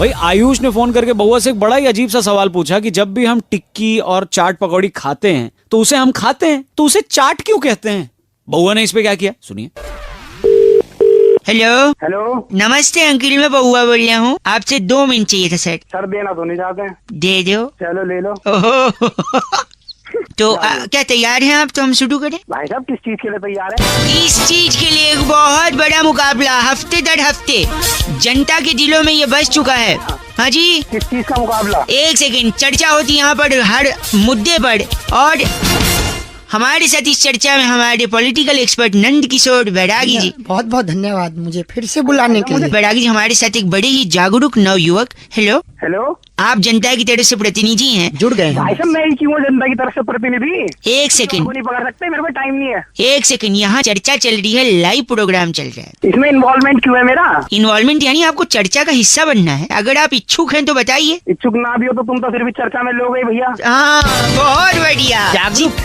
भाई आयुष ने फोन करके बउआ से एक बड़ा ही अजीब सा सवाल पूछा कि जब भी हम टिक्की और चाट पकौड़ी खाते हैं तो उसे हम खाते हैं तो उसे चाट क्यों कहते हैं। बउआ ने इस पे क्या किया सुनिए। हेलो हेलो, नमस्ते अंकिल, मैं बउआ बोल रहा हूँ। आपसे 2 मिनट चाहिए था सर। सर देना तो नहीं चाहते हैं। दे दो। चलो ले लो। ओहो तो क्या तैयार हैं आप? तो हम शुरू करें। भाई साहब किस चीज के लिए तैयार है? इस चीज के लिए एक बहुत बड़ा मुकाबला हफ्ते दर हफ्ते जनता के दिलों में ये बस चुका है। हाँ जी, किस चीज का मुकाबला? 1 सेकंड। चर्चा होती है यहाँ पर हर मुद्दे पर, और हमारे साथ इस चर्चा में हमारे पॉलिटिकल एक्सपर्ट नंद किशोर बैरागी जी। बहुत बहुत धन्यवाद मुझे फिर से बुलाने के लिए। बैरागी जी हमारे साथ एक बड़े ही जागरूक नवयुवक। हेलो, हेलो, आप जनता की तरफ से प्रतिनिधि हैं। जुड़ गए भाई हैं। साहब मैं ही क्यों हूँ जनता की तरफ से प्रतिनिधि? 1 सेकंड, नहीं पकड़ सकते, मेरे पास टाइम नहीं है। 1 सेकंड। यहाँ चर्चा चल रही है, लाइव प्रोग्राम चल रहा है। इसमें इन्वॉल्वमेंट क्यों है मेरा? इन्वॉल्वमेंट यानी आपको चर्चा का हिस्सा बनना है। अगर आप इच्छुक हैं तो बताइए। इच्छुक ना भी हो तो तुम तो फिर भी चर्चा में लोगे भैया। हाँ, बहुत बढ़िया।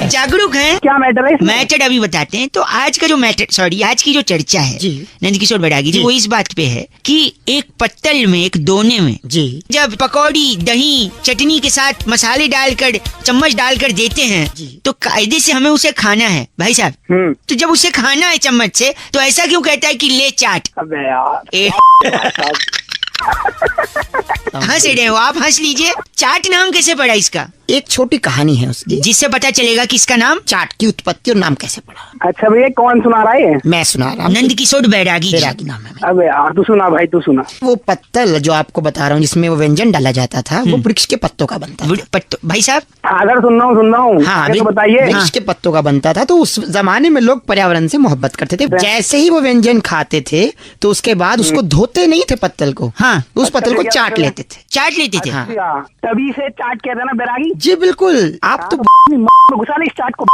जागरूक हैं। क्या मैटर है इसमें? मैटर अभी बताते हैं। तो आज का जो मैटर, सॉरी, आज की जो चर्चा है जी। नंद किशोर बैरागी जी, वो इस बात पे है कि एक पत्तल में, एक दोने में जी जब पकौड़ी, दही, चटनी के साथ मसाले डालकर, चम्मच डालकर देते हैं जी। तो कायदे से हमें उसे खाना है भाई साहब। तो जब उसे खाना है चम्मच से तो ऐसा क्यों कहता है कि ले चाट? अबे यार, ए, हंस रहे हो आप, हंस लीजिए। चाट नाम कैसे पड़ा इसका? एक छोटी कहानी है उसकी, जिससे पता चलेगा कि इसका नाम चाट की उत्पत्ति और नाम कैसे पड़ा। अच्छा भैया कौन सुना रहा है? मैं सुना रहा हूँ। नंद किशोर बैरागी जी। बैरागी नाम है मेरा। अबे यार तू सुना भाई, तू सुना। वो पत्तल जो आपको बता रहा हूँ जिसमें वो व्यंजन डाला जाता था, वो वृक्ष के पत्तों का बनता था। भाई साहब, अगर सुन रहा हूँ हाँ, आगे तो बताइए। वृक्ष के पत्तों का बनता था। तो उस जमाने में लोग पर्यावरण से मोहब्बत करते थे। जैसे ही वो व्यंजन खाते थे तो उसके बाद उसको धोते नहीं थे पत्तल को। हाँ, उस पत्तल को चाट लेते थे। चाट लेते थे। हाँ। अच्छा, तभी से चाट कहते हैं ना बैरागी? जी बिल्कुल। आप तो घुसा ले इस चाट को।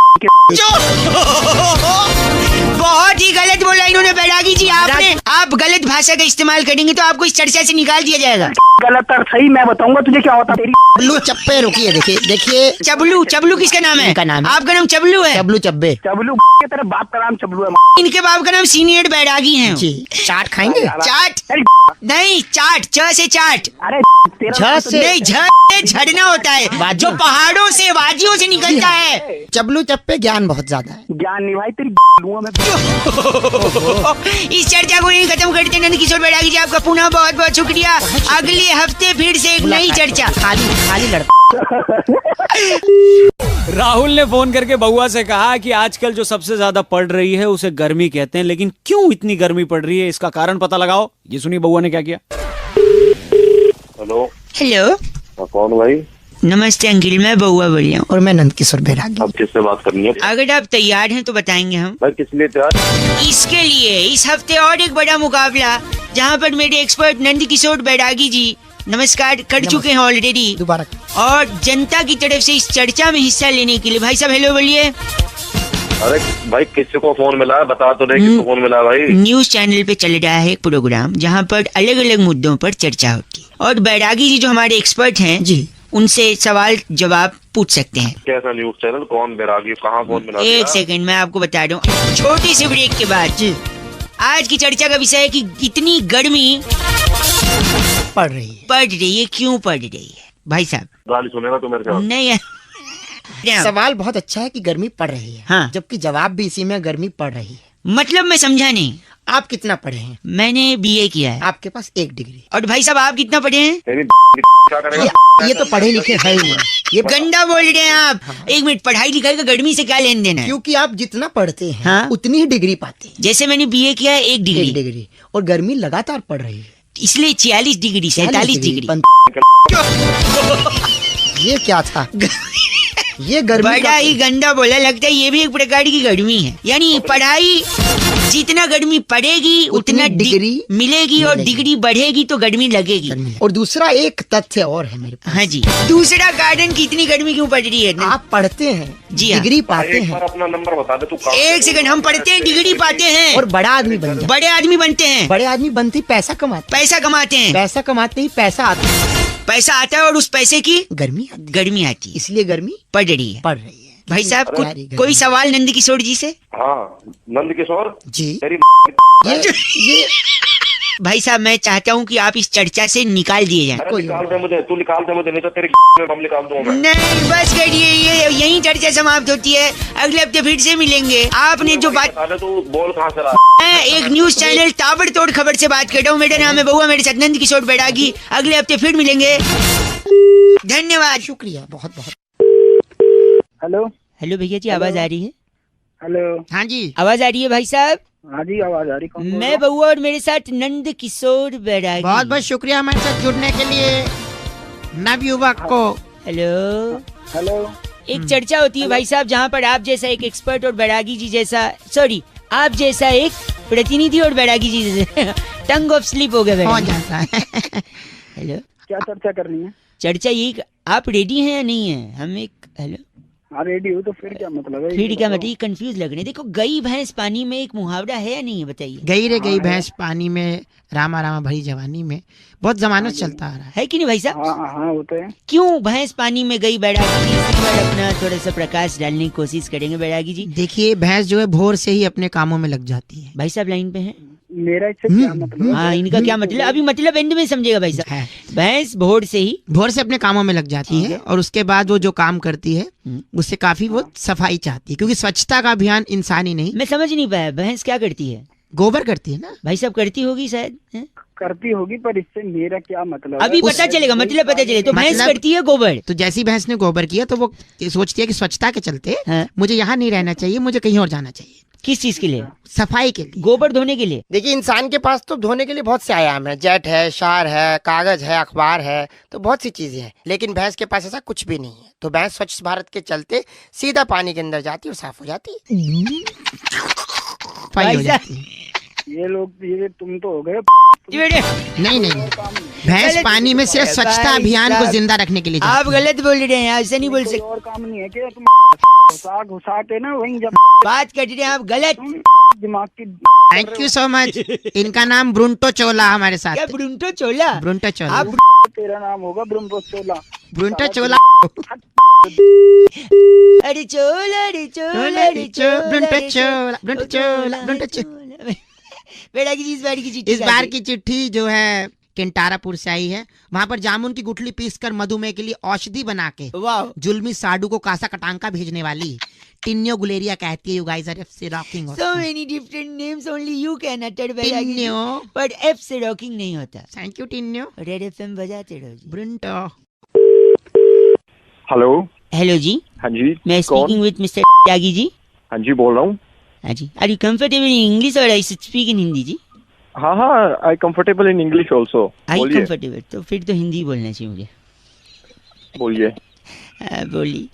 बहुत ही गलत बोला इन्होंने बैरागी जी। आपने, आप गलत भाषा का इस्तेमाल करेंगे तो आपको इस चर्चा से निकाल दिया जाएगा। गलत और सही मैं बताऊंगा तुझे क्या होता तेरी। चबलू चप्पे, रुकिए देखिए। चबलू, चबलू किसका नाम है? इनका नाम है। आपका नाम चबलू है? चबलू चब्बे। चबलू के तेरे बाप का नाम चबलू है। इनके बाप का नाम सीनियर बैरागी है जी। चाट खाएंगे? चाट अरे नहीं, चाट, च से चाट। अरे तेरा झ से नहीं, झ से झरना होता है जो पहाड़ों से, वादियों से निकलता है। चबलू चप्पे ज्ञान बहुत ज्यादा है। ज्ञान नहीं भाई, तेरी लूंगा मैं। इस चर्चा को यहीं खत्म करते हैं। नंद किशोर बैरागी जी आपका पुनः बहुत बहुत शुक्रिया। अगले हफ्ते फिर से एक नई चर्चा। खाली लड़का। राहुल ने फोन करके बउआ से कहा कि आजकल जो सबसे ज्यादा पड़ रही है उसे गर्मी कहते हैं, लेकिन क्यों इतनी गर्मी पड़ रही है इसका कारण पता लगाओ। ये सुनिए बउआ ने क्या किया। हेलो, हेलो, कौन भाई? नमस्ते अंकिल, मैं बउआ बोल रहा हूँ। और मैं नंद किशोर बैरागी। अब किससे बात करनी है? अगर आप तैयार हैं तो बताएंगे हम। भाई किस लिए तैयार? इसके लिए इस हफ्ते और एक बड़ा मुकाबला जहाँ पर मेरे एक्सपर्ट नंद किशोर बैरागी जी नमस्कार कर चुके हैं ऑलरेडी, दोबारा। और जनता की तरफ से इस चर्चा में हिस्सा लेने के लिए भाई साहब हेलो बोलिए। अरे भाई किसी को फोन मिला है? बता तो नहीं किसको फोन मिला है भाई? न्यूज चैनल पे चल रहा है एक प्रोग्राम जहाँ पर अलग अलग मुद्दों पर चर्चा होती है, और बैरागी जी जो हमारे एक्सपर्ट हैं जी, उनसे सवाल जवाब पूछ सकते हैं। कैसा न्यूज चैनल? कौन बैरागी? कहाँ फोन मिला? 1 सेकंड मैं आपको बता रहा हूँ छोटी सी ब्रेक के बाद। जी। आज की चर्चा का विषय है कि इतनी गर्मी पढ़ रही है। पड़ रही है, क्यों पड़ रही है भाई साहब? गाली सुनेगा तो मेरे से? नहीं सवाल बहुत अच्छा है कि गर्मी पड़ रही है। हाँ। जबकि जवाब भी इसी में, गर्मी पड़ रही है। मतलब मैं समझा नहीं। आप कितना पढ़े हैं? मैंने BA किया है। आपके पास 1 डिग्री। और भाई साहब आप कितना पढ़े हैं? तेरी क्या करेगा? ये तो पढ़े लिखे है ही नहीं। ये गंदा बोल रहे हैं आप। 1 मिनट, पढ़ाई लिखाई का गर्मी से क्या लेन देन है? क्योंकि आप जितना पढ़ते हैं हाँ? उतनी ही डिग्री पाते हैं। जैसे मैंने BA किया है 1 1 डिग्री, डिग्री। और गर्मी लगातार पड़ रही है। इसलिए 46 डिग्री 47 डिग्री। ये क्या था? ये गर्मी बड़ा ही गंदा बोला, लगता है ये भी एक प्रकार की गर्मी है। यानी पढ़ाई जितना गर्मी पड़ेगी उतना डिग्री मिलेगी, और डिग्री बढ़ेगी तो गर्मी लगेगी। और दूसरा एक तथ्य और है मेरे पास। हाँ जी, दूसरा कारण कि इतनी गर्मी क्यों पड़ रही है? आप पढ़ते हैं, जी हाँ। डिग्री पाते एक बार हैं अपना नंबर बता दे तू। 1 सेकंड, हम पढ़ते हैं, डिग्री पाते हैं और बड़ा आदमी बन जाते बड़े आदमी बनते हैं। हैं। बड़े आदमी बनते ही पैसा कमाते पैसा कमाते हैं, पैसा कमाते ही पैसा आता है, पैसा आता है और उस पैसे की गर्मी आती है। गर्मी आती है, इसलिए गर्मी पड़ रही है। पड़ रही है। भाई साहब प्यारी गर्मी। कोई सवाल नंद किशोर जी से? हाँ, नंद किशोर जी। तेरी ये भाई साहब मैं चाहता हूँ कि आप इस चर्चा से निकाल दिए जाएं। अरे निकाल दे मुझे, तू निकाल दे मुझे, नहीं तो तेरे में बम निकाल दूंगा मैं। नहीं बस करिए, ये यही चर्चा समाप्त होती है। अगले हफ्ते फिर से मिलेंगे। आपने जो बात, अरे तू बोल कहाँ से रहा? मैं एक न्यूज चैनल ताबड़तोड़ खबर से बात कर रहा हूँ। मेरा नाम है बउआ, मेरे साथ नंद किशोर बैरागी। अगले हफ्ते फिर मिलेंगे। धन्यवाद। शुक्रिया बहुत बहुत। हेलो हेलो भैया जी, आवाज आ रही है? हेलो। हाँ जी, आवाज आ रही है भाई साहब? हाँ जी आवाज आ रही। कौन बोल रहा मैं बउआ और मेरे साथ नंद किशोर बैरागी। बहुत बहुत शुक्रिया हमारे साथ जुड़ने के लिए नव युवक को। हेलो। है? हेलो। एक चर्चा होती है भाई साहब, जहाँ पर आप जैसा एक एक्सपर्ट और बैरागी जी जैसा, सॉरी आप जैसा एक प्रतिनिधि और बैरागी जी जैसे टंग ऑफ स्लिप हो गया हो बैरागी। जाता है। हेलो। क्या चर्चा करनी है? चर्चा यही, आप रेडी हैं या नहीं है? हम एक, हेलो, हाँ रेडी हो तो फिर क्या मतलब है? फिर क्या मतलब? कंफ्यूज लग रहे हैं। देखो, गई भैंस पानी में एक मुहावरा है या नहीं है, बताइए। गई रे गई भैंस पानी में, रामा रामा भरी जवानी में, बहुत जमानों से चलता आ रहा है। है कि नहीं भाई साहब? हाँ हाँ होते हैं। क्यों भैंस पानी में गई बैरागी जी? इस पर अपना थोड़ा सा प्रकाश डालने की कोशिश करेंगे बैरागी जी। देखिए भैंस जो है भोर से ही अपने कामों में लग जाती है। भाई साहब लाइन पे हैं? मेरा इससे क्या मतलब है? हाँ, इनका क्या मतलब? अभी मतलब एंड में समझेगा भाई साहब। है। भैंस भोर से ही, भोर से अपने कामों में लग जाती है और उसके बाद वो जो काम करती है उससे काफी वो सफाई चाहती है, क्योंकि स्वच्छता का अभियान इंसान ही नहीं मैं समझ नहीं पाया, भैंस क्या करती है? गोबर करती है ना। भाई साहब करती होगी शायद, हैं? करती होगी, पर इससे मेरा क्या मतलब है? अभी पता चलेगा, मतलब पता चले। तो भैंस मतलब- करती है गोबर। तो जैसी भैंस ने गोबर किया तो वो सोचती है कि स्वच्छता के चलते हाँ। मुझे यहाँ नहीं रहना चाहिए, मुझे कहीं और जाना चाहिए, किस चीज के लिए? सफाई के लिए। गोबर धोने के लिए। देखिए इंसान के पास तो धोने के लिए बहुत से आयाम है, जेट है, शार है, कागज है, अखबार है, तो बहुत सी चीजें हैं। लेकिन भैंस के पास ऐसा कुछ भी नहीं है। तो भैंस स्वच्छ भारत के चलते सीधा पानी के अंदर जाती है और साफ हो जाती है। सफाई हो भाई जाती है। ये लोग, ये तुम तो हो गए। नहीं नहीं, भैंस गलत- पानी में सिर्फ स्वच्छता भाई अभियान को साहब, जिंदा रखने के लिए आप जाती है। गलत बोल रहे हैं, ऐसा नहीं बोल कोई सकते। और काम नहीं है क्या? तुम घुसा घुसा के ना वहीं जब बात कर रहे हैं आप गलत। दिमाग की थैंक यू सो मच। इनका नाम ब्रुंटो चोला हमारे साथ क्या है। ब्रुंटो चोला? ब्रुंटो चोला। आप तेरा नाम होगा ब्रह्मचोला। ब्रुंटो चोला। अरे चोला, अरे चोला, अरे चोला, ब्रुंटो अरे चोला, ब्रुंटो चोला, ब्रुंटो चोला। बैरागी जी, इस बार की चिट्ठी इस बार की चिट्ठी जो है केंटारापुर से आई है। वहाँ पर जामुन की गुठली पीसकर मधुमेह के लिए औषधि बना के वाह। जुल्मी साडू को कासा कटांका भेजने वाली टिन्यो गुलेरिया कहती है, यू गाइस आर एफ से rocking. So many different names only you can utter Bairagi ji. Tinyo. But F से रॉकिंग नहीं होता। Thank you Tinyo. Red FM बजाते रहो जी। ब्रुंटो। हेलो। हेलो जी, हाँ जी। मैं कौन? Speaking with mister Tyagi ji. हाँ जी बोल रहा हूँ। हाँ जी, are you comfortable in English और I speak in Hindi ji? हाँ हाँ, I comfortable in English also. I बोलिए कंफर्टेबल, तो फिर तो हिंदी बोलना चाहिए मुझे। बोलिए। बोली।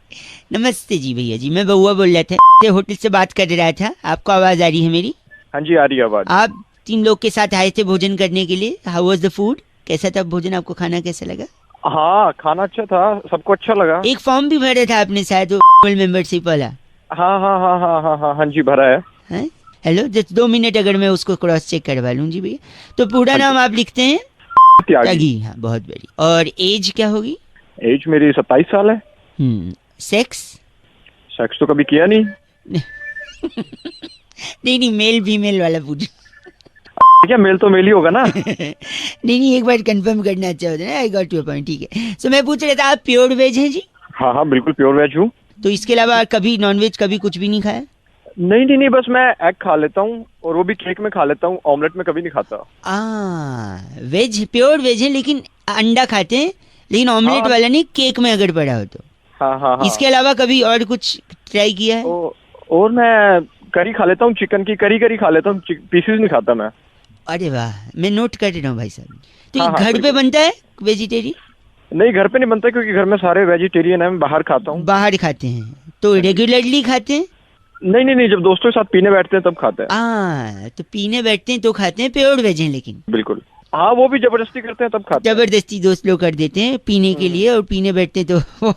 नमस्ते जी भैया जी, मैं बउआ बोल रहा था, होटल से बात कर रहा था। आपको आवाज आ रही है मेरी? हाँ जी आ रही है आवाज। आप 3 लोग के साथ आए थे भोजन करने के लिए। How was the food? कैसा था भोजन? आपको खाना कैसा लगा? हाँ खाना अच्छा था, सबको अच्छा लगा। एक फॉर्म भी भरा था आपने शायद, वो मेंबरशिप वाला। हाँ हाँ हाँ हाँ हाँ हाँ हाँ जी भरा है। हैं? हेलो, जस्ट 2 मिनट अगर मैं उसको क्रॉस चेक करवा लूँ जी भैया। तो पूरा नाम आप लिखते हैं? त्यागी। त्यागी, हाँ बहुत बड़ी। और एज क्या होगी? एज मेरी 27 साल है। सेक्स? सेक्स तो कभी किया नहीं। नहीं, मेल फीमेल वाला पूछ। क्या मेल तो मेल ही होगा ना। नहीं, एक बार कंफर्म करना अच्छा होता है ना। आई गॉट योर पॉइंट, ठीक है। सो मैं पूछ रहा था, आप प्योर वेज हैं जी? हाँ हाँ बिल्कुल प्योर वेज हूँ। तो इसके अलावा कभी नॉन वेज कभी कुछ भी नहीं खाया? नहीं नहीं नहीं, बस मैं एग खा लेता हूँ और वो भी केक में खा लेता हूँ, ऑमलेट में कभी नहीं खाता। वेज, प्योर वेज है, लेकिन अंडा खाते हैं, लेकिन ऑमलेट हाँ। वाला नहीं, केक में अगर पड़ा हो तो। हाँ हाँ हाँ। इसके अलावा कभी और कुछ ट्राई किया है? और मैं करी खा लेता हूँ, चिकन की करी खा लेता हूँ, पीसेस नहीं खाता मैं। अरे वाह, मैं नोट कर रहा हूँ भाई साहब। तो हाँ, ये हाँ, घर पे बिल्कुल। बनता है वेजिटेरियन? नहीं घर पे नहीं बनता, क्योंकि घर में सारे वेजिटेरियन है, मैं बाहर खाता हूँ। बाहर खाते हैं तो रेगुलरली खाते हैं? नहीं नहीं नहीं, जब दोस्तों के साथ पीने बैठते हैं तब खाते हैं। तो पीने बैठते हैं तो खाते हैं, प्योर वेज हैं लेकिन। बिल्कुल हाँ, वो भी जबरदस्ती करते हैं तब खाते हैं। जबरदस्ती दोस्त लोग कर देते हैं पीने के लिए, और पीने बैठते हैं तो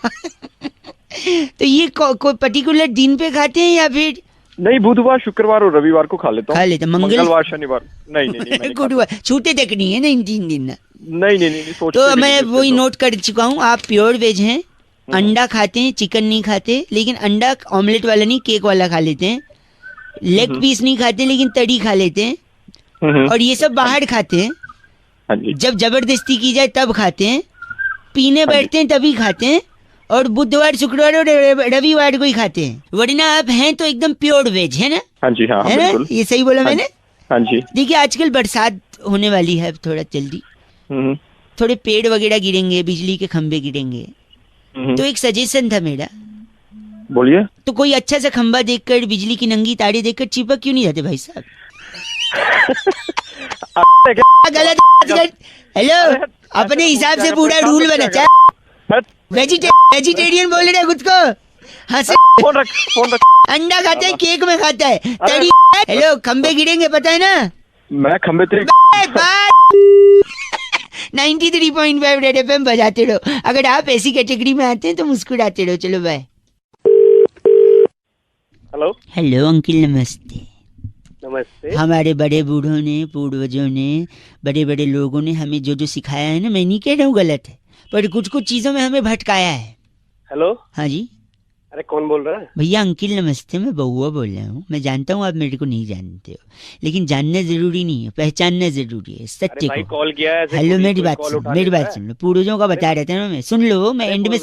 तो ये कोई पर्टिकुलर दिन पे खाते हैं या फिर? नहीं, बुधवार शुक्रवार और रविवार को खा लेता हूँ। खा लेते हैं। मंगलवार शनिवार नहीं नहीं नहीं, मैं नहीं गुरुवार छूटे तक नहीं है ना इन 3 दिन ना। खाता। नहीं नहीं नहीं, सोचते तो भी मैं नहीं वही तो। नोट कर चुका हूँ, आप प्योर वेज हैं। अंडा खाते हैं, चिकन नहीं खाते, लेकिन अंडा ऑमलेट वाला नहीं, केक वाला खा लेते हैं। लेग पीस नहीं खाते, लेकिन तड़ी खा लेते हैं। और ये सब बाहर खाते हैं। हाँ जी। जब जबरदस्ती की जाए तब खाते हैं, पीने बैठते हैं तभी खाते हैं, और बुधवार शुक्रवार और रविवार को ही खाते हैं। वरना आप हैं तो एकदम प्योर वेज, है ना? हाँ जी। हाँ है ना? बिल्कुल। ये सही बोला मैंने? हाँ जी। देखिए आजकल बरसात होने वाली है, थोड़ा जल्दी थोड़े पेड़ वगैरह गिरेंगे, बिजली के खंभे गिरेंगे। तो एक सजेशन था मेरा, बोलिए। तो कोई अच्छा सा खंभा देखकर, बिजली की नंगी तारे देखकर चिपक क्यों नहीं जाते भाई साहब? गलत। हेलो, अपने हिसाब से पूरा रूल बना। वेजिटेरियन बोल रहे खुद को, हंसे। फोन रख। अंडा खाता है, केक में खाता है, तड़ी। हेलो, खंबे गिरेंगे पता है ना? मैं खंबे 93.5 रेड एफएम बजाते रहो। अगर आप ऐसी कैटेगरी में आते हैं तो मुस्कुराते रहो। चलो बाय। हेलो अंकिल, नमस्ते। नमस्ते। हमारे बड़े बूढ़ों ने, पूर्वजों ने, बड़े बड़े लोगों ने हमें जो जो सिखाया है ना, मैं नहीं कह रहा हूँ गलत है, पर कुछ कुछ चीजों में हमें भटकाया है। हेलो। हाँ जी। अरे कौन बोल रहा है? भैया अंकिल नमस्ते, मैं बउआ बोल रहा हूँ। मैं जानता हूँ आप मेरे को नहीं जानते हो, लेकिन जानना जरूरी नहीं है, पहचानना जरूरी है सत्य को। कॉल किया है। हेलो, मेरी बात सुन लो। पूर्वजों का बता रहे थे ना मैं, सुन लो, मैं एंड में।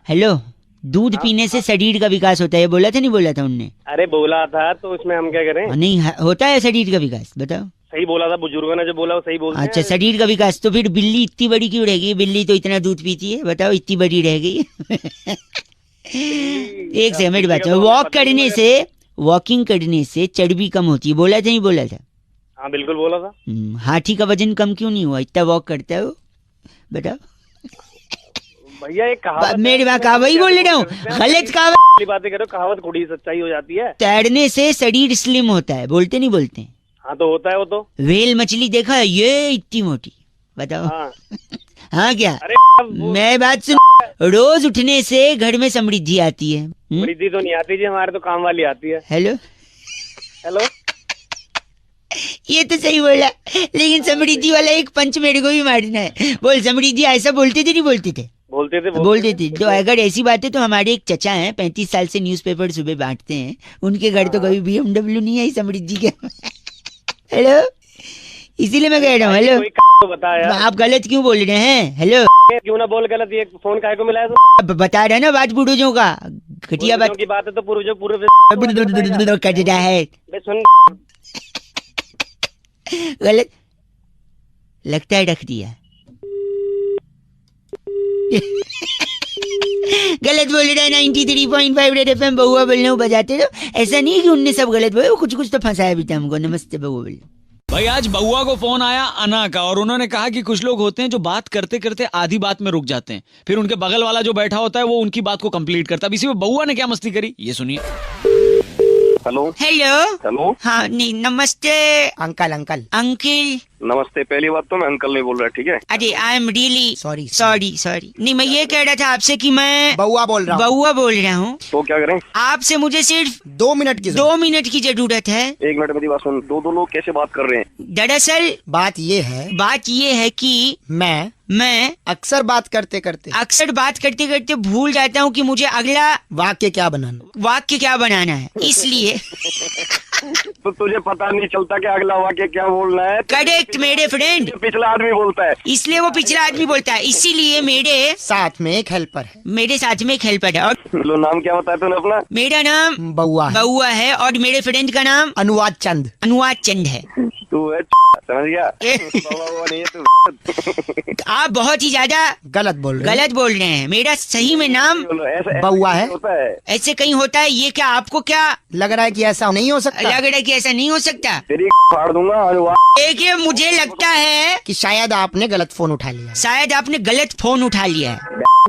हेलो, दूध पीने से शरीर का विकास होता है, बोला था नहीं बोला था उनने? अरे बोला था, तो इसमें हम क्या करें? नहीं होता है शरीर का विकास, बताओ। सही बोला था, बुजुर्गों ने जो बोला वो सही बोल। अच्छा, शरीर का विकास। तो फिर बिल्ली इतनी बड़ी क्यों रह गई? बिल्ली तो इतना दूध पीती है, बताओ, इतनी बड़ी रह गई। एक सेकंड, मेरी बात सुनो। वॉकिंग करने से चर्बी कम होती है, बोला था नहीं बोला था? हाँ बिल्कुल बोला था। हाथी का वजन कम क्यों नहीं हुआ? इतना वॉक करता है वो, बताओ। भैया एक कहावत, मेरी बात वही बोल रहा हूँ, गलत कहावत बातें करो। कहावत खुड़ी सच्चाई हो जाती है। तैरने से शरीर स्लिम होता है, बोलते नहीं बोलते? हाँ तो होता है वो तो। व्हेल मछली देखा है, ये इतनी मोटी, बताओ। हाँ क्या? अरे मैं बात सुन, रोज उठने से घर में समृद्धि आती है। समृद्धि तो नहीं आती जी, हमारे तो काम वाली आती है। हेलो। ये तो सही बोला, लेकिन समृद्धि वाला एक पंच मेरे को भी मारना है। बोल समृद्धि, ऐसा बोलते थे नहीं बोलते थे? बोलते थे। तो अगर ऐसी बात है तो हमारे एक चचा हैं, 35 साल से न्यूज़पेपर सुबह बांटते हैं, उनके घर तो कभी BMW नहीं आई समृद्धि के। हेलो, इसीलिए मैं कह रहा हूँ। हेलो, तो बताया आप गलत क्यों बोल रहे हैं? हेलो, क्यों ना बोल गलत? ये फोन काहे को मिला है? अब बता रहे ना बात पूर्वजों का, घटिया बात की बात है तो पूर्व कट रहा है। सुन, गलत लगता है, रख दिया। गलत बोल रहा है। 93.5 रेड एफएम, बउआ बोलने को बजाते रहो। ऐसा नहीं कि उनने सब गलत बोले, कुछ कुछ तो फंसाया भी था हमको। नमस्ते बउआ बोल। भाई आज बउआ को फोन आया अना का, और उन्होंने कहा कि कुछ लोग होते हैं जो बात करते करते आधी बात में रुक जाते हैं, फिर उनके बगल वाला जो बैठा होता है वो उनकी बात को कंप्लीट करता है। अब इसी में बउआ ने क्या मस्ती करी, ये सुनिए। हेलो। हाँ नहीं, नमस्ते अंकल। अंकिल नमस्ते। पहली बात तो मैं अंकल नहीं बोल रहा, ठीक है? अरे आई एम रियली सॉरी। नहीं, मैं ये कह रहा था आपसे कि मैं बउआ बोल रहा हूँ। तो क्या करें? आपसे मुझे सिर्फ 2 मिनट की 2 मिनट की जरूरत है। 1 मिनट मेरी बात सुन। दो लोग कैसे बात कर रहे हैं? दरअसल बात ये है कि मैं अक्सर बात करते करते भूल जाता हूँ कि मुझे अगला वाक्य क्या बनाना है, इसलिए तो तुझे पता नहीं चलता कि अगला वाक्य क्या बोलना है? करेक्ट मेरे फ्रेंड, पिछला आदमी बोलता है, इसलिए वो पिछला आदमी बोलता है। इसीलिए मेरे साथ में एक हेल्पर है। और लो, नाम क्या बताया तूने अपना? मेरा नाम बउआ है, और मेरे फ्रेंड का नाम अनुवाद चंद है। तू है समझ गया? नहीं है तू। आप बहुत ही ज्यादा गलत बोल रहे हैं। मेरा सही में नाम बउआ है। ऐसे कहीं होता है ये? क्या आपको क्या लग रहा है कि ऐसा नहीं हो सकता? ऐसा नहीं हो सकता? तेरी फाड़ दूंगा। देखिए, मुझे लगता है कि शायद आपने गलत फोन उठा लिया। गलत फोन उठा लिया है।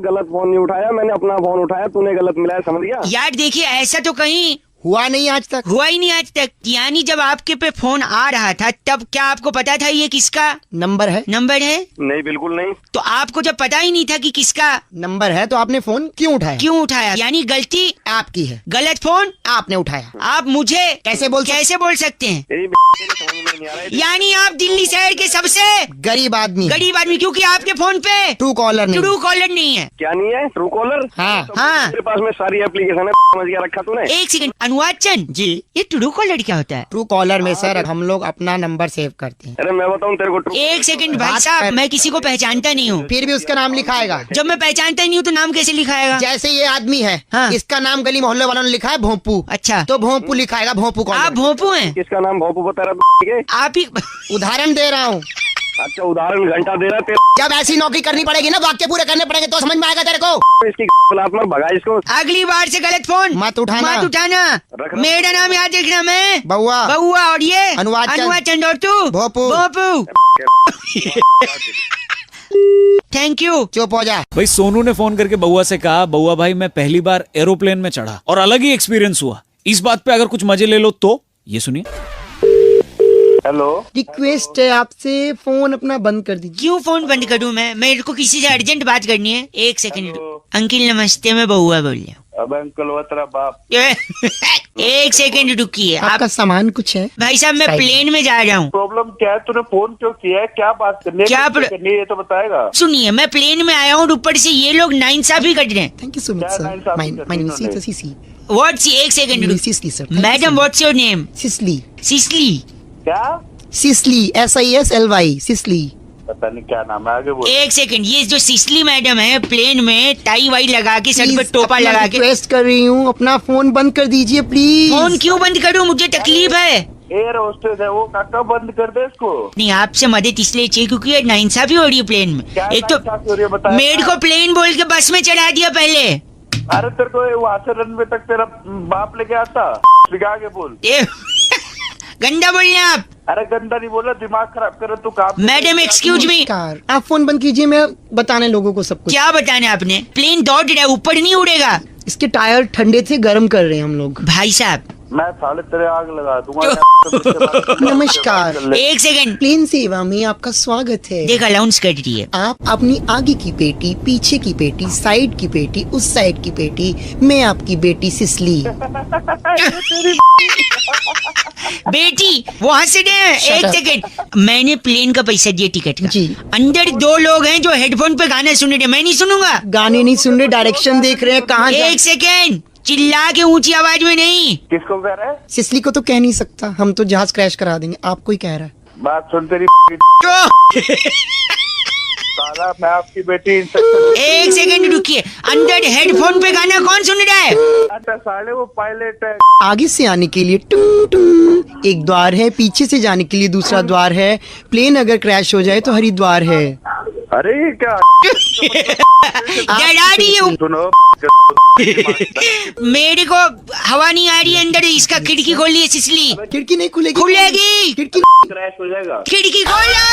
गलत फोन नहीं उठाया, मैंने अपना फोन उठाया, तूने गलत मिलाया, समझ गया? यार देखिए, ऐसा तो कहीं हुआ ही नहीं आज तक। यानी जब आपके पे फोन आ रहा था तब क्या आपको पता था ये किसका नंबर है? नहीं, बिल्कुल नहीं। तो आपको जब पता ही नहीं था कि किसका नंबर है तो आपने फोन क्यों उठाया? यानी गलती आपकी है, गलत फोन आपने उठाया। आप मुझे कैसे बोल सकते हैं? यानी आप दिल्ली शहर के सबसे गरीब आदमी, क्योंकि आपके फोन पे ट्रू कॉलर नहीं है। क्या नहीं है? True collar? हाँ। मेरे पास में सारी एप्लीकेशन है, समझ गया? रखा तूने? एक सेकंड, अनुवाद चंद जी। ये ट्रू कॉलर क्या होता है? ट्रू कॉलर में सर हम लोग अपना नंबर सेव करते हैं। अरे मैं बताऊं तेरे को एक सेकंड भाई साहब, मैं किसी को पहचानता नहीं हूँ। फिर भी उसका नाम लिखाएगा। जब मैं पहचानता ही नहीं हूँ तो नाम कैसे लिखाएगा? जैसे ये आदमी है, हाँ। इसका नाम गली मोहल्ले वालों ने लिखा है भोंपू, अच्छा, तो भोंपू लिखाएगा, भोंपू आप कॉलर। भोंपू हैं? किसका नाम भोपू बता रहा है? आप ही उदाहरण दे रहा हूँ। अच्छा उदाहरण घंटा दे रहा है जब ऐसी नौकरी करनी पड़ेगी ना, वाक्य पूरे करने पड़ेंगे तो समझ में आएगा तेरे को। इसकी में भगा इसको। अगली बार से गलत फोन मत उठाना। मत उठाना। रखना। मेरा नाम याद रखना, मैं बउआ। बउआ और ये अनुवाद चंद और तू भोपू। भोपू। Thank you. चुप हो जा। भाई सोनू ने फोन करके बउआ से कहा, बउआ भाई मैं पहली बार एरोप्लेन में चढ़ा और अलग ही एक्सपीरियंस हुआ, इस बात पे अगर कुछ मजे ले लो तो। ये सुनिए। हेलो, रिक्वेस्ट है आपसे, फोन अपना बंद कर दीजिए। क्यों फोन बंद करूं मैं? मेरे को किसी से अर्जेंट बात करनी है। एक सेकंड। अंकिल नमस्ते, मैं बउआ बोल रहा हूँ। अब अंकल वो तेरा बाप। एक सेकंड रुकिए आप। आपका सामान कुछ है? भाई साहब मैं प्लेन में जा रहा हूँ। प्रॉब्लम क्या है? तूने फोन क्यों किया है? क्या बात करनी है? क्या किससे करनी है? ये तो बताएगा। सुनिए, मैं प्लेन में आया हूँ, ऊपर से ये लोग नाइंसाफी कर रहे हैं। थैंक यू सो मच क्या सर। नाइंसाफी माय करनी नेम उन्होंने? Is Cici. व्हाट्स, एक second Cici sir. Madam, what's your name? Sisly. Sisly. क्या? Sisly, SISLY, Sisly. पता नहीं क्या नाम है, आगे बोल। एक सेकंड, ये जो सिसली मैडम है, प्लेन में टाई वाई लगा के, सर पे प्लीज, टोपा अपना लगा के। रिक्वेस्ट कर रही हूँ, अपना फोन बंद कर दीजिए प्लीज। फोन क्यों बंद करूं? मुझे तकलीफ है। एयर होस्टेस है वो, काका बंद कर दे इसको। नहीं, आपसे मदद इसलिए चाहिए क्योंकि ये नाइंसाफी हो रही है प्लेन में। क्या एक तो नाइंसाफी हो रही है बताया? मेड को प्लेन बोल के बस में चढ़ा दिया पहले। अरे तेरे को वहाँ से रनवे तक तेरा बाप लेके आता। आगे बोल। ए, गंदा बोल रहे हैं आप। अरे गंदा नहीं बोला, दिमाग खराब करे तू काम। Madam excuse me. नमस्कार, आप फोन बंद कीजिए, मैं बताने लोगों को सब कुछ। क्या बताना आपने? प्लेन दौड़ रहा है, ऊपर नहीं उड़ेगा। इसके टायर ठंडे थे, गर्म कर रहे हैं हम लोग। भाई साहब मैं साले तेरे आग लगा दूंगा। नमस्कार। एक सेकंड, प्लेन सेवा में आपका स्वागत है। देख अलाउंस कर रही है। आप अपनी आगे की पेटी, पीछे की पेटी, साइड की पेटी, उस साइड की पेटी, मैं आपकी बेटी सिसली। बेटी वो हंस रहे हैं। Shut एक up. सेकंड, मैंने प्लेन का पैसा दिया टिकट का। जी। अंदर दो लोग हैं जो हेडफोन पे गाना सुन रहे हैं, मैं नहीं सुनूंगा। गाने नहीं सुन रहे, डायरेक्शन देख रहे हैं कहाँ जा- एक सेकंड, चिल्ला के ऊंची आवाज में नहीं। किसको कह रहा है? सिसली को तो कह नहीं सकता, हम तो जहाज क्रैश करा देंगे। आपको ही कह रहा है। बात सुन तेरी। जो साला मैं आपकी बेटी इंस्ट्रक्टर। एक सेकंड रुकिए, अंदर हेडफोन पे गाना कौन सुन रहा है? अच्छा साले वो पायलट है। आगे से आने के लिए टूं टूं एक द्वार है, पीछे से जाने के लिए दूसरा द्वार है। प्लेन अगर क्रैश हो जाए तो हरिद्वार है। अरे ये क्या डरा रही है। सुनो। मेरे को हवा नहीं आ रही है अंदर, इसका खिड़की खोलिए सिसली। खिड़की नहीं खुलेगी। खुलेगी। खिड़की क्रैश हो जाएगा। खिड़की खोलो।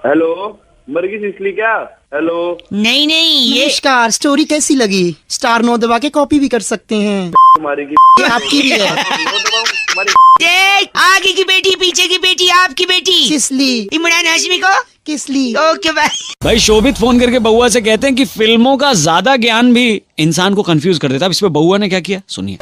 हेलो, मर गई सिसली क्या? हेलो। नहीं नहीं, ये नमस्कार। स्टोरी कैसी लगी? स्टार 9 दबा के कॉपी भी कर सकते हैं। तुम्हारी की ये आपकी भी है। तुम्हारी देख, आगे की बेटी, पीछे की बेटी, आपकी बेटी सिसली। इमरान हाशमी को। किसली? Okay bye. भाई शोभित फोन करके बउआ से कहते हैं कि फिल्मों का ज्यादा ज्ञान भी इंसान को कंफ्यूज कर देता है। अब इस पे बउआ ने क्या किया सुनिए।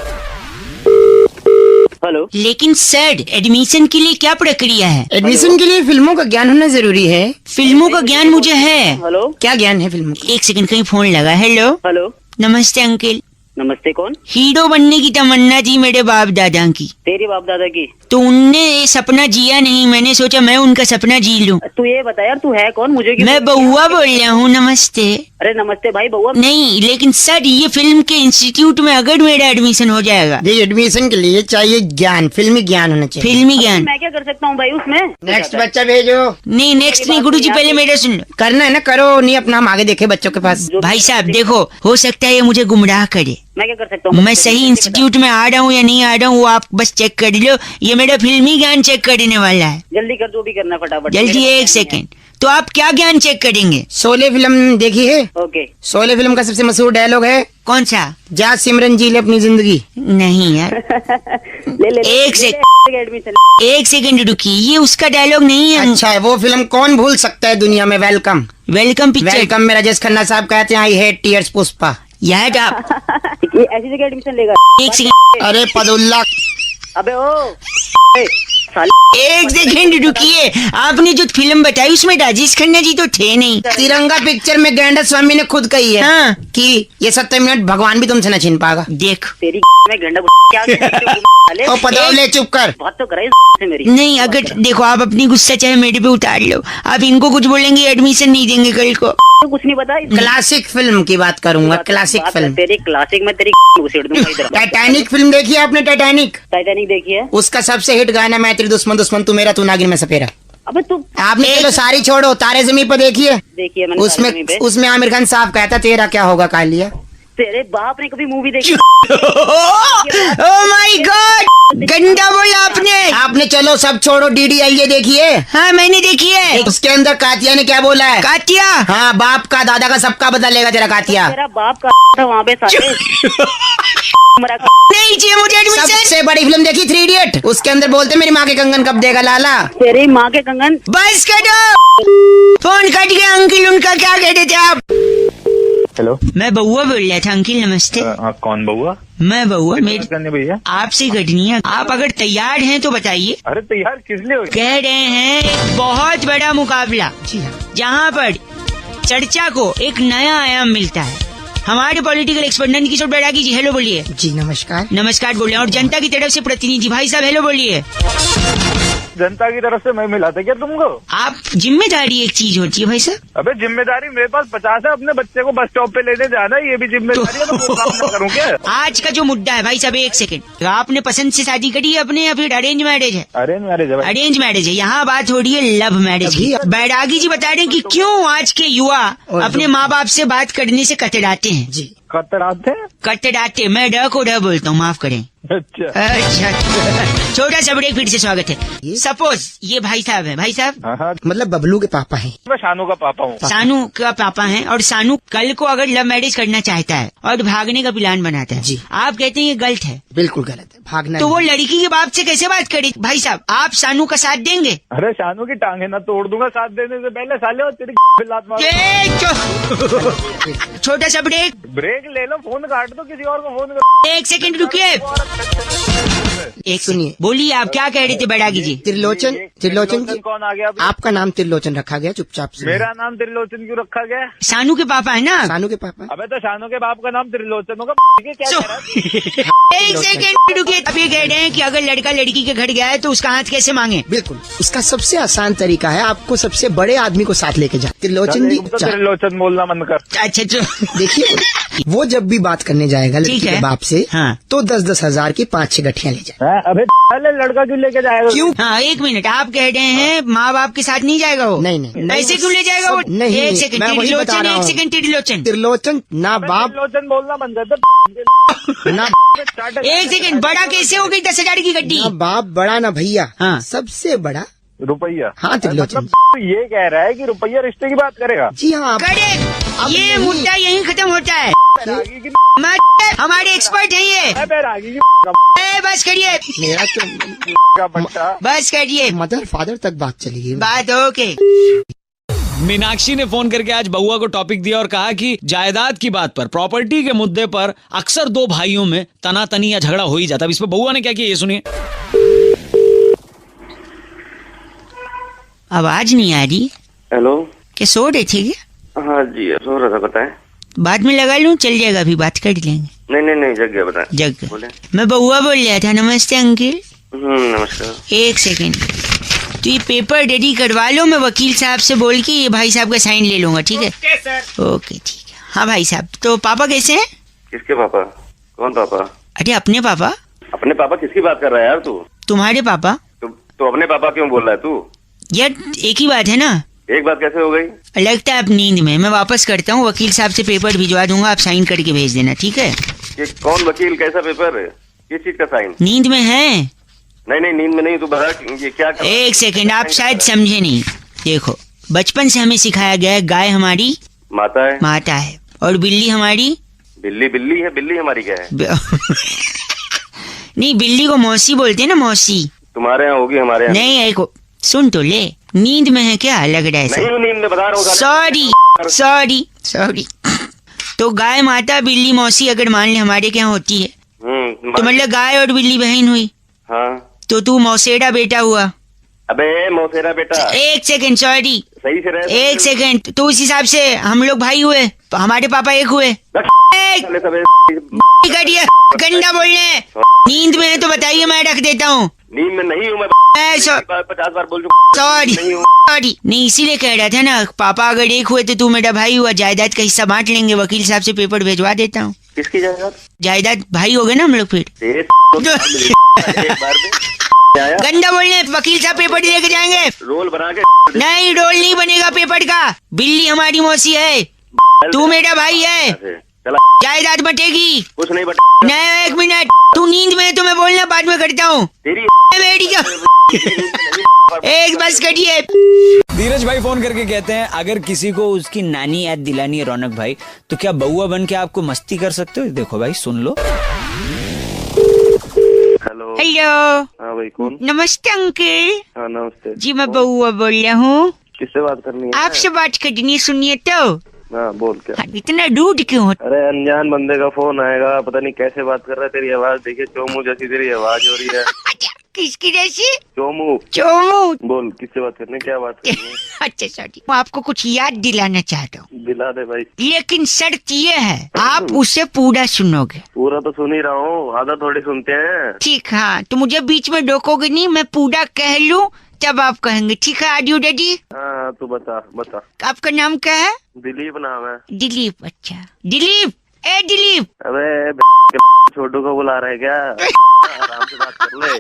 हेलो। लेकिन सर, एडमिशन के लिए क्या प्रक्रिया है? एडमिशन के लिए फिल्मों का ज्ञान होना जरूरी है। फिल्मों का ज्ञान मुझे है। हेलो। क्या ज्ञान है फिल्मों का? एक सेकंड, कहीं फोन लगा। Hello, hello. नमस्ते अंकल। नमस्ते, कौन? हीरो बनने की तमन्ना थी मेरे बाप दादा की, तेरी बाप दादा की? तो उनने ये सपना जिया नहीं, मैंने सोचा मैं उनका सपना जी लूं। तू ये बता यार, तू है कौन? मुझे क्यों? मैं बउआ बोल रहा हूँ। नमस्ते। अरे नमस्ते भाई, बउआ नहीं, लेकिन सर ये फिल्म के इंस्टीट्यूट में अगर मेरा एडमिशन हो जाएगा। ये एडमिशन के लिए चाहिए ज्ञान, फिल्मी ज्ञान होना चाहिए। फिल्मी ज्ञान। मैं क्या कर सकता हूँ भाई उसमें? नेक्स्ट बच्चा भेजो। नहीं नेक्स्ट नहीं गुरुजी, पहले मेरा सुन लो। करना है ना, करो, नहीं अपना हम आगे देखे बच्चों के पास। भाई साहब देखो, हो सकता है ये मुझे गुमराह करे। मैं क्या कर सकता हूँ? मैं सही इंस्टीट्यूट में आ रहा हूँ या नहीं आ रहा हूँ, वो आप बस चेक कर लो। ये मेरा फिल्मी ज्ञान चेक करने वाला है। जल्दी कर, जो भी करना है फटाफट। जल्दी, एक सेकंड। तो आप क्या ज्ञान चेक करेंगे? शोले फिल्म देखी है? ओके। शोले फिल्म का सबसे मशहूर डायलॉग है, कौन सा? जा सिमरन जी ले अपनी जिंदगी। नहीं यार, ले एक सेकंड रुकिए, ये उसका डायलॉग नहीं है। अच्छा है, वो फिल्म कौन भूल सकता है दुनिया में। वेलकम। Welcome picture. वेलकम में राजेश खन्ना साहब कहते हैं आई हेट टीयर्स पुष्पा। यार आप ये ऐसी जगह एडमिशन लेगा? एक सेकंड। अरे पदुल्ला। अबे ओ साले एक सेकंड रुकिए, आपने जो फिल्म बताई उसमें राजेश खन्ना जी तो थे नहीं। तिरंगा पिक्चर में गैंडा स्वामी ने खुद कही है हाँ। कि ये 70 मिनट भगवान भी तुमसे न छीन पाएगा। देख तेरी में गंडा क्या साले ओ पदौले चुप कर। बहुत तो कराई से मेरी। नहीं, अगर देखो आप अपनी गुस्सा चाहे मेरे पे उतार लो, आप इनको कुछ बोलेंगे एडमिशन नहीं देंगे कल को। तो कुछ नहीं पता। क्लासिक फिल्म की बात करूंगा, क्लासिक फिल्म। तेरी क्लासिक में तेरी घुसेड़ दूंगा इधर। टाइटैनिक फिल्म देखी है आपने? टाइटैनिक टाइटैनिक देखी है? उसका सबसे हिट गाना मैं तेरी दुश्मन दुश्मन तू मेरा तू नागिन में सपेरा। अबे तू आपने चलो सारी छोड़ो, तारे जमीन पर देखिए। देखी है मैंने उसमें सारे पे। उसमें आमिर खान साहब कहता तेरा क्या होगा कालिया। तेरे बाप ने कभी मूवी देखी? ओह माय गॉड, गंदा बोला आपने। आपने चलो सब छोड़ो, DDLJ देखिए। हाँ मैंने देखी है। उसके अंदर कातिया ने क्या बोला है? कातिया? हाँ, बाप का दादा का सबका बदला लेगा तेरा कातिया। तेरा बाप का था वहाँ पे साले। नहीं चाहिए मुझे एडमिशन। सबसे बड़ी फिल्म देखी 3 इडियट। उसके अंदर बोलते मेरी माँ के कंगन कब देगा लाला। तेरी माँ के कंगन। बस करो, फोन कट गया। अंकिल उनका क्या कहते थे आप? हेलो, मैं बउआ बोल रहा था। अंकिल नमस्ते। कौन बउआ? मैं बउआ, मेरी करने भैया। आपसे कटनी है। आप अगर तैयार हैं तो बताइए। अरे तैयार किस लिए हो? कह रहे हैं एक बहुत बड़ा मुकाबला जहाँ पर चर्चा को एक नया आयाम मिलता है। हमारे पॉलिटिकल एक्सपर्ट नंद किशोर बैरागी जी हेलो बोलिए। जी नमस्कार। नमस्कार बोल रहे हैं। और जनता की तरफ से प्रतिनिधि भाई साहब हेलो बोलिए। जनता की तरफ से मैं मिला था क्या तुमको? आप जिम्मेदारी एक चीज होती है भाई साहब। अबे जिम्मेदारी मेरे पास 50 है। अपने बच्चे को बस स्टॉप पे लेने जाना है, ये भी जिम्मेदारी है। तो वो काम ना करूँ क्या? आज का जो मुद्दा है भाई साहब, एक सेकंड, आपने पसंद से शादी करी है अपने या फिर अरेंज मैरिज है? अरेंज मैरिज है। अरेंज मैरिज है। यहाँ बात हो रही है लव मैरिज की। बैरागी जी बता रहे हैं कि क्यों आज के युवा अपने माँ बाप से बात करने से कतराते हैं। जी कतराते हैं? कतराते, मैं ड को ड बोलता हूँ, माफ करें। अच्छा छोटा सा ब्रेक, फिर से स्वागत है। सपोज ये भाई साहब है। भाई साहब हाँ, मतलब बबलू के पापा हैं। मैं शानू का पापा हूँ। सानू का पापा हैं और सानू कल को अगर लव मैरिज करना चाहता है और भागने का प्लान बनाता है जी। आप कहते हैं ये गलत है, बिल्कुल गलत है, भागना तो वो नहीं। लड़की के बाप से कैसे बात करे? भाई साहब आप सानू का साथ देंगे? अरे शानू की टांगे ना तोड़ दूंगा साथ देने से पहले साले। और तेरी लात मार। छोटा सा ब्रेक। ब्रेक ले लो, फोन काट दो, किसी और को फोन करो। एक सेकंड रुकिए। एक सुनिए। बोलिए, आप क्या कह रहे थे बैरागी जी? त्रिलोचन, त्रिलोचन जी, कौन आ गया? आपका नाम त्रिलोचन रखा गया, चुपचाप से। मेरा नाम त्रिलोचन क्यों रखा गया? सानू के पापा है ना? सानू के पापा। अबे तो शानू के बाप का नाम त्रिलोचन होगा। क्या कह रहा है? एक सेकंड रुकिए। अब ये कह रहे हैं कि अगर लड़का लड़की के घर गया है तो उसका हाथ कैसे मांगे? बिल्कुल, उसका सबसे आसान तरीका है आपको सबसे बड़े आदमी को साथ लेके जा। त्रिलोचन जी, तो त्रिलोचन बोलना मन कर। अच्छा देखिए वो जब भी बात करने जाएगा लड़की ठीक है। के बाप से, हाँ। तो 10-10 हजार की 5-6 गठियां ले जाए। अबे पहले लड़का क्यों लेके जाएगा? क्यों? हाँ एक मिनट, आप कह रहे हैं माँ बाप के साथ नहीं जाएगा वो? नहीं। ऐसे क्यों ले जाएगा वो? नहीं, एक सेकंड मैं वही बता त्रिलोचन, रहा एक हूँ। सेकंड त्रिलोचन, त्रिलोचन ना बाप त्रिलोचन बोलना मन करता। ना एक सेकंड, बड़ा कैसे हो गई 10,000 की गड्डी? ना बाप बड़ा ना भैया, हाँ। सबसे बड़ा रुपया। हाँ त्रिलोचन। मतलब ये कह रहा है कि रुपया रिश्ते की बात करेगा? जी हाँ। करेक्ट, ये नहीं। मुद्दा यहीं खत्म होता है। बैरागी की हमारे एक्सपर्ट हैं ये। बैरागी की बस करिए, मेरा तो का बच्चा। बस करिए, मदर फादर तक बात चली गई। बात ओके। मीनाक्षी ने फोन करके आज बउआ को टॉपिक दिया और कहा कि जायदाद की बात पर, प्रॉपर्टी के मुद्दे पर अक्सर दो भाइयों में तनातनी या झगड़ा हो ही जाता है। इस पर बउआ ने क्या किया ये सुनिए। आवाज नहीं आ रही। हेलो। क्या सो रहे थे क्या? हाँ जी सो रहा था, बताएं। बाद में लगा लूं, चल जाएगा, अभी बात कर लेंगे। नहीं जग गया, बताएं। जग बोले। मैं बउआ बोल रहा था। नमस्ते अंकिल। नमस्कार। एक सेकंड, तो ये पेपर रेडी करवा लो, मैं वकील साहब से बोल के ये भाई साहब का साइन ले लूंगा, ठीक है? ओके ठीक है। हाँ भाई साहब, तो पापा कैसे हैं? किसके पापा? कौन पापा? अरे अपने पापा। अपने पापा किसकी बात कर रहा है यार तू? तुम्हारे पापा। तो अपने पापा क्यों बोल रहा है तू? यार एक ही बात है ना। एक बात कैसे हो गई? लगता है आप नींद में। मैं वापस करता हूँ, वकील साहब से पेपर भिजवा दूंगा, आप साइन करके भेज देना, ठीक है? ये कौन वकील, कैसा पेपर है, किस चीज का साइन? नींद में है? नहीं नींद में नहीं, तू बता ये क्या कर... एक सेकंड, आप शायद समझे नहीं। देखो, बचपन से हमें सिखाया गया है गाय हमारी माता है, माता है, और बिल्ली हमारी बिल्ली है। बिल्ली हमारी क्या है? नहीं, बिल्ली को मौसी बोलते हैं ना, मौसी। तुम्हारे यहाँ होगी, हमारे यहाँ नहीं, एक सुन तो ले। नींद में है क्या? लग रहा है नहीं हूँ, नींद में बता रहा हूँ। सॉरी। तो गाय माता, बिल्ली मौसी अगर मान ले हमारे क्या होती है, तो मतलब गाय और बिल्ली बहन हुई। हाँ। तो तू मौसेरा बेटा हुआ। अबे मौसेरा बेटा, एक सेकंड, सॉरी, सही से रहे। एक सेकंड, तो उस हिसाब से हम लोग भाई हुए, हमारे पापा एक हुए। करिए, गंदा बोलने, नींद में है तो बताइए, मैं रख देता हूँ। नींद में नहीं हूँ मैं, 50 बार बोल सॉरी सॉरी, नहीं इसीलिए कह रहा था ना, पापा अगर एक हुए तो तू मेरा भाई हुआ, जायदाद का हिस्सा बांट लेंगे, वकील साहब से पेपर भेजवा देता हूँ। किसकी जायदाद? जायदाद भाई हो गए ना हम लोग फिर। एक बार में गंदा बोलने, वकील साहब पेपर लेके जाएंगे। रोल बना के नहीं, रोल नहीं बनेगा पेपर का, बिल्ली हमारी मौसी है, तू मेरा भाई है, जायदाद बटेगी। कुछ नहीं बट। नहीं, एक मिनट, तू नींद में है तो मैं बोलना बाद में करता हूँ। तेरी एक बस करिए। धीरज भाई फोन करके कहते हैं अगर किसी को उसकी नानी याद दिलानी है रौनक भाई, तो क्या बउआ बन के आपको मस्ती कर सकते हो? देखो भाई सुन लो। हेलो। हेलो। हाँ भाई, कौन? नमस्ते अंकल। हाँ नमस्ते। जी मैं बउआ बोल रहा हूँ। किससे बात करनी है? आपसे बात करनी है, सुनिए तो। हाँ बोल। क्या? इतना रूड क्यों हो? अरे अनजान बंदे का फोन आएगा, पता नहीं कैसे बात कर रहा है। तेरी आवाज देखिए, चोमू जैसी तेरी आवाज हो रही है। किसकी जैसी? चोमू। चोमू। बोल, किससे बात करनी है? क्या बात करनी है? अच्छा सॉरी, मैं आपको कुछ याद दिलाना चाहता हूँ। दिला दे भाई। लेकिन शर्त ये है, आप उसे पूरा सुनोगे। पूरा तो सुन ही रहा हूँ, आधा थोड़ी सुनते हैं। ठीक, हाँ, तो मुझे बीच में रोकोगे नहीं, मैं पूरा कह लूँ तब आप कहेंगे, ठीक है? Are you ready? हाँ तू बता बता। आपका नाम क्या है? दिलीप नाम है। दिलीप। अच्छा दिलीप, ए दिलीप। अबे छोटू को बुला रहे क्या? आराम से बात कर ले।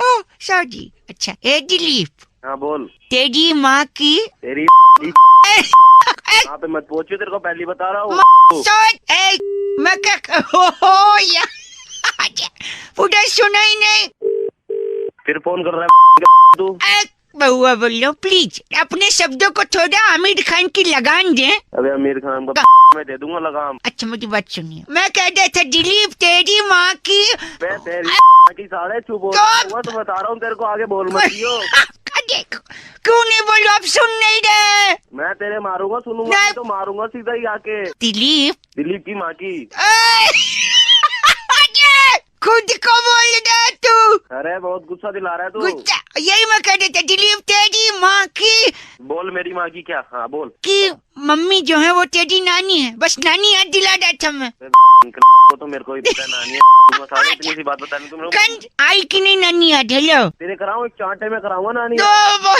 Oh sorry. अच्छा, ए दिलीप। हाँ बोल। तेरी माँ की तेरी यहाँ पे मत पहुंची, तेरे को पहले बता रहा हूँ। मैं क्या पूरा सुना ही नहीं। फिर फोन कर रहा है तू। बहुआ बोल रहा हूँ, प्लीज अपने शब्दों को थोड़ा आमिर खान की लगान दे। अबे आमिर खान को मैं दे दूंगा लगाम। अच्छा मुझी बात सुनिए, मैं कह रहा था दिलीप तेरी माँ की। तेरी की साढ़े चुप हो तो बता रहा हूँ तेरे को, आगे बोल मत दियो। क्यों नहीं बोलो, आप सुन नहीं रहे? मैं तेरे मारूंगा, सुनूंगा नहीं तो मारूंगा सीधा ही आके। दिलीप की माँ की। खुद को बोल रहा तू। अरे बहुत गुस्सा दिला रहा है तू। गुस्सा, यही मैं कह रहा था, दिलीप तेरी माँ की। बोल मेरी माँ की क्या? हाँ बोल। कि मम्मी जो है वो तेरी नानी है, बस नानी याद दिला रहा था मैं। तो मेरे को भी पता नानी है, इतनी सी बात बतानी तुम लोग। आई कि नहीं नानी याद? हेलो तेरे कराऊँ, एक चांटे में कराऊंगा नानी। बउआ बोल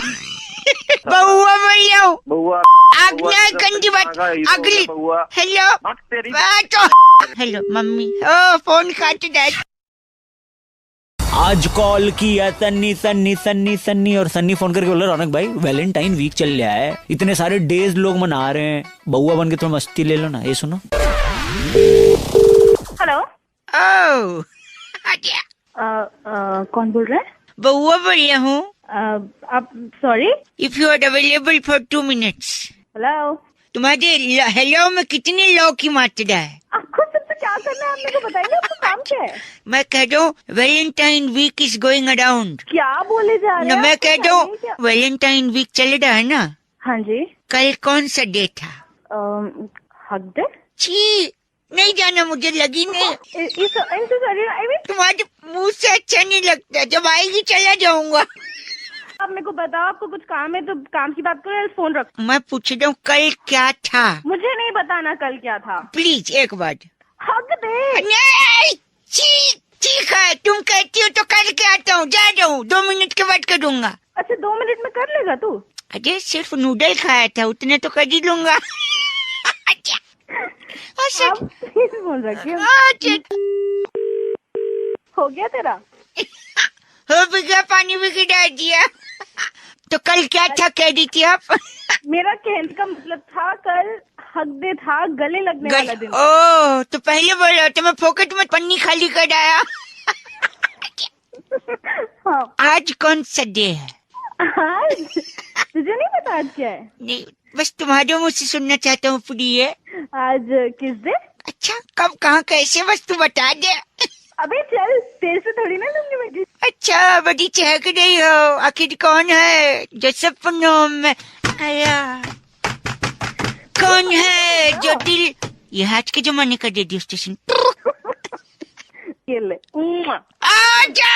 रहा हूँ। बउआ आज्ञा गंदी बात। अगली। Hello hello mummy. ओ फोन काट दे। आज कॉल किया सन्नी सन्नी सन्नी सन्नी, और सन्नी फोन करके बोला रौनक भाई वैलेंटाइन वीक चल रहा है, इतने सारे डेज लोग मना रहे हैं, बउआ बन के थोड़ा मस्ती ले लो ना। ये सुनो। हेलो। ओ कौन बोल रहा है? बउआ बोल रहा हूँ। आप sorry. If you are available for 2 minutes। Hello. तुम्हारे हेलो में कितने लॉ की मात्रा है? आपको सबसे क्या करना है, आप मेरे को बताइए, आपका काम क्या है? मैं कह रहा हूँ Valentine week is going around. क्या बोले जा रहे हैं? मैं कह रहा हूँ वैलेंटाइन वीक चल रहा है ना। हाँ जी। कल कौन सा डे था? हक डे। छी, नहीं जाना, मुझे लगी नहीं। तुम्हारे मुंह से अच्छा नहीं लगता, जब आएगी चला जाऊंगा। आप मेरे को बताओ, आपको कुछ काम है तो काम की बात करो, फोन रखो। मैं पूछ रहा हूँ कल क्या था? मुझे नहीं बताना कल क्या था। प्लीज एक बार। हक दे। नहीं, ठीक है, तुम कहती हो तो करके आता हूँ, जा रहा हूँ, 2 मिनट के बाद करूँगा। अच्छा 2 मिनट में कर लेगा तू? अरे सिर्फ नूडल खाया था, उतने तो कर ही लूंगा। बोल रखी हो गया तेरा? हो भी गया, पानी भी गिरा दिया। तो कल क्या था कह दी थी आप? मेरा कहने का मतलब था कल हक डे था, गले लगने वाला दिन। ओह, तो पहले बोला तो मैं फोकट में पन्नी खाली कर आया। हाँ। आज कौन सा डे है? आज तुझे नहीं पता आज क्या है? नहीं, बस तुम्हारे मुझ से सुनना चाहता हूँ प्रिय। आज किस डे? अच्छा, कब कहाँ कैसे, बस तू बता दे। अबे चल, तेरे से थोड़ी ना लूंगी मैं। अच्छा, बड़ी चहक रही हो, आखिर कौन है जो सपनों में आया? कौन है जो दिल, ये आज के जमाने का रेडियो स्टेशन। ये ले उम्मा। आजा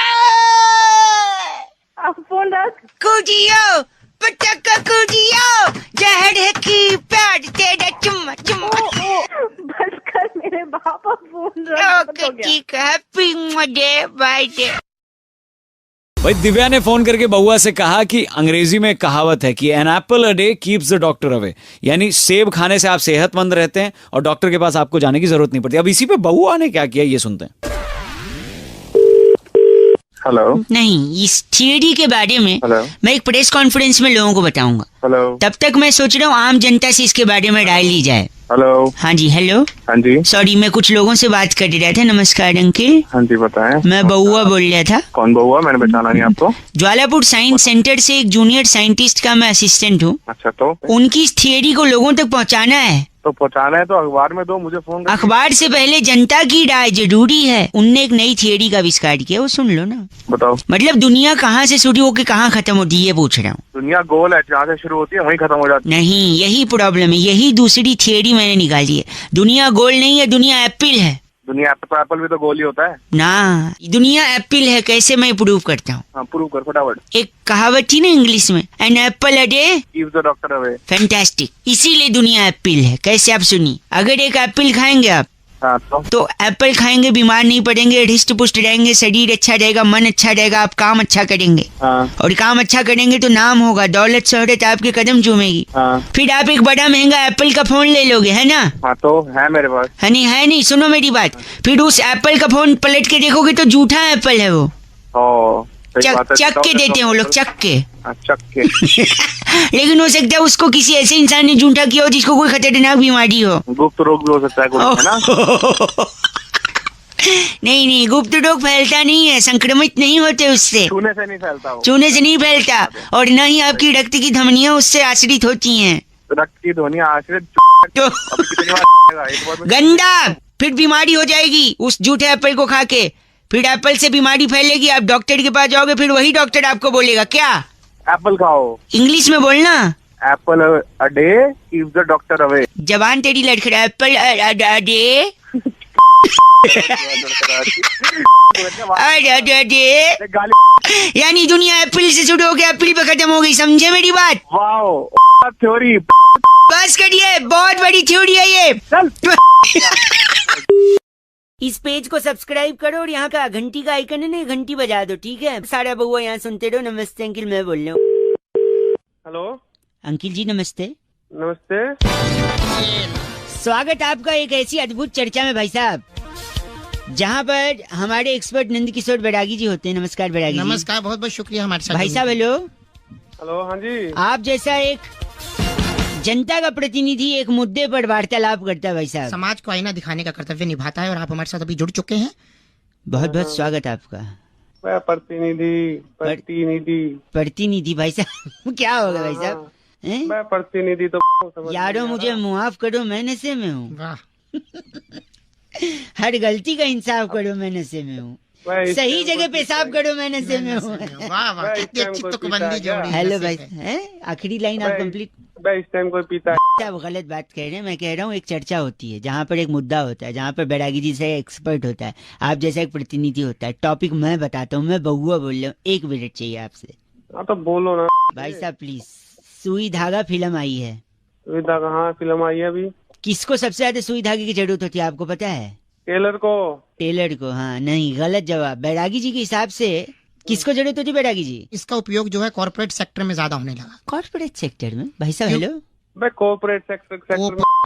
अब फोन रख। कूदियो पटका कूदियो, जहर है की प्यार तेरा चुम्मा चुम्मा। बस कर मेरे बाप, अब फोन रख। ओके ठीक है, हैप्पी डे बाय डे। भाई दिव्या ने फोन करके बउआ से कहा कि अंग्रेजी में कहावत है कि an apple a day keeps the doctor away, यानी सेब खाने से आप सेहतमंद रहते हैं और डॉक्टर के पास आपको जाने की जरूरत नहीं पड़ती। अब इसी पे बउआ ने क्या किया ये सुनते हैं। हेलो नहीं, इस थियरी के बारे में हेलो मैं एक प्रेस कॉन्फ्रेंस में लोगों को बताऊंगा। हेलो तब तक मैं सोच रहा हूँ आम जनता से इसके बारे में राय ली जाए। हेलो हाँ जी, हेलो। हाँ जी सॉरी, मैं कुछ लोगों से बात कर रहा था। नमस्कार अंकिल, हाँ जी बताएं। मैं बउआ बोल रहा था। कौन बउआ? मैंने पहचाना नहीं आपको। ज्वालापुर साइंस सेंटर से एक जूनियर साइंटिस्ट का मैं असिस्टेंट हूँ। अच्छा तो उनकी इस थियरी को लोगों तक पहुँचाना है। तो पहुंचाना है तो अखबार में दो, मुझे फोन कर। अखबार से पहले जनता की राय जरूरी है। उनने एक नई थियरी का आविष्कार किया, वो सुन लो ना। बताओ। मतलब दुनिया कहाँ से शुरू होकर कहाँ खत्म होती है ये पूछ रहा हूँ। दुनिया गोल है, जहाँ से शुरू होती है वहीं खत्म हो जाती नहीं, यही प्रॉब्लम है। यही दूसरी थियरी मैंने निकाली है। दुनिया गोल नहीं है, दुनिया एप्पल है। है। दुनिया एप्पल भी तो गोल ही होता है ना, दुनिया एप्पल है। कैसे मैं प्रूव करता हूँ। हाँ प्रूव कर फटाफट। एक कहावत थी ना इंग्लिश में, an apple a day keeps the doctor away. Fantastic. इसीलिए दुनिया एप्पल है। कैसे आप सुनिए, अगर एक एप्पल खाएंगे आप हाँ तो एप्पल खाएंगे, बीमार नहीं पड़ेंगे, हृष्ट पुष्ट रहेंगे, शरीर अच्छा रहेगा, मन अच्छा रहेगा, आप काम अच्छा करेंगे। हाँ और काम अच्छा करेंगे तो नाम होगा, दौलत शोहरत आपके कदम चूमेगी। हाँ फिर आप एक बड़ा महंगा एप्पल का फोन ले लोगे, है ना। हाँ तो है मेरे पास। है नहीं, सुनो मेरी बात। फिर उस एप्पल का फोन पलट के देखोगे तो झूठा एप्पल है वो। ओ सही बात है। चक के देते हैं वो लोग, चक के। हाँ, चक के। लेकिन हो सकता है उसको किसी ऐसे इंसान ने झूठा किया हो जिसको कोई खतरनाक बीमारी हो। गुप्त रोग भी हो सकता है कोई, है ना। नहीं, गुप्त रोग फैलता नहीं है, संक्रमित नहीं होते उससे। छूने से नहीं फैलता वो। चूने से नहीं फैलता, और न ही आपकी रक्त की धमनियां उससे आश्रित होती हैं। रक्त की ध्वनि आश्रित। तो अभी कितनी बार एक बार में- गंदा, फिर बीमारी हो जाएगी उस झूठे एप्पल को खा के। फिर एप्पल से बीमारी फैलेगी, आप डॉक्टर के पास जाओगे, फिर वही डॉक्टर आपको बोलेगा क्या, एप्पल खाओ। इंग्लिश में बोलना। Apple a day keeps the doctor away. जबान तेरी लड़खड़ा, एप्पल डे गाली। यानी दुनिया एप्पल से शुरू हो गया, एप्पल पे खत्म हो गई। समझे मेरी बात। Wow theory. बस करिए, बहुत बड़ी थ्योरी है ये। चल। इस पेज को सब्सक्राइब करो और यहाँ का घंटी का आइकन है ना, घंटी बजा दो, ठीक है। सारा बउआ यहाँ सुनते रहो। नमस्ते अंकिल, मैं बोल रहा हूँ। हेलो अंकिल जी नमस्ते। नमस्ते। स्वागत आपका एक ऐसी अद्भुत चर्चा में भाई साहब, जहाँ पर हमारे एक्सपर्ट नंद किशोर बैरागी जी होते हैं। नमस्कार बैरागी जी। नमस्कार, बहुत बहुत शुक्रिया हमारे साथ भाई साहब। हेलो, हेलो हाँ जी। आप जैसा एक जनता का प्रतिनिधि एक मुद्दे पर वार्तालाप करता है भाई साहब। समाज को आईना दिखाने का कर्तव्य निभाता है और आप हमारे साथ अभी जुड़ चुके हैं। बहुत बहुत स्वागत आपका। मैं प्रतिनिधि भाई साहब क्या होगा भाई साहब, हैं? मैं प्रतिनिधि तो यारो मुझे मुआफ करो, मैं नशे में हूँ। वाह, हर गलती का इंसाफ करो, मैं नशे में हूँ। सही जगह पेशाब करो, मैं नशे में हूँ। वाह वाह, कितनी अच्छी तुकबंदी जोड़ी। हेलो भाई, हैं? आखिरी लाइन आप कंप्लीट। मैं इस टाइम कोई पीता है। आप गलत बात कह रहे हैं। मैं कह रहा हूँ एक चर्चा होती है जहाँ पर एक मुद्दा होता है, जहाँ पर बैरागी जी से एक्सपर्ट होता है, आप जैसा एक प्रतिनिधि होता है। टॉपिक मैं बताता हूँ, मैं बउआ बोल रहा हूँ, 1 मिनट चाहिए आपसे। हाँ तो बोलो ना भाई साहब प्लीज। सुई धागा फिल्म आई है। सुई धागा? हाँ फिल्म आई है अभी। किसको सबसे ज्यादा सुई धागे की जरूरत होती है आपको पता है? टेलर को। टेलर को? हाँ नहीं, गलत जवाब। बैरागी जी के हिसाब से किसको जरूरत होती है बैरागी जी? इसका उपयोग जो है कॉर्पोरेट सेक्टर में ज्यादा होने लगा। कॉर्पोरेट सेक्टर में? भाई साहब हेलो, मैं कॉर्पोरेट सेक्टर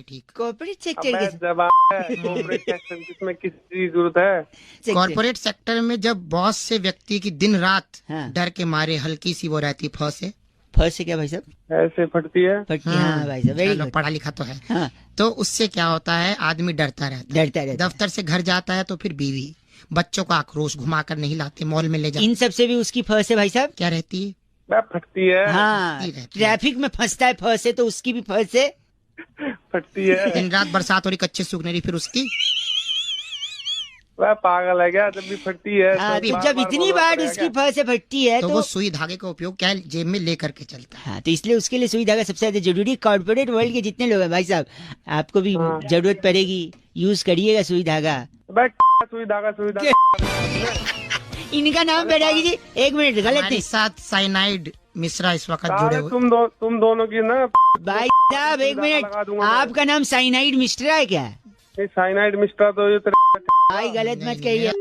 ठीक, कॉर्पोरेट सेक्टर के कॉर्पोरेट सेक्टर किसमें किसकी जरूरत है? कॉर्पोरेट सेक्टर में जब बॉस से व्यक्ति की दिन रात हाँ। डर के मारे हल्की सी वो रहती फंसे फर्स्ट से क्या भाई साहब? ऐसे फटती है। फटती, हाँ भाई साहब, वेरी चलो, गुड। पढ़ा लिखा तो है। हाँ, तो उससे क्या होता है, आदमी डरता रहता है। डरता रहता है। दफ्तर से घर जाता है तो फिर बीवी बच्चों का आक्रोश घुमाकर नहीं लाते, मॉल में ले जाते। इन सब से भी उसकी फर्स्ट है भाई साहब। क्या रहती है? मैं फटती है। हाँ, रहती है। ट्रैफिक में फंसता है फर्स्ट है, तो उसकी भी फर्स्ट है। फटती है। दिन रात बरसात हो रही, कच्चे सूखने रही, फिर उसकी वह पागल है क्या? जब भी फटती है हाँ, तो तो बार जब बार इतनी बोलना बार पड़ेगा उसकी क्या? फर्स्ट है फटती है तो तो वो सुई धागे का उपयोग क्या है, जेब में लेकर के चलता है। हाँ, तो इसलिए उसके लिए सुई धागा सबसे ज्यादा जरूरी। कॉर्पोरेट वर्ल्ड के जितने लोग हैं भाई साहब, आपको भी जरूरत पड़ेगी, यूज करिएगा सुई धागा। मैं सुई धागा इनका नाम बैठा कीजिए। एक मिनट, गलत हमारे नहीं साथ साइनाइड मिश्रा इस वक्त जुड़े हुए। तुम दोनों की ना भाई साहब, एक मिनट, आपका नाम साइनाइड मिस्ट्रा है क्या? साइनाइड मिस्टर तो ये भाई गलत मत कहिए।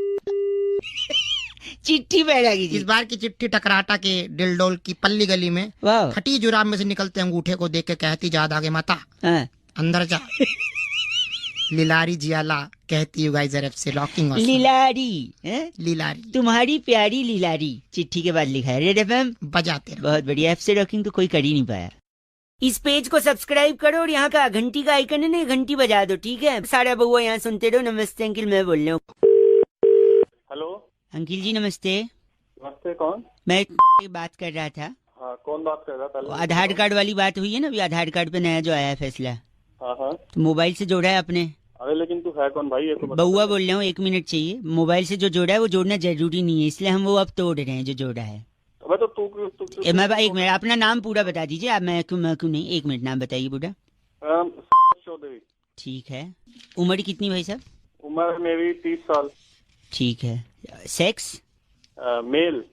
चिट्ठी बैठा कीजिए। इस बार की चिट्ठी टकराटा के डिलडोल की पल्ली गली में वाह। खटी जुराब में से निकलते अंगूठे को देख के कहती जाद आगे माता हाँ। अंदर जा। लिलारी जियाला कहती यू गाइस एफ से लॉकिंग लीलारी हैं? लिलारी तुम्हारी प्यारी लीलारी चिट्ठी के बाद लिखा है। रेड एफएम बजाते रहो। बहुत बढ़िया। एफ से रॉकिंग तो कोई कर ही नहीं पाया। इस पेज को सब्सक्राइब करो और यहाँ का घंटी का आइकन है ना, घंटी बजा दो, ठीक है? सारा बहुआ यहाँ सुनते रहो। नमस्ते अंकिल, मैं बोल रहा हूँ। हेलो अंकिल जी नमस्ते। नमस्ते, कौन? मैं बात कर रहा था। हाँ, कौन बात कर रहा था? वो आधार कार्ड वाली बात हुई है ना, अभी आधार कार्ड पे नया जो आया है फैसला। हाँ हाँ। तो मोबाइल से जोड़ा है आपने? अरे लेकिन तू है कौन भाई? ये तो बता। बउआ बोल रहा हूँ, 1 मिनट चाहिए। मोबाइल से जो जोड़ा है वो जोड़ना जरूरी नहीं है, इसलिए हम वो अब तोड़ रहे हैं जो जोड़ा है। अबे तो तू मैं 1 मिनट, अपना नाम पूरा बता दीजिए आप। मैं क्यों नहीं, 1 मिनट नाम बताइए पूरा। चौधरी। ठीक है। उम्र कितनी भाई साहब? उम्र मेरी 30 साल। ठीक है। सेक्स? मेल।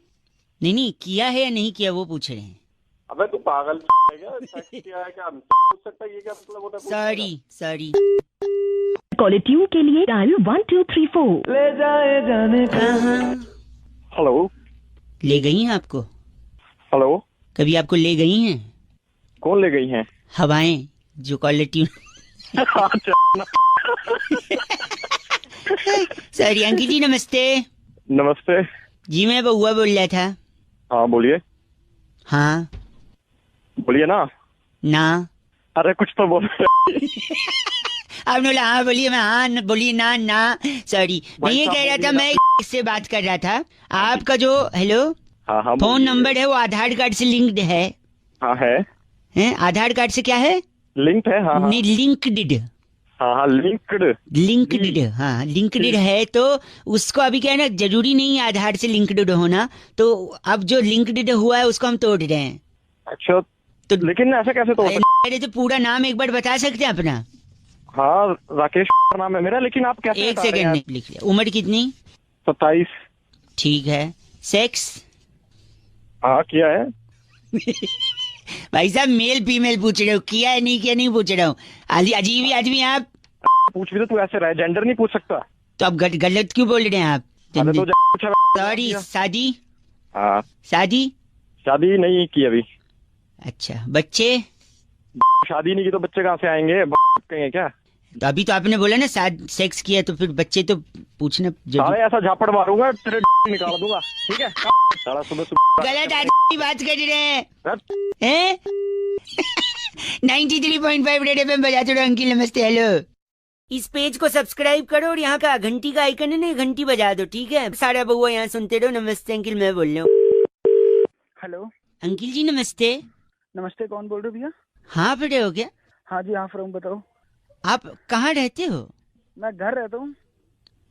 नहीं किया है या नहीं किया वो पूछ रहे हैं। अबे तू पागल है क्या? सेक्स किया है क्या? पूछ सकता है, ये क्या मतलब होता है? सॉरी। क्वालिटियों के लिए डायल 1 2 3 4 ले जाए जाने हेलो। ले गई हैं आपको? हेलो। कभी आपको ले गई हैं? कौन ले गई हैं? हवाएं जो क्वालिटी। सॉरी अंकिल जी नमस्ते। नमस्ते जी मैं बउआ बोल रहा था। हाँ बोलिए। हाँ बोलिए ना। ना अरे कुछ तो बोल। आपने बोला हाँ बोलिए, मैं हाँ बोलिए ना। सॉरी, मैं ये कह रहा था, मैं इससे बात कर रहा था। आपका जो हेलो हाँ फोन नंबर है वो आधार कार्ड से लिंक्ड है? हाँ है। हैं? आधार कार्ड से क्या है? लिंक्ड है। हाँ नहीं, लिंक्ड। हाँ लिंक्ड हाँ लिंक्ड है। तो उसको अभी क्या है ना, जरूरी नहीं है आधार से लिंक्ड होना। तो अब जो लिंक्ड हुआ है उसको हम तोड़ रहे हैं। अच्छा तो लेकिन ऐसा कैसे तोड़ सकते? अरे तो पूरा नाम एक बार बता सकते हैं अपना? हाँ राकेश नाम है मेरा, लेकिन आप कैसे? 1 सेकंड में लिख लिया। उम्र कितनी? 27। ठीक है। सेक्स? हाँ किया है। भाई साहब मेल फीमेल पूछ रहे हो, किया है नहीं किया नहीं पूछ रहा हूँ। अजीब ही आदमी आप। पूछ भी तो तू ऐसे रहा, जेंडर नहीं पूछ सकता। तो आप गलत क्यों बोल रहे हैं आप? सॉरी। शादी? हाँ शादी नहीं की अभी। अच्छा। बच्चे? शादी नहीं की तो बच्चे कहाँ से आएंगे? कहेंगे क्या? तो अभी तो आपने बोला ना सेक्स किया, तो फिर बच्चे तो पूछना अरे ऐसा झापड़ मारूंगा तेरे निकाल दूंगा, ठीक है? सारा सुबह गलत आदमी बात कर रहे हैं। 93.5 रेड एफएम बजाते रहो। अंकिल नमस्ते। हेलो। इस पेज को सब्सक्राइब करो और यहाँ का घंटी का आइकन है ना, घंटी बजा दो, ठीक है? सारा बहुआ यहाँ सुनते रहो। नमस्ते अंकिल, मैं बोल रहा हूँ। हेलो अंकिल जी नमस्ते। नमस्ते, कौन बोल रहे हो भैया? हाँ पढ़े हो क्या? हाँ जी, हाँ फ्रॉम बताओ। आप कहाँ रहते हो? मैं घर रहता हूँ।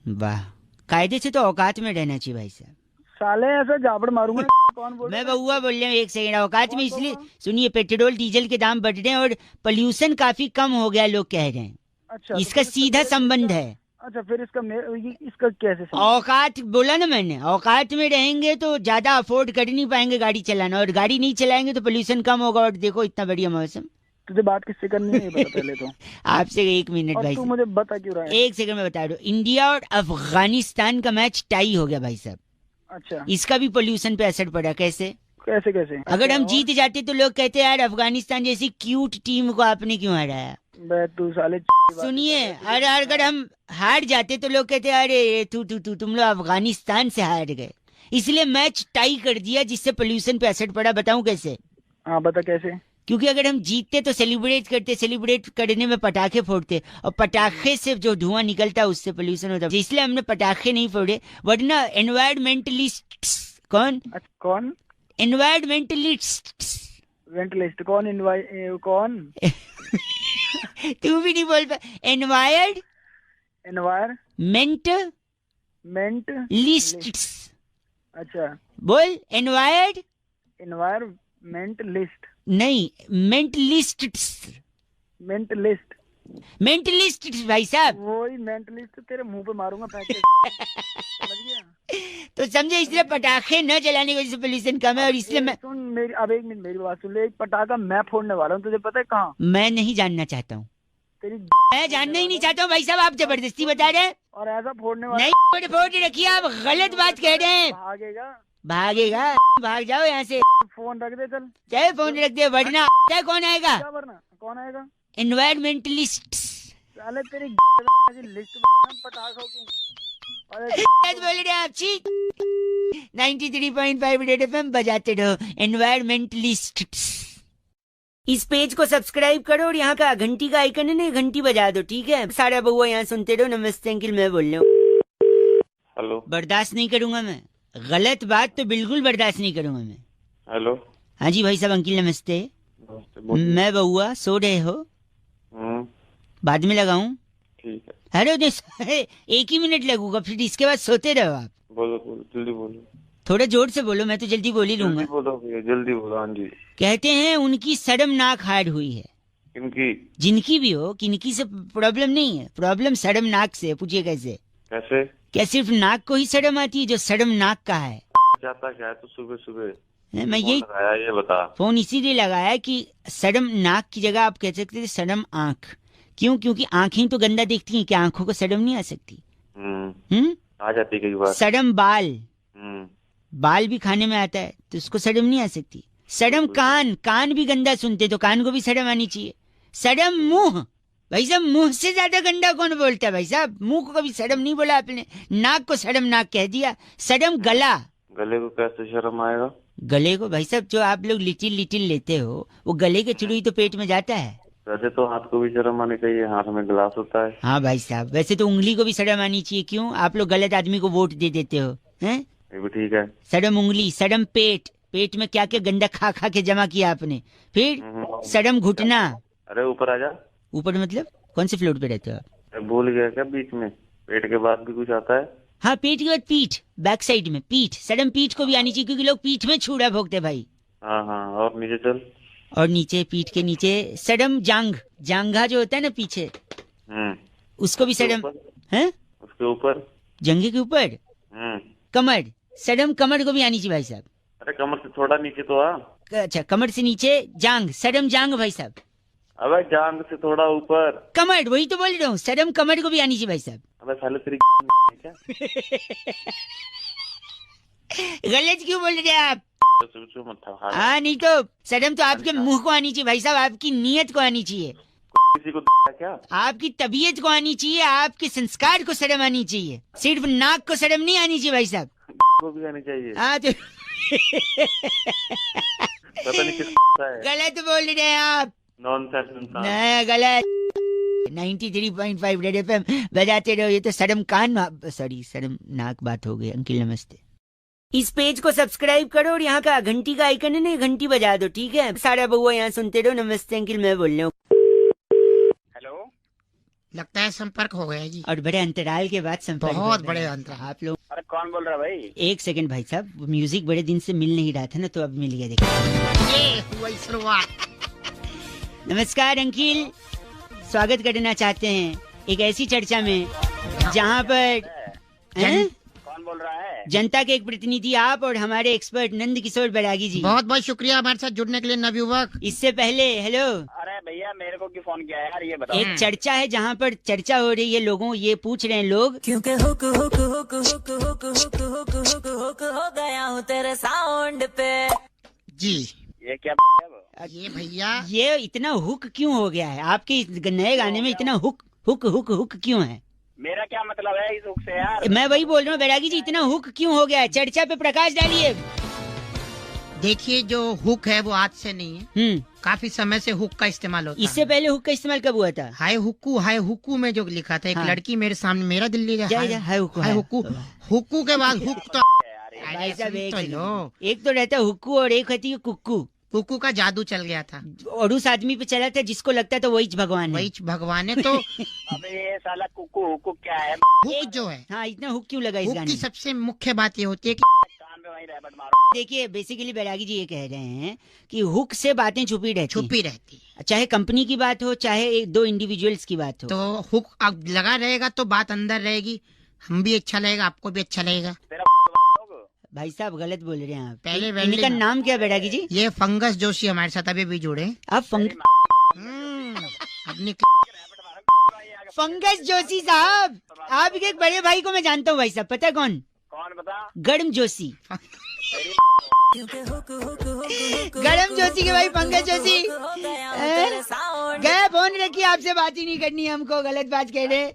वाह, कायदे से तो औकात में रहना चाहिए भाई साहब। साले ऐसा झापड़ मारूंगा। कौन बोल मैं बउआ बोल रहा हूँ। 1 सेकंड, औकात में इसलिए सुनिए, पेट्रोल डीजल के दाम बढ़ रहे हैं और पोल्यूशन काफी कम हो गया, लोग कह रहे हैं। अच्छा, इसका सीधा संबंध है। अच्छा फिर इसका कैसे संबंध? औकात बोला ना मैंने, औकात में रहेंगे तो ज्यादा अफोर्ड कर नहीं पाएंगे गाड़ी चलाना, और गाड़ी नहीं चलाएंगे तो पोल्यूशन कम होगा। और देखो इतना बढ़िया मौसम। तुझे बात किससे करनी है बता पहले तो। आपसे 1 मिनट भाई तू साहब। मुझे बता क्यों रहा है? 1 सेकंड में बता दो। इंडिया और अफगानिस्तान का मैच टाई हो गया भाई साहब। अच्छा, इसका भी पोल्यूशन पे असर पड़ा। कैसे? अगर हम जीत जाते तो लोग कहते यार अफगानिस्तान जैसी क्यूट टीम को आपने क्यों हराया। तू साले सुनिए, अगर हम हार जाते तो लोग कहते अरे तुम लोग अफगानिस्तान से हार गए। इसलिए मैच टाई कर दिया, जिससे पोल्यूशन पे असर पड़ा। बताऊं कैसे? हाँ बता कैसे। क्योंकि अगर हम जीतते तो सेलिब्रेट करते, सेलिब्रेट करने में पटाखे फोड़ते, और पटाखे से जो धुआं निकलता है उससे पोल्यूशन होता है। इसलिए हमने पटाखे नहीं फोड़े, वरना एनवायरमेंटलिस्ट कौन एनवायरमेंटलिस्ट वेंटलिस्ट कौन तू भी नहीं बोल पा। एनवायरमेंटलिस्ट। अच्छा बोल। एनवायरमेंटलिस्ट नहीं, मेंटलिस्ट। मेंटलिस्ट भाई साहब। वही मेंटलिस्ट तेरे मुंह पे मारूंगा पैसे। समझ गया? तो समझे, इसलिए पटाखे न जलाने की वजह से पोल्यूशन कम है, और इसलिए मैं सुन मेरी, अब एक मिनट मेरी बात सुन ले। एक पटाखा मैं फोड़ने वाला हूँ, तुझे पता है कहाँ? मैं नहीं जानना चाहता हूँ, तेरी मैं जानना ही नहीं चाहता हूँ भाई साहब, आप जबरदस्ती बता रहे हैं। और ऐसा फोड़ने वाला नहीं फोड़ रखिए, आप गलत बात कह रहे हैं। भागेगा। भागेगा, भाग जाओ यहाँ से, फोन रख दे चल। चाहे फोन रख दे, वरना क्या कौन आएगा? क्या वरना कौन आएगा? एनवायरमेंटलिस्ट साले तेरी लिस्ट पटाखों की। अरे बोल रहे हैं आप, छी। 93.5 रेड एफएम बजाते रहो, एनवायरमेंटलिस्ट। इस पेज को सब्सक्राइब करो और यहाँ का घंटी का आइकन है ना, घंटी बजा दो, ठीक है? सारा बउआ यहाँ सुनते रहो। नमस्ते अंकिल, मैं बोल रहा हूँ। हेलो। बर्दाश्त नहीं करूंगा मैं, गलत बात तो बिल्कुल बर्दाश्त नहीं करूंगा मैं। हेलो। हाँ जी भाई साहब, अंकिल नमस्ते। मैं बउआ, सो रहे हो? बाद में लगाऊं? ठीक है। अरे एक ही मिनट लगूंगा, फिर इसके बाद सोते रहो आप। बोलो बोलो, जल्दी बोलो। थोड़ा जोर से बोलो, मैं तो जल्दी बोल ही लूंगा। जल्दी बोलो भैया, जल्दी बोलो। हाँ जी। कहते हैं उनकी शर्मनाक हार हुई है। किनकी? जिनकी भी हो, किनकी से प्रॉब्लम नहीं है, प्रॉब्लम शर्मनाक से। पूछिए कैसे? कैसे? क्या सिर्फ नाक को ही शर्म आती है जो शर्मनाक का है? जाता क्या है तो सुबह सुबह मैं यही लगाया, ये बता। फोन इसीलिए लगाया कि शर्म नाक की जगह आप कह सकते थे शर्म आंख। क्यों? क्योंकि आंखें तो गंदा देखती हैं, क्या आंखों को शर्म नहीं आ सकती? आ जाती कई बार। शर्म बाल, बाल भी खाने में आता है तो उसको शर्म नहीं आ सकती। शर्म कान, कान भी गंदा सुनते तो कान को भी शर्म आनी चाहिए। शर्म मुंह, भाई साहब मुंह से ज्यादा गंदा कौन बोलता है भाई साहब? मुंह को कभी शर्म नहीं बोला आपने, नाक को शर्म नाक कह दिया। शर्म गला, गले को कैसे शर्म आएगा? गले को भाई साहब जो आप लोग लिटिल लिटिल लेते हो, वो गले के थ्रू ही तो पेट में जाता है। वैसे तो हाथ को भी शर्म आनी चाहिए, हाथ में गिलास होता है। हाँ भाई साहब, वैसे तो उंगली को भी शर्म आनी चाहिए। क्यों? आप लोग गलत आदमी को वोट दे देते हो, हैं? ये भी ठीक है। शर्म उंगली, शर्म पेट, पेट में क्या क्या गंदा खा खा के जमा किया आपने। फिर शर्म घुटना। अरे ऊपर आ जा। ऊपर मतलब कौन से फ्लोर पे रहते हो आप? भूल गया क्या? बीच में पेट के बाद भी कुछ आता है? हाँ, पेट के बाद पीठ, बैक साइड में पीठ। शर्म पीठ को भी आनी चाहिए, क्योंकि लोग पीठ में छुरा भोगते भाई। हाँ हाँ, और नीचे चल। और नीचे, पीठ के नीचे शर्म जांग, जांघा जो होता है ना पीछे, उसको भी शर्म है। उसके ऊपर, जंघे के ऊपर कमर, शर्म कमर को भी आनी चाहिए भाई साहब। अरे कमर से थोड़ा नीचे तो आ। अच्छा, कमर से नीचे जांग, शर्म जांग भाई साहब। अबे जांग से थोड़ा ऊपर कमर, वही तो बोल रहा हूँ, शर्म कमर को भी आनी चाहिए भाई साहब। अबे साले तेरी क्या? गलत क्यों बोल रहे हैं आप? मत था। हाँ, नहीं तो शर्म तो आपके मुंह को आनी चाहिए भाई साहब, आपकी नीयत को आनी चाहिए, किसी को क्या? आपकी तबीयत को आनी चाहिए, आपके संस्कार को शर्म आनी चाहिए। सिर्फ नाक को शर्म नहीं आनी चाहिए भाई साहब, को भी आनी चाहिए। हाँ तो पता नहीं किसका है। गलत बोल रहे हैं आप। नॉनसेंस इंसान। नहीं, गलत। 93.5 रेड एफएम बजाते रहो। ये तो शर्म कान, सॉरी शर्म नाक बात हो गई। अंकिल नमस्ते। इस पेज को सब्सक्राइब करो और यहाँ का घंटी का आइकन है ना, घंटी बजा दो, ठीक है? सारा बउआ यहाँ सुनते रहो। नमस्ते अंकिल, मैं बोल रहा हूँ। हेलो। लगता है संपर्क हो गया जी। और बड़े अंतराल के बाद संपर्क, बहुत बड़े अंतराल। आप लोग। अरे कौन बोल रहा है भाई? एक सेकंड भाई साहब, म्यूजिक बड़े दिन से मिल नहीं रहा था ना, तो अब मिल गया। देखो, ये हुई शुरुआत। नमस्कार अंकिल, स्वागत करना चाहते हैं एक ऐसी चर्चा में जहाँ पर कौन बोल रहा है? जनता के एक प्रतिनिधि आप और हमारे एक्सपर्ट नंद किशोर बैरागी जी। बहुत बहुत शुक्रिया हमारे साथ जुड़ने के लिए नवयुवक। इससे पहले हेलो। अरे भैया मेरे को क्यों फोन किया यार, ये बताओ। एक चर्चा है जहाँ पर चर्चा हो रही है, लोगों ये पूछ रहे हैं लोग, क्योंकि hook hook hook hook hook hook hook hook hook हो गया हूँ तेरे साउंड पे। जी ये क्या? ये भैया, ये इतना हुक क्यों हो गया है आपके नए गाने में? इतना हुक हुक हुक हुक क्यों है? मेरा क्या मतलब है इस हुक से यार? मैं वही बोल रहा हूँ बैरागी जी, इतना हुक क्यों हो गया है? चर्चा पे प्रकाश डालिए। देखिए जो हुक है वो आज से नहीं है, काफी समय से हुक का इस्तेमाल होता है। इससे पहले हुक का इस्तेमाल कब हुआ था? हाय हुक्कू में जो लिखा था, एक लड़की मेरे सामने, मेरा दिल ले जा, हाय हुक्कू। हुक्कू के बाद हुक तो भाई साहब तो एक तो रहता है हुक्कू और एक होती है कुक्कू। कुक्कू का जादू चल गया था और उस आदमी पे चला था जिसको लगता था वही भगवान है। वही भगवान है। तो अबे ये साला कुकू हुक्कू क्या है? हुक जो है, हाँ, इतना हुक क्यों लगा इस हुक गाने की में? सबसे मुख्य बात ये होती है कि कान पे वहीं रैबट मारो। देखिए बेसिकली बैरागी जी ये कह रहे हैं कि हुक से बातें छुपी रहती छुपी रहती है। चाहे कंपनी की बात हो चाहे एक दो इंडिविजुअल्स की बात हो। तो हुक अब लगा रहेगा तो बात अंदर रहेगी, हम भी अच्छा लगेगा, आपको भी अच्छा लगेगा। भाई साहब गलत बोल रहे हैं आप। पहले इनका नाम क्या बैरागी जी? ये फंगस जोशी हमारे साथ अभी भी जुड़े। आप अपनी फंगस जोशी साहब, आपके एक बड़े भाई को मैं जानता हूँ भाई साहब, पता है कौन? कौन बता? गर्म जोशी। गरम जोशी के भाई पंकज जोशी गए फोन रखिए, आपसे बात ही नहीं करनी हमको, गलत बात कह रहे।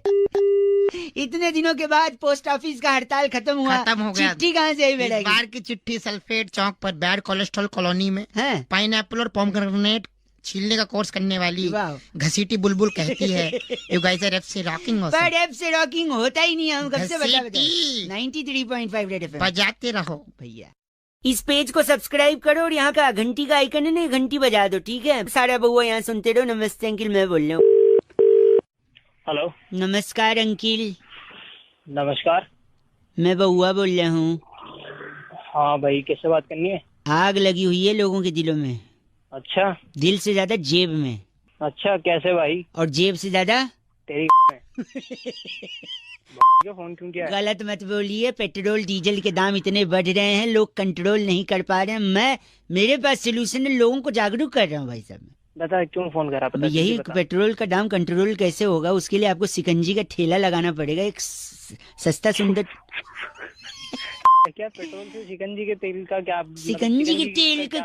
इतने दिनों के बाद पोस्ट ऑफिस का हड़ताल खत्म हो गया। चिट्ठी कहाँ से आई बेटा? बार की चिट्ठी सल्फेट चौक पर बैड कोलेस्ट्रॉल कॉलोनी में पाइनएप्पल और पोमग्रेनेट छीलने का कोर्स करने वाली घसीटी बुलबुल कहती है you guys are FC rocking. पर एफसी रॉकिंग होता ही नहीं है, हम कब से बता 93.5 रेड एफएम बजाते रहो भैया। इस पेज को सब्सक्राइब करो और यहाँ का घंटी का आइकन है ना, घंटी बजा दो, ठीक है? सारा बउआ यहाँ सुनते रहो। नमस्ते अंकिल, मैं बोल रहा हूँ। हेलो, नमस्कार अंकिल। नमस्कार, मैं बउआ बोल रहा हूँ। हाँ भाई, किससे बात करनी है? आग लगी हुई है लोगों के दिलों में। अच्छा, दिल से ज्यादा जेब में। अच्छा, कैसे भाई? और जेब से ज्यादा तेरी फोन क्यों किया? गलत मत बोलिए, पेट्रोल डीजल के दाम इतने बढ़ रहे हैं, लोग कंट्रोल नहीं कर पा रहे हैं। मेरे पास सोल्यूशन है, लोगों को जागरूक कर रहा हूँ भाई साहब। बता क्यों फोन करा? पता यही पेट्रोल का दाम कंट्रोल कैसे होगा, उसके लिए आपको सिकंजी का ठेला लगाना पड़ेगा, एक सस्ता सुंदर। क्या पेट्रोल से शिकंजी के तेल का क्या? शिकंजी के तेल का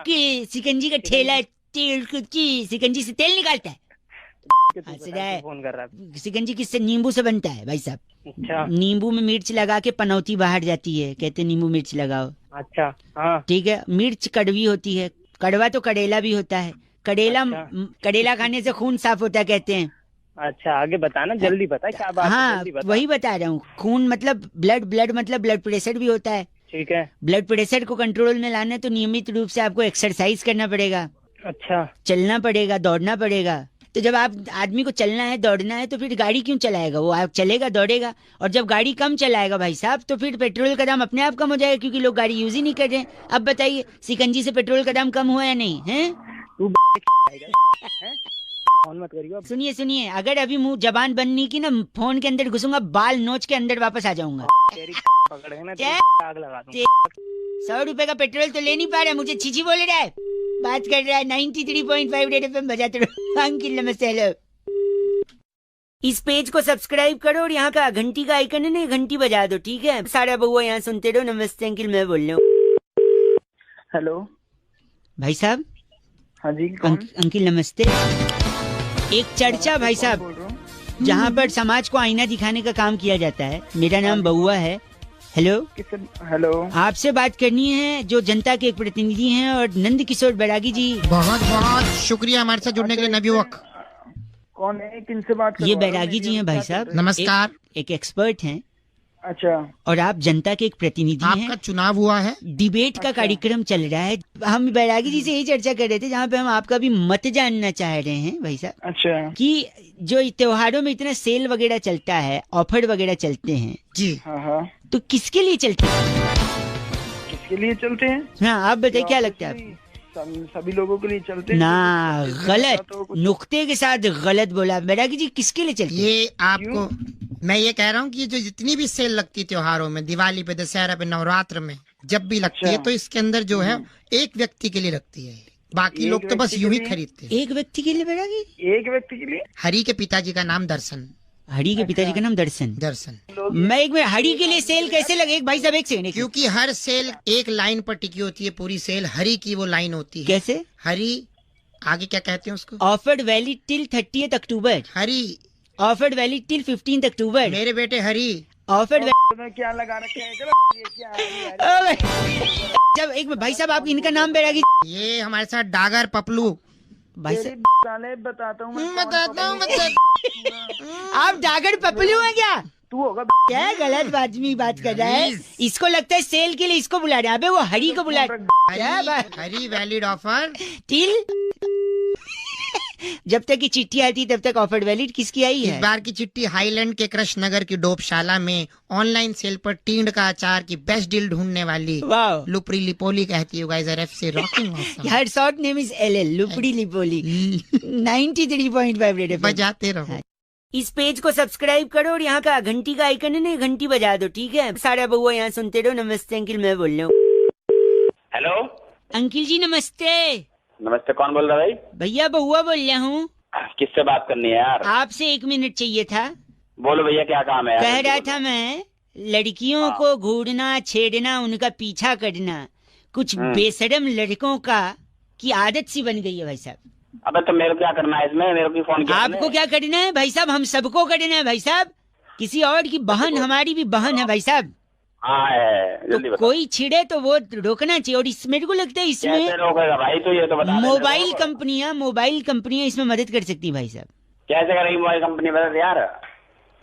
शिकंजी का ठेला, तेल शिकंजी से तेल निकालता है। फोन कर रहा है। शिकंजी किससे? नींबू से बनता है भाई साहब। अच्छा, नींबू में मिर्च लगा के पनौती बाहर जाती है, कहते नींबू मिर्च लगाओ। अच्छा, हाँ ठीक है। मिर्च कड़वी होती है, कड़वा तो कड़ेला भी होता है। कड़ेला खाने से खून साफ होता है कहते हैं। अच्छा, आगे बताना, जल्दी बता क्या बात है? हाँ, वही बता रहा हूँ। खून मतलब ब्लड मतलब ब्लड प्रेशर भी होता है। ठीक है। ब्लड प्रेशर को कंट्रोल में लाना है तो नियमित रूप से आपको एक्सरसाइज करना पड़ेगा। अच्छा, चलना पड़ेगा, दौड़ना पड़ेगा। तो जब आप आदमी को चलना है, दौड़ना है, तो फिर गाड़ी क्यों चलाएगा? वो आप चलेगा, दौड़ेगा। और जब गाड़ी कम चलाएगा भाई साहब, तो फिर पेट्रोल का दाम अपने आप कम हो जाएगा, क्योंकि लोग गाड़ी यूज ही नहीं कर रहे हैं। अब बताइए, शिकंजी से पेट्रोल का दाम कम हुआ या नहीं है? फोन मत करियो। सुनिए, अगर अभी मुंह जबान बंद नहीं की ना, फोन के अंदर घुसूंगा, बाल नोच के अंदर वापस आ जाऊंगा। आग लगा दूं। 100 रुपए का पेट्रोल तो ले नहीं पा रहा, मुझे छीछी बोल रहा है। बात कर रहा है 93.5 रेड एफएम बजाते रहो। अंकिल नमस्ते। हेलो, इस पेज को सब्सक्राइब करो और यहाँ का घंटी का आइकन है ना, घंटी बजा दो, ठीक है? सारा बउआ यहाँ सुनते रहो। नमस्ते अंकिल, मैं बोल रहा हूँ। हेलो भाई साहब। हाँ जी, अंकिल नमस्ते। एक चर्चा भाई साहब, जहाँ पर समाज को आईना दिखाने का काम किया जाता है। मेरा नाम बउआ है। हेलो, हेलो, आपसे बात करनी है, जो जनता के एक प्रतिनिधि हैं, और नंद किशोर बैरागी जी। बहुत बहुत शुक्रिया हमारे साथ जुड़ने के लिए नवयुवक। कौन है? किनसे बात कर? ये बैरागी जी हैं भाई साहब। नमस्कार। एक एक्सपर्ट हैं। अच्छा, और आप जनता के एक प्रतिनिधि हैं। आपका चुनाव हुआ है, डिबेट का कार्यक्रम चल रहा है। हम बैरागी जी से यही चर्चा कर रहे थे, जहाँ पे हम आपका भी मत जानना चाह रहे हैं भाई साहब। अच्छा, कि जो त्योहारों में इतना सेल वगैरह चलता है, ऑफर वगैरह चलते हैं जी, हाँ, तो किसके लिए चलते हैं? किसके लिए चलते हैं? हाँ, आप बताइए, क्या लगता है आपको? सभी लोगों के लिए चलते हैं ना, गलत, नुक्ते के साथ गलत बोला बैरागी जी। किसके लिए चलते हैं? ये आपको मैं ये कह रहा हूँ कि जो जितनी भी सेल लगती है त्योहारों में, दिवाली पे, दशहरा पे, नवरात्र में, जब भी लगती है, तो इसके अंदर जो है एक व्यक्ति के लिए लगती है, बाकी लोग तो बस यूं ही खरीदते हैं। एक व्यक्ति के लिए बैरागी? एक व्यक्ति के लिए? हरि के पिताजी का नाम दर्शन। हरि के पिताजी का नाम दर्शन। मैं एक मिनट, हरि के लिए सेल कैसे लगे? एक भाई साहब एक सेकंड। क्योंकि हर सेल एक लाइन पर टिकी होती है, पूरी सेल हरि की वो लाइन होती है। कैसे? हरि आगे क्या कहते हैं उसको? ऑफर्ड वैलिड टिल 30 अक्टूबर। हरि ऑफर्ड वैलिड टिल 15 अक्टूबर। मेरे बेटे हरि। ऑफर्ड क्या लगा रखे हैं? जब एक भाई साहब, आप इनका नाम बैरागी? ये हमारे साथ डागर पपलू भाई साहब। बताता हूँ आप डागर पपलू हैं क्या? तू होगा क्या गलत आदमी बात कर रहा है। इसको लगता है सेल के लिए इसको बुला रहे हैं। अबे वो हरी को बुला रहे। क्या बात? हरी वैलिड ऑफर टिल जब तक ये चिट्ठी आती तब तक ऑफर वैलिड। किसकी आई इस है? बार की चिट्ठी हाईलैंड के कृष्ण नगर की डोपशाला में ऑनलाइन सेल पर टींड का अचार की बेस्ट डील ढूंढने वाली वाह, लुपरी लिपोली कहती है guys are FC rocking her short name is LL, लुपड़ी लिपोली। 93.5 रेड एफएम बजाते रहो। इस पेज को सब्सक्राइब करो और यहाँ का घंटी का आइकन है ना, घंटी बजा दो, ठीक है? सारा बउआ यहाँ सुनते रहो। नमस्ते अंकिल, मैं बोल रहा हूँ। हेलो अंकिल जी नमस्ते। नमस्ते, कौन बोल रहा है भाई? भैया बउआ बोल रहा हूँ। किससे बात करनी है यार? आपसे 1 मिनट चाहिए था। बोलो भैया, क्या काम है यार? कह रहा था मैं, लड़कियों को घूरना, छेड़ना, उनका पीछा करना कुछ बेशरम लड़कों का की आदत सी बन गई है भाई साहब। अबे तो मेरे को क्या करना है इसमें? मेरे को फोन किया आपको क्या करना है भाई साहब? हम सबको करना है भाई साहब। किसी और की बहन हमारी भी बहन है भाई साहब। हाँ है, जल्दी तो बताओ। कोई छिड़े तो वो रोकना चाहिए। और मेरे को लगता है कैसे इसमें रोकेगा भाई? तो ये तो बता मोबाइल कंपनियां इसमें मदद कर सकती है भाई साहब। कैसे करेगी मोबाइल कंपनी? बता यार।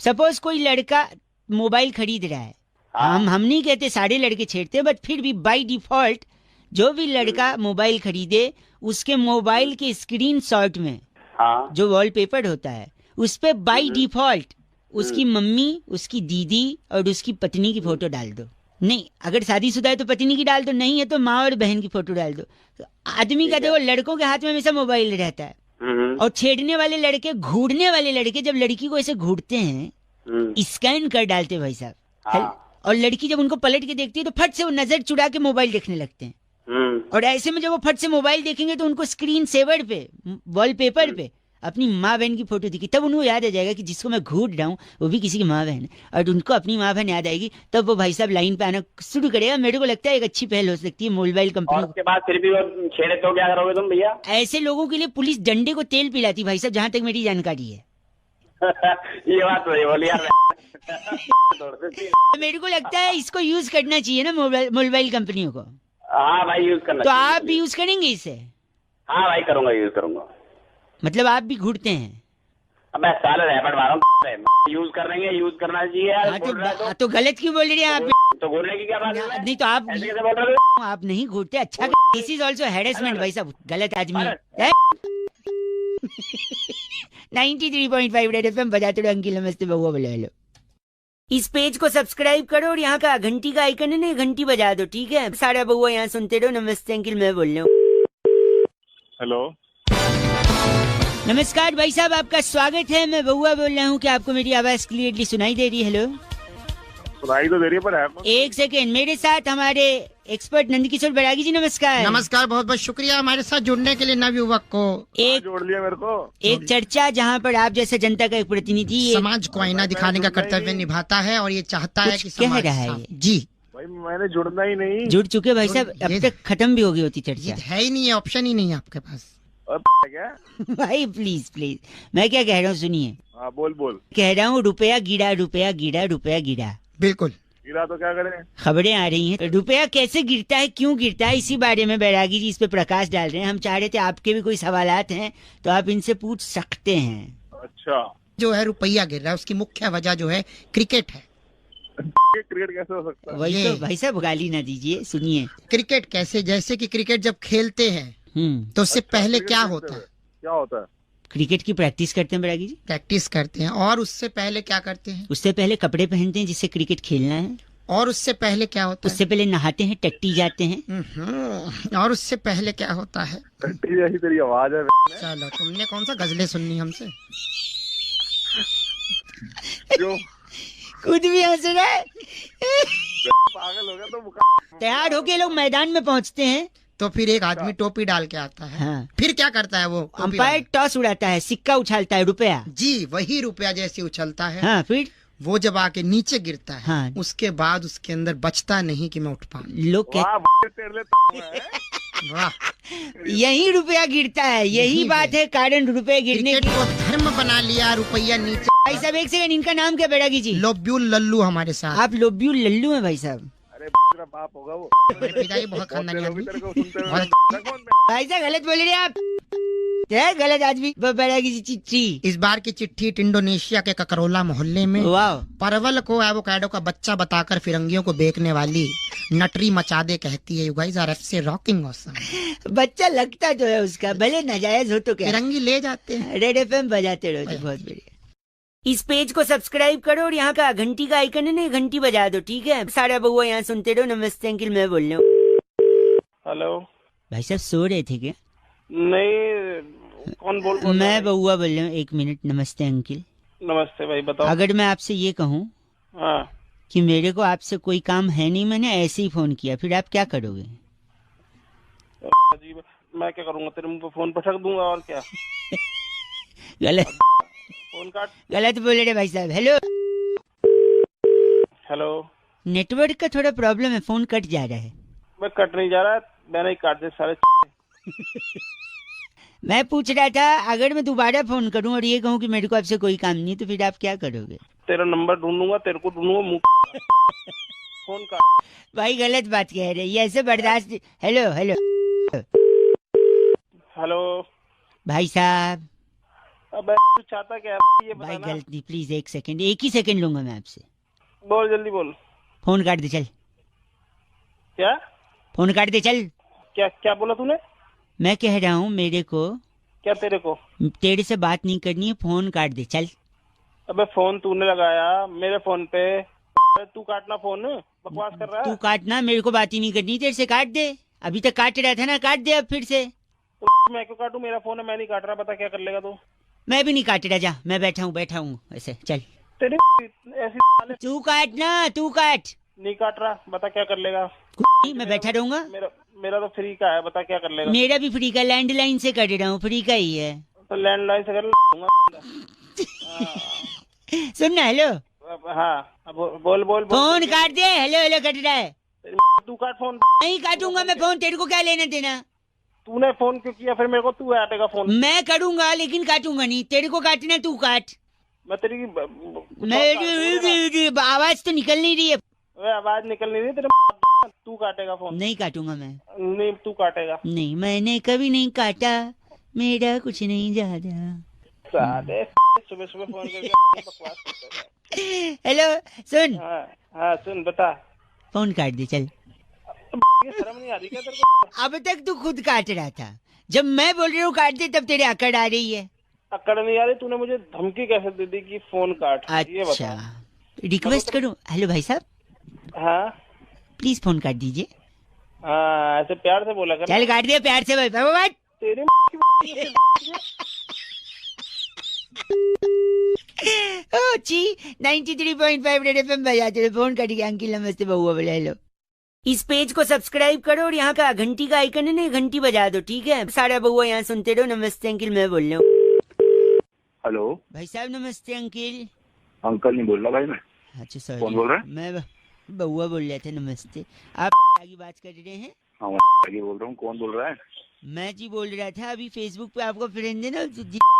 सपोज कोई लड़का मोबाइल खरीद रहा है, हम नहीं कहते सारे लड़के छेड़ते, बट फिर भी बाय डिफॉल्ट जो भी लड़का मोबाइल खरीदे उसके मोबाइल के स्क्रीनशॉट में जो वॉलपेपर होता है उस पे बाय डिफॉल्ट उसकी मम्मी, उसकी दीदी और उसकी पत्नी की फोटो डाल दो। नहीं, अगर शादीशुदा है तो पत्नी की डाल दो, नहीं है तो माँ और बहन की फोटो डाल दो। तो आदमी का देखो, लड़कों के हाथ में हमेशा मोबाइल रहता है। और छेड़ने वाले लड़के, घूरने वाले लड़के जब लड़की को ऐसे घूरते हैं, स्कैन कर डालते भाई साहब, और लड़की जब उनको पलट के देखती है तो फट से वो नजर चुरा के मोबाइल देखने लगते हैं। और ऐसे में जब वो फट से मोबाइल देखेंगे तो उनको स्क्रीन सेवर पे, वॉलपेपर पे अपनी माँ बहन की फोटो दिखी, तब उनको याद आ जाएगा कि जिसको मैं घूर रहा हूँ वो भी किसी की माँ बहन है, और उनको अपनी माँ बहन याद आएगी, तब वो भाई साहब लाइन पे आना शुरू करेगा। मेरे को लगता है एक अच्छी पहल हो सकती है मोबाइल कंपनी। उसके बाद फिर भी वो छेड़े तो क्या करोगे तुम भैया? ऐसे लोगों के लिए पुलिस डंडे को तेल पिलाती भाई साहब, जहाँ तक मेरी जानकारी है। ये बात तो बोली यार। मेरे को लगता है इसको यूज करना चाहिए ना मोबाइल कंपनियों को। हाँ भाई, यूज करना तो चाहिए। आप भी यूज करेंगे इसे? हाँ भाई, करूंगा, यूज करूंगा। मतलब आप भी घूरते हैं? अब मैं साले रैपट मारूं, यूज करेंगे, यूज करना चाहिए यार। हाँ, तो गलत क्यों बोल रहे हैं आप? तो घूरने की क्या बात है? नहीं तो आप ऐसे कैसे बोल रहे हो? आप नहीं घूरते, अच्छा। दिस इज ऑल्सो हैरेसमेंट भाई साहब, गलत आदमी। 93.5 रेड एफएम बजाते रहो। अंकिल नमस्ते, बउआ बोले हेलो। इस पेज को सब्सक्राइब करो और यहाँ का घंटी का आइकन है ना, घंटी बजा दो, ठीक है? सारा बउआ यहाँ सुनते रहो। नमस्ते अंकिल, मैं बोल रहा हूँ। हेलो, नमस्कार भाई साहब, आपका स्वागत है। मैं बउआ बोल रहा हूँ। क्या आपको मेरी आवाज क्लियरली सुनाई दे रही है? हेलो, सुनाई तो दे रही है पर है कौन? एक सेकेंड, मेरे साथ हमारे एक्सपर्ट नंदकिशोर बैरागी जी, नमस्कार। नमस्कार, बहुत बहुत शुक्रिया हमारे साथ जुड़ने के लिए नवयुवक को। एक जोड़ लिया मेरे को। एक चर्चा जहाँ पर आप जैसे जनता का एक प्रतिनिधि समाज को आईना दिखाने का कर्तव्य निभाता है और ये चाहता है कि कह समाज रहा है साफ- ये। जी भाई मैंने जुड़ना ही नहीं। जुड़ चुके भाई साहब, अब तक खत्म भी हो गई होती ये चर्चा। है ही नहीं है, ऑप्शन ही नहीं है आपके पास। और क्या? भाई प्लीज प्लीज, मैं क्या कह रहा हूँ सुनिए। हाँ बोल बोल। कह रहा हूँ रुपया गिरा, रुपया गिरा, रुपया गिरा। बिल्कुल, गिरा तो क्या करें? खबरें आ रही हैं, रुपया कैसे गिरता है, क्यों गिरता है, इसी बारे में बैरागी जी इस पे प्रकाश डाल रहे हैं। हम चाह रहे थे आपके भी कोई सवालात हैं तो आप इनसे पूछ सकते हैं। अच्छा, जो है रुपया गिर रहा है उसकी मुख्य वजह जो है क्रिकेट है। क्रिकेट कैसे हो सकता है? वही ये। तो भाई साहब, गाली ना दीजिए, सुनिए। क्रिकेट कैसे? जैसे कि क्रिकेट जब खेलते हैं तो उससे पहले क्या होता है? क्या होता है? क्रिकेट की प्रैक्टिस करते हैं बैरागी जी। प्रैक्टिस करते हैं। और उससे पहले क्या करते हैं? उससे पहले कपड़े पहनते हैं जिससे क्रिकेट खेलना है। और उससे पहले क्या होता है? उससे पहले नहाते हैं, टट्टी जाते हैं। और उससे पहले क्या होता है? टट्टी जैसी तेरी आवाज है। चलो, तुमने कौन सा गजलें सुननी हमसे? जो खुद भी हंस रहा है। पागल हो गया तो। तैयार होके लोग मैदान में पहुंचते हैं तो फिर एक आदमी टोपी डाल के आता है। हाँ। फिर क्या करता है वो? अंपायर टॉस उड़ाता है, सिक्का उछालता है, रुपया। जी, वही रुपया जैसे उछलता है। हाँ, फिर वो जब आके नीचे गिरता है, हाँ। उसके बाद उसके अंदर बचता नहीं कि मैं उठ पाऊं। लोग वाह, यही रुपया गिरता है, यही बात है कारण रुपये गिरने क्रिकेट की। को धर्म बना लिया, रुपया नीचे। भाई साहब एक सेकंड, इनका नाम क्या बैरागी जी? लोब्यूल लल्लू हमारे साथ। आप लोब्यू लल्लू हैं भाई साहब। अरे तेरा बाप होगा वो। मेरे पिताजी बहुत खानदानी आदमी। तेरे को सुनते हुए बहुत- भाई साहब गलत बोल रहे हैं आप, गलत आदमी। बैरागी जी चिट्ठी। इस बार की चिट्ठी इंडोनेशिया के ककरोला मोहल्ले में वाह। परवल को एवोकाडो का बच्चा बताकर फिरंगियों को बेचने वाली नटरी मचा दे कहती है, यू गाइस आर से रॉकिंग ऑसम। बच्चा लगता जो है उसका, भले नाजायज हो तो क्या, तिरंगी ले जाते हैं। रेड एफएम बजाते रहो तो बहुत बढ़िया। इस पेज को सब्सक्राइब करो और यहाँ का घंटी का आइकन है ना, घंटी बजा दो, ठीक है? सारा बउआ यहाँ सुनते रहो। नमस्ते अंकिल, मैं बोल रहा हूँ। हेलो भाई साहब सो रहे थे क्या? नहीं, कौन बोल रहा है? मैं बउआ बोल रहा हूँ। एक मिनट। नमस्ते अंकिल। नमस्ते भाई, बताओ। अगर मैं आपसे ये कहूँ हाँ कि मेरे को आपसे कोई काम है नहीं, मैंने ऐसे ही फोन किया, फिर आप क्या करोगे? अजीब, मैं क्या करूंगा? तेरे मुंह पे फोन पटक दूंगा और क्या। गलत फोन काट। गलत बोल रहे भाई साहब। हेलो हेलो, नेटवर्क का थोड़ा प्रॉब्लम है, फोन कट जा रहा है। मैं कट नहीं जा रहा, मैंने ही काट दे सारे। मैं पूछ रहा था, अगर मैं दोबारा फोन करूं और ये कहूं कि मेरे को आपसे कोई काम नहीं, तो फिर आप क्या करोगे? तेरा नंबर ढूंढूंगा, तेरे को ढूंढूंगा, मुंह फोन काट। भाई गलत बात कह रहे, ये ऐसे बर्दाश्त। हेलो हेलो हेलो भाई साहब। अब तू चाहता क्या है ये भाई बताना। गलती, प्लीज एक सेकंड, एक ही सेकंड लूंगा मैं आपसे। बोल, जल्दी बोल। फोन काट दे चल। क्या फोन काट दे चल। क्या क्या बोला तूने? मैं कह रहा हूँ मेरे को, क्या तेरे को? तेरे से बात नहीं करनी है, फोन काट दे चल। अबे फोन तूने लगाया मेरे फोन पे, तू काटना फोन, बकवास कर रहा है। तू काटना, मेरे को बात ही नहीं करनी, तेरे से काट दे। अभी तक काट रहा था ना, काट दे अब फिर से। तो मैं क्यों काटूं? मेरा फोन है, मैं नहीं काट रहा। बता क्या कर लेगा तू? मैं भी नहीं काट रहा, जा, मैं बैठा हूँ ऐसे, चल। तेरी ऐसी तू काट ना, तू काट। नहीं काट रहा, बता क्या कर लेगा? मैं बैठा रहूंगा। मेरा तो फ्री का है, बता क्या कर लेगा? मेरा भी फ्री का, लैंडलाइन से कर रहा हूँ, फ्री का ही है। तो लैंडलाइन से कर लूंगा। सुन ना, हेलो। हाँ बोल बोल। फोन काट दे। हेलो हेलो कट रहा है। तू काट फोन। नहीं काटूंगा मैं फोन, तेरे को क्या लेना देना? तूने फोन क्यों किया फिर मेरे को? तू काटेगा फोन। मैं करूंगा लेकिन काटूंगा नहीं, तेरे को काटना, तू काट। मैं तेरी मेरी आवाज तो निकल नहीं रही है। आवाज निकल नहीं रही तेरे। तू काटेगा फोन। नहीं काटूंगा मैं। नहीं, तू काटेगा। नहीं, मैंने कभी नहीं काटा, मेरा कुछ नहीं ज्यादा। साले सुबह सुबह फोन करके बकवास करता है। हेलो सुन। हाँ सुन, बता। फोन काट दे चल। शर्म नहीं आ रही क्या तेरे को? अब तक तू खुद काट रहा था, जब मैं बोल रही हूँ काट दे तब तेरे अकड़ आ रही है। अकड़ नहीं आ रही? तूने मुझे धमकी कैसे दे दी कि फोन काट? ये बता। अच्छा, रिक्वेस्ट करूँ? हेलो भाई साहब। हाँ प्लीज फोन काट दीजिए। हाँ, ऐसे प्यार से बोला कर। चल काट दिया प्यार से भाई। तेरे ओ ची 93.5 रेड एफएम बजाते फोन कट गया। अंकिल नमस्ते, बउआ बोले हेलो। इस पेज को सब्सक्राइब करो और यहाँ का घंटी का आइकन है ना, घंटी बजा दो, ठीक है? सारा बउआ यहाँ सुनते रहो। नमस्ते अंकिल, मैं बोल रहा हूँ। हेलो भाई साहब नमस्ते अंकिल। अंकल नहीं बोल रहा भाई मैं। अच्छा सॉरी। कौन बोल रहा है? मैं बउआ बोल रहे थे। नमस्ते, आप की बात कर रहे हैं? हाँ मैं बोल रहा हूँ। कौन बोल रहा है? मैं जी बोल रहा था, अभी फेसबुक पे आपको फ्रेंड है ना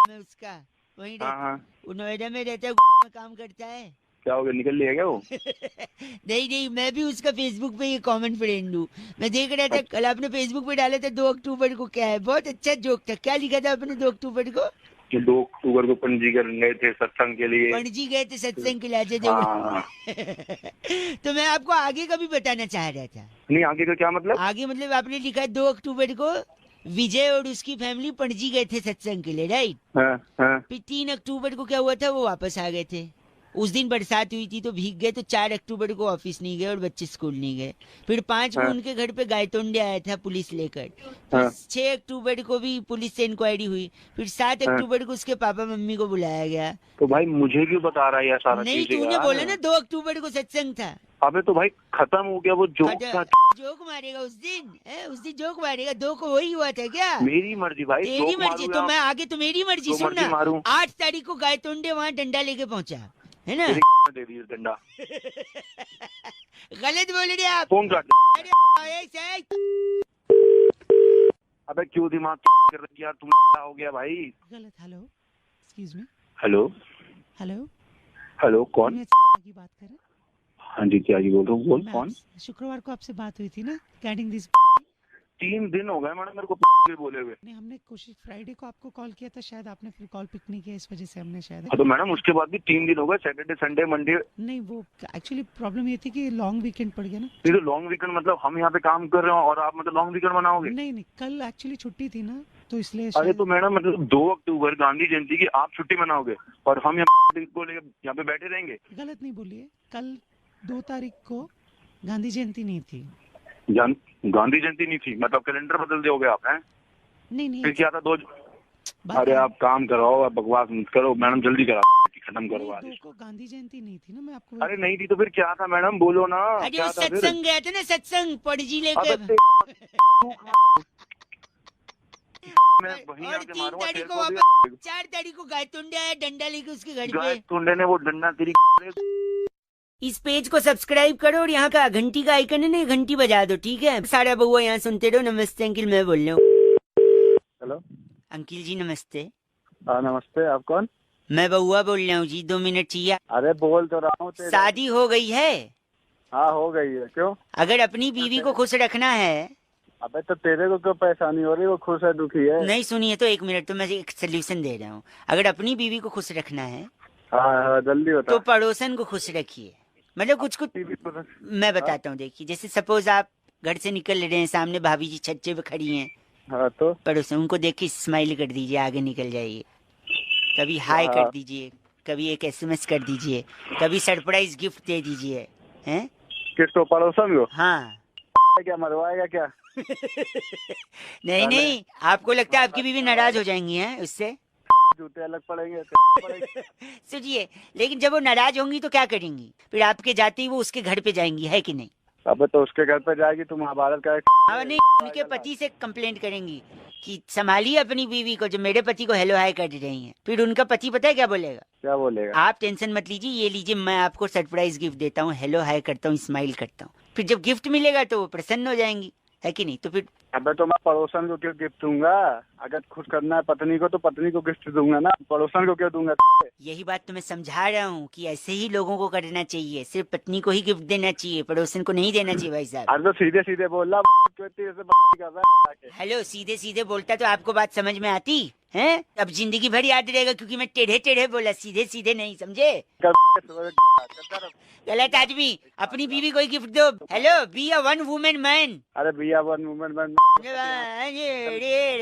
में उसका, वही वो नोएडा में रहता है, में काम करता है। क्या हो गया, निकल लिया क्या वो? नहीं, मैं भी उसका फेसबुक पे ये कॉमन फ्रेंड हूँ। मैं देख रहा था कल आपने फेसबुक पे डाला था 2 अक्टूबर को, क्या है, बहुत अच्छा जोक था। क्या लिखा था आपने 2 अक्टूबर को? कि 2 अक्टूबर को पंजीकरण गए थे सत्संग के लिए। पणजी गए थे सत्संग के लिए। तो मैं आपको आगे का भी बताना चाह रहा था। नहीं, आगे का क्या मतलब? आगे मतलब आपने लिखा है 2 अक्टूबर को विजय और उसकी फैमिली पणजी गए थे सत्संग के लिए, राइट? फिर 3 अक्टूबर को क्या हुआ था, वो वापस आ गए थे। उस दिन बरसात हुई थी तो भीग गए, तो 4 अक्टूबर को ऑफिस नहीं गए और बच्चे स्कूल नहीं गए। फिर 5 को उनके घर पे गायतोंडे आया था पुलिस लेकर। फिर 6 अक्टूबर को भी पुलिस से इंक्वायरी हुई। फिर 7 अक्टूबर को उसके पापा मम्मी को बुलाया गया। तो भाई मुझे क्यों बता रहा है यार सारा? नहीं, तूने बोला ना 2 अक्टूबर को सत्संग था। अबे तो भाई खत्म हो गया वो जोक था। जोक मारेगा उस दिन, उस दिन जोक मारेगा। 2 को वही हुआ था क्या? मेरी मर्जी भाई, तेरी मर्जी तो मैं आगे तो मेरी मर्जी। सुन ना, 8 तारीख को गायतोंडे वहाँ डंडा लेके पहुंचा है ना। दे दी डंडा। गलत बोल रहे आप। फोन काट। अबे क्यों दिमाग कर रही यार तुम? क्या हो गया भाई? गलत। Hello excuse me. Hello hello hello कौन? की बात कर रहे हैं? हाँ जी, क्या जी बोल रहा हूँ। कौन? शुक्रवार को आपसे बात हुई थी ना, रिगार्डिंग दिस। 3 दिन हो गए मैडम मेरे को बोले हुए। नहीं, हमने कोशिश फ्राइडे को आपको कॉल किया था, शायद आपने फिर कॉल पिक नहीं किया, इस वजह से हमने शायद। तो मैडम उसके बाद भी 3 दिन हो गए, सैटरडे संडे मंडे। नहीं, वो एक्चुअली प्रॉब्लम ये थी कि लॉन्ग वीकेंड पड़ गया ना। ये तो लॉन्ग वीकेंड मतलब हम यहाँ पे काम कर रहे हो और आप मतलब लॉन्ग वीकेंड मनाओगे? नहीं, कल एक्चुअली छुट्टी थी ना, तो इसलिए। अरे तो मैडम मतलब 2 अक्टूबर गांधी जयंती की आप छुट्टी मनाओगे और हम यहाँ पे बैठे रहेंगे? गलत नहीं बोलिए, कल 2 तारीख को गांधी जयंती नहीं थी। गांधी जयंती नहीं थी मतलब कैलेंडर बदल दोगे आप? हैं नहीं फिर क्या था 2? अरे आप काम कराओ, आप बकवास मत करो मैडम, जल्दी करा खत्म करो आज। को गांधी जयंती नहीं थी ना, मैं आपको। अरे नहीं थी तो फिर क्या था मैडम, बोलो ना। अरे वो सत्संग गया था ना, सत्संग पड़जी लेके। मैं वहीं आके मारूंगा तेरे को। 4 तारीख को गायतुंडे आया डंडा लेके उसके घर पे। गायतुंडे ने वो डंडा तेरी। इस पेज को सब्सक्राइब करो और यहाँ का घंटी का आइकन है ना, घंटी बजा दो, ठीक है? सारा बउआ यहाँ सुनते रहो। नमस्ते अंकिल, मैं बोल रहा हूँ। हेलो अंकिल जी नमस्ते। नमस्ते, आप कौन? मैं बउआ बोल रहा हूँ जी, 2 मिनट चाहिए। अरे बोल तो रहा हूँ। शादी हो गई है? हाँ हो गई है। क्यों? अगर अपनी बीवी को खुश रखना है। अबे तो तेरे को क्यों परेशानी हो रही? वो खुश है दुखी है? नहीं सुनिए तो 1 मिनट, तो मैं एक सोल्यूशन दे रहा हूँ। अगर अपनी बीवी को खुश रखना है हाँ जल्दी बता। तो पड़ोसन को खुश रखिए। मतलब कुछ मैं बताता हूँ, देखिए जैसे सपोज आप घर से निकल रहे हैं, सामने भाभी जी छज्जे पे खड़ी हैं। हाँ तो पड़ोसन, उनको देख के स्माइल कर दीजिए, आगे निकल जाइए। कभी हाय कर दीजिए, कभी एक SMS कर दीजिए, कभी सरप्राइज गिफ्ट दे दीजिए। हैं किसको? पड़ोसन को? हाँ। क्या मरवाएगा क्या? नहीं, आपको लगता है आपकी बीवी नाराज हो जाएंगी हैं उससे? जूते अलग पड़ेंगे। सुनिए, लेकिन जब वो नाराज होंगी तो क्या करेंगी? फिर आपके जाते ही वो उसके घर पे जाएंगी, है कि नहीं? अबे तो उसके घर पे जाएगी तो महाभारत का। हाँ नहीं, उनके पति से कंप्लेंट करेंगी कि संभालिए अपनी बीवी को, जो मेरे पति को हेलो हाय कर रही हैं। फिर उनका पति पता है क्या बोलेगा? क्या बोलेगा? आप टेंशन मत लीजिए, ये लीजिए, मैं आपको सरप्राइज गिफ्ट देता हूँ, हेलो हाय करता हूँ, स्माइल करता हूँ। फिर जब गिफ्ट मिलेगा तो वो प्रसन्न हो जाएंगी, है कि नहीं? तो फिर अबे तो मैं पड़ोसन को क्यों गिफ्ट दूंगा? अगर खुश करना है पत्नी को तो पत्नी को गिफ्ट दूंगा ना, पड़ोसन को क्यों दूंगा? यही बात तो मैं समझा रहा हूँ कि ऐसे ही लोगों को करना चाहिए, सिर्फ पत्नी को ही गिफ्ट देना चाहिए, पड़ोसन को नहीं देना चाहिए। भाई साहब अरे तो सीधे सीधे बोल रहा। हेलो, सीधे सीधे बोलता तो आपको बात समझ में आती है? अब जिंदगी भर याद रहेगा क्योंकि मैं टेढ़े टेढ़े बोला, सीधे सीधे नहीं, समझे? गलत आदमी। अपनी बीवी को ही गिफ्ट दो। Hello, be a 1 women man. अरे भैया 1 वुमेन मैन।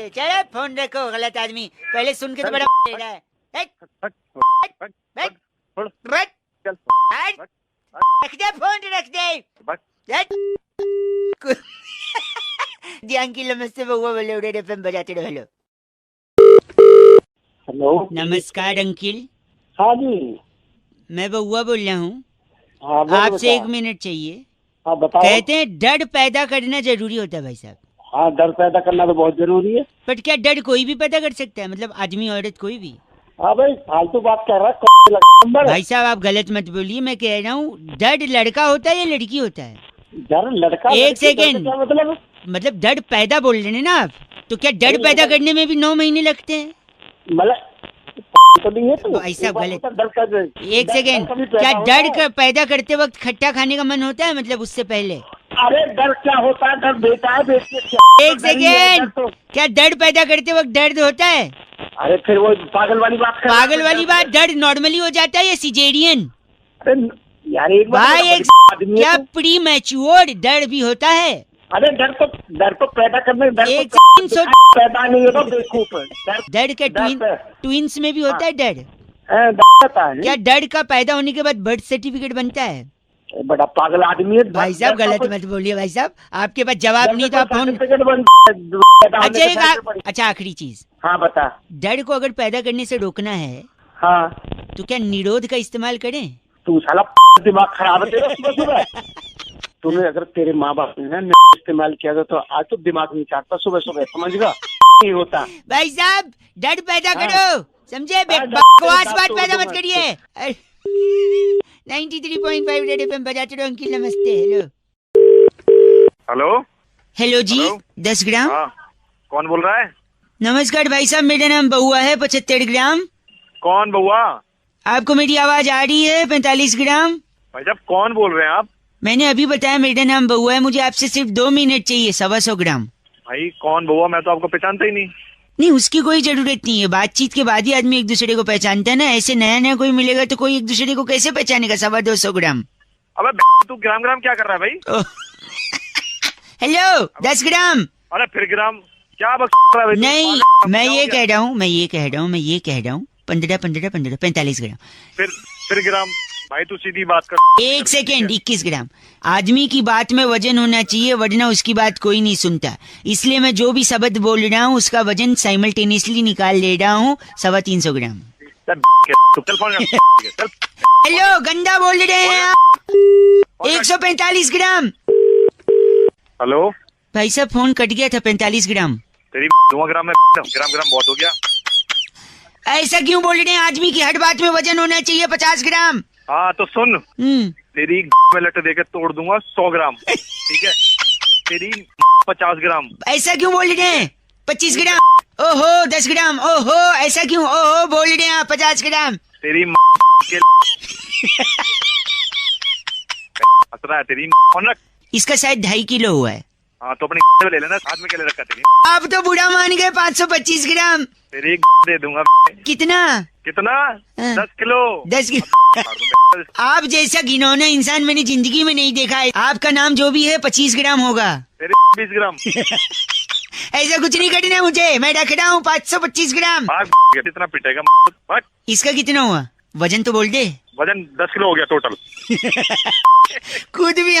चलो फोन रखो, गलत आदमी। पहले सुन के तो बड़ा रहा है। रख दे फोन, रख दे। जी अंकिल नमस्ते, बउआ बोले रेड FM बजाते रहो। हेलो हेलो नमस्कार अंकिल। हाँ जी, मैं बउआ बोल रहा हूँ। आपसे 1 मिनट चाहिए। हाँ बताओ। कहते हैं डर पैदा करना जरूरी होता है भाई साहब। हाँ डर पैदा करना तो बहुत जरूरी है। बट क्या डर कोई भी पैदा कर सकता है? मतलब आदमी औरत कोई भी? हाँ भाई फालतू बात कर रहा है। भाई साहब आप गलत मत बोलिए, मैं कह रहा हूँ डर लड़का होता है या लड़की होता है? डर लड़का। 1 सेकेंड, मतलब डर पैदा बोल रहे हैं ना आप, तो क्या डर पैदा करने में भी 9 महीने लगते हैं? मतलब तो नहीं है तो ऐसा गलत। 1 सेकेंड, क्या डर पैदा करते वक्त खट्टा खाने का मन होता है? मतलब उससे पहले? अरे डर क्या होता है? डर बेटा है, बेटे। 1 सेकेंड, क्या डर पैदा करते वक्त दर्द होता है? अरे फिर वो पागल वाली बात। पागल वाली बात। दर्द नॉर्मली हो जाता है या सिजेरियन? अरे यार एक भाई क्या प्री मैच्योर दर्द भी होता है? अरे डर तो पैदा करने पैदा नहीं होगा बेवकूफ। डर का ट्विंस में भी होता है डर? क्या डर का पैदा होने के बाद बर्थ सर्टिफिकेट बनता है? बड़ा पागल आदमी है भाई साहब, गलत मत बोलिए भाई साहब। आपके पास जवाब नहीं तो आप फोन। अच्छा आखिरी चीज। हाँ बता। डर को अगर पैदा करने से रोकना है हाँ तो क्या निरोध का इस्तेमाल करें? तू साला दिमाग खराब है तेरा सुबह। तूने अगर तेरे माँ बाप ने इस्तेमाल किया तो आज तो दिमाग नहीं चाटता सुबह सुबह, समझ गया? नहीं होता भाई साहब, डर पैदा करो, समझे? बकवास बात पैदा मत करिए। 93.5 रेड FM बजाते रहो। अंकिल नमस्ते। हेलो हेलो हेलो जी। 10 ग्राम। कौन बोल रहा है? नमस्कार भाई साहब, मेरा नाम बउआ है। 75 ग्राम। कौन बउआ? आपको मेरी आवाज आ रही है? 45 ग्राम। भाई साहब कौन बोल रहे हैं आप? मैंने अभी बताया मेरा नाम बउआ है, मुझे आपसे सिर्फ 2 मिनट चाहिए। 125 ग्राम। भाई कौन बउआ, मैं तो आपको पहचानता ही नहीं। नहीं, उसकी कोई जरूरत नहीं है। बातचीत के बाद ही आदमी एक दूसरे को पहचानता है ना। ऐसे नया नया कोई मिलेगा तो कोई एक दूसरे को कैसे पहचानेगा? 250 ग्राम। अबे तू ग्राम ग्राम क्या कर रहा है भाई? हेलो, 10 ग्राम। अरे फिर ग्राम क्या बक रहा है भाई? नहीं, मैं ये कह रहा हूँ 15 45 ग्राम। फिर ग्राम भाई, तू सीधी बात कर। 1 सेकेंड, 21 ग्राम। आदमी की बात में वजन होना चाहिए, वरना उसकी बात कोई नहीं सुनता। इसलिए मैं जो भी शब्द बोल रहा हूँ उसका वजन साइमल्टेनियसली निकाल ले रहा हूँ। 325 ग्राम। चल फोन कर। हेलो, गंदा बोल रहे हैं आप। 145 ग्राम। हेलो भाई साहब, फोन कट गया था। 45 ग्राम। तेरी 2 ग्राम में ग्राम बहुत हो गया। ऐसा क्यों बोल रहे हैं? आदमी की हर बात में वजन होना चाहिए 50 ग्राम। हाँ तो सुन, तेरी में लट देके तोड़ दूंगा 100 ग्राम, ठीक है? तेरी 50 ग्राम। ऐसा क्यों बोल रहे हैं? 25 ग्राम। ओहो, 10 ग्राम। ओहो, ऐसा क्यों? ओहो बोल रहे हैं आप। 50 ग्राम। तेरी के है तेरी। इसका शायद 2.5 किलो हुआ है। हाँ तो अपने ले लेना, हाथ में क्या ले रखा तेरी? आप तो बुरा मान गए। 525 ग्राम। तेरी दे दूंगा। कितना? 10 किलो। 10 किलो। आप जैसा घिनौना इंसान मैंने जिंदगी में नहीं देखा है। आपका नाम जो भी है 25 ग्राम होगा। तेरी 20 ग्राम। ऐसा कुछ नहीं करना मुझे, मैं रख रहा हूँ 525 ग्राम। कितना पिटेगा? इसका कितना हुआ? वजन तो बोल दे। वजन 10 किलो हो गया टोटल। खुद भी।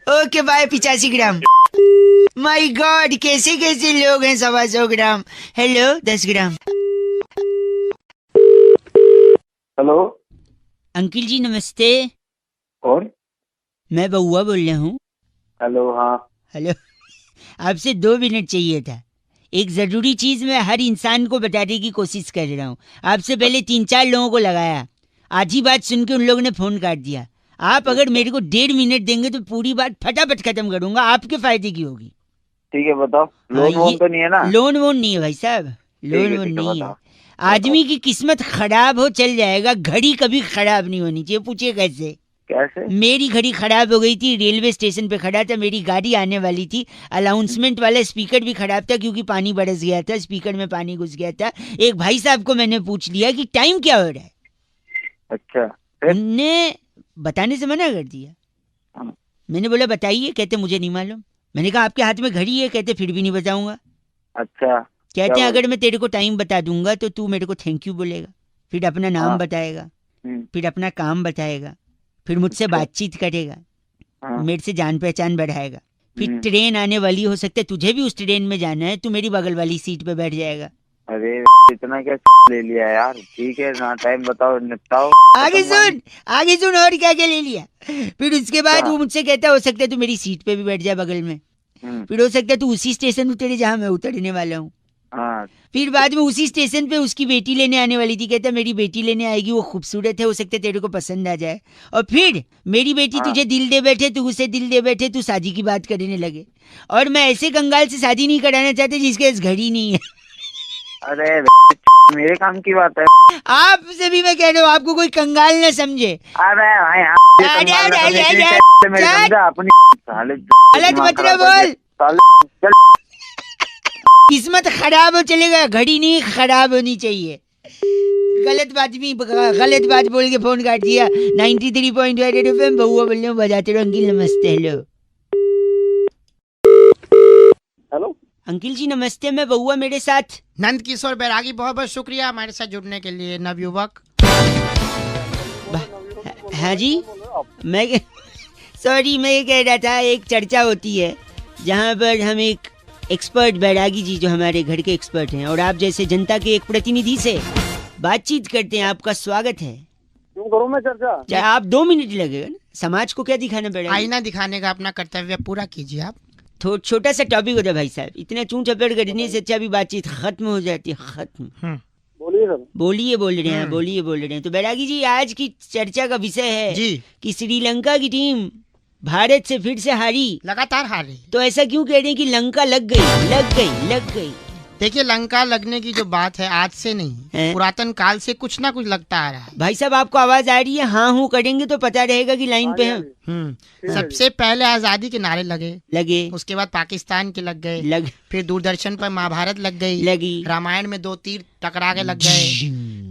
Okay bye. 85 gram. My god, कैसे कैसे लोग हैं। 125 gram. Hello, 10 gram. Hello uncle ji नमस्ते। कौन? मैं बउआ बोल रहा हूँ। हेलो। हाँ हेलो, आपसे 2 मिनट चाहिए था। एक जरूरी चीज मैं हर इंसान को बताने की कोशिश कर रहा हूँ। आपसे पहले 3-4 लोगों को लगाया, आधी बात सुन के उन लोगों ने फोन काट दिया। आप अगर मेरे को 1.5 मिनट देंगे तो पूरी बात फटाफट खत्म करूंगा। आपके फायदे की होगी। ठीक है, बताओ। लोन वोन तो नहीं है ना? लोन वोन नहीं है भाई साहब, लोन वोन नहीं है। आदमी की किस्मत खराब हो चल जाएगा, घड़ी कभी खराब नहीं होनी चाहिए। पूछिए कैसे? कैसे? मेरी घड़ी खराब हो गई थी, रेलवे स्टेशन पे खड़ा था, मेरी गाड़ी आने वाली थी। अनाउंसमेंट वाला स्पीकर भी खराब था क्योंकि पानी बरस गया था, स्पीकर में पानी घुस गया था। एक भाई साहब को मैंने पूछ लिया कि टाइम क्या हो रहा है। अच्छा, उनने बताने से मना कर दिया। मैंने बोला बताइए, कहते मुझे नहीं मालूम। मैंने कहा आपके हाथ में घड़ी है, कहते फिर भी नहीं बताऊंगा। अच्छा, कहते हैं अगर मैं तेरे को टाइम बता दूंगा तो तू मेरे को थैंक यू बोलेगा, फिर अपना नाम बताएगा, फिर अपना काम बताएगा, फिर मुझसे बातचीत करेगा, मेरे से जान पहचान बढ़ाएगा, फिर ट्रेन आने वाली, हो सकता है तुझे भी उस ट्रेन में जाना है, तू मेरी बगल वाली सीट पे बैठ जाएगा। अरे इतना क्या ले लिया यार? ठीक है ना, टाइम बताओ, निपटाओ। आगे सुन और क्या क्या ले लिया। फिर उसके बाद वो मुझसे कहता हो सकता है तू मेरी सीट पे भी बैठ जाए बगल में, फिर हो सकता है तू उसी स्टेशन उतरे जहाँ मैं उतरने वाला हूँ। फिर बाद में उसी स्टेशन पे उसकी बेटी लेने आने वाली थी, कहता मेरी बेटी लेने आएगी, वो खूबसूरत है, हो सकता है तेरे को पसंद आ जाए। और फिर मेरी बेटी तुझे दिल दे बैठे, तू उसे दिल दे बैठे, तू शादी की बात करने लगे। और मैं ऐसे कंगाल से शादी नहीं कराना चाहते जिसके पास घड़ी नहीं है। अरे मेरे काम की बात है। आपसे भी मैं कह रहा हूँ, आपको कोई कंगाल न समझे। गलत मतलब बोल, किस्मत खराब हो चलेगा, घड़ी नहीं खराब होनी चाहिए। गलत बात बोल के फोन काट दिया। 93.8 FM बउआ बोल रहे हो, बजाते रहो। अंकिल नमस्ते। हेलो अंकिल जी नमस्ते, मैं बउआ, मेरे साथ नंद किशोर बैरागी, बहुत बहुत शुक्रिया हमारे साथ जुड़ने के लिए, नवयुवक। हाँ जी, मैं सॉरी, मैं ये कह रहा था, एक चर्चा होती है जहाँ पर हम एक एक्सपर्ट बैरागी जी जो हमारे घर के एक्सपर्ट हैं और आप जैसे जनता के एक प्रतिनिधि से बातचीत करते हैं। आपका स्वागत है। क्यों करूं मैं चर्चा? चाहे आप 2 मिनट लगेगा ना, समाज को क्या दिखाना पड़ेगा? आईना दिखाने का अपना कर्तव्य पूरा कीजिए आप। छोटा सा टॉपिक होता है भाई साहब, इतना चूं चपेट करने से अच्छा भी बातचीत खत्म हो जाती है। खत्म। बोलिए सर। बोलिए बोल रहे हैं। तो बैरागी जी, आज की चर्चा का विषय है जी कि श्रीलंका की टीम भारत से फिर से हारी, लगातार हारी। तो ऐसा क्यों कह रहे हैं कि लंका लग गई? देखिए लंका लगने की जो बात है आज से नहीं, पुरातन काल से कुछ ना कुछ लगता आ रहा है। भाई साहब आपको आवाज आ रही है? हाँ हूँ करेंगे तो पता रहेगा कि लाइन पे हैं। सबसे पहले आजादी के नारे लगे, उसके बाद पाकिस्तान के लग गए, फिर दूरदर्शन पर महाभारत लगी, रामायण में 2 तीर टकरा के लग गए,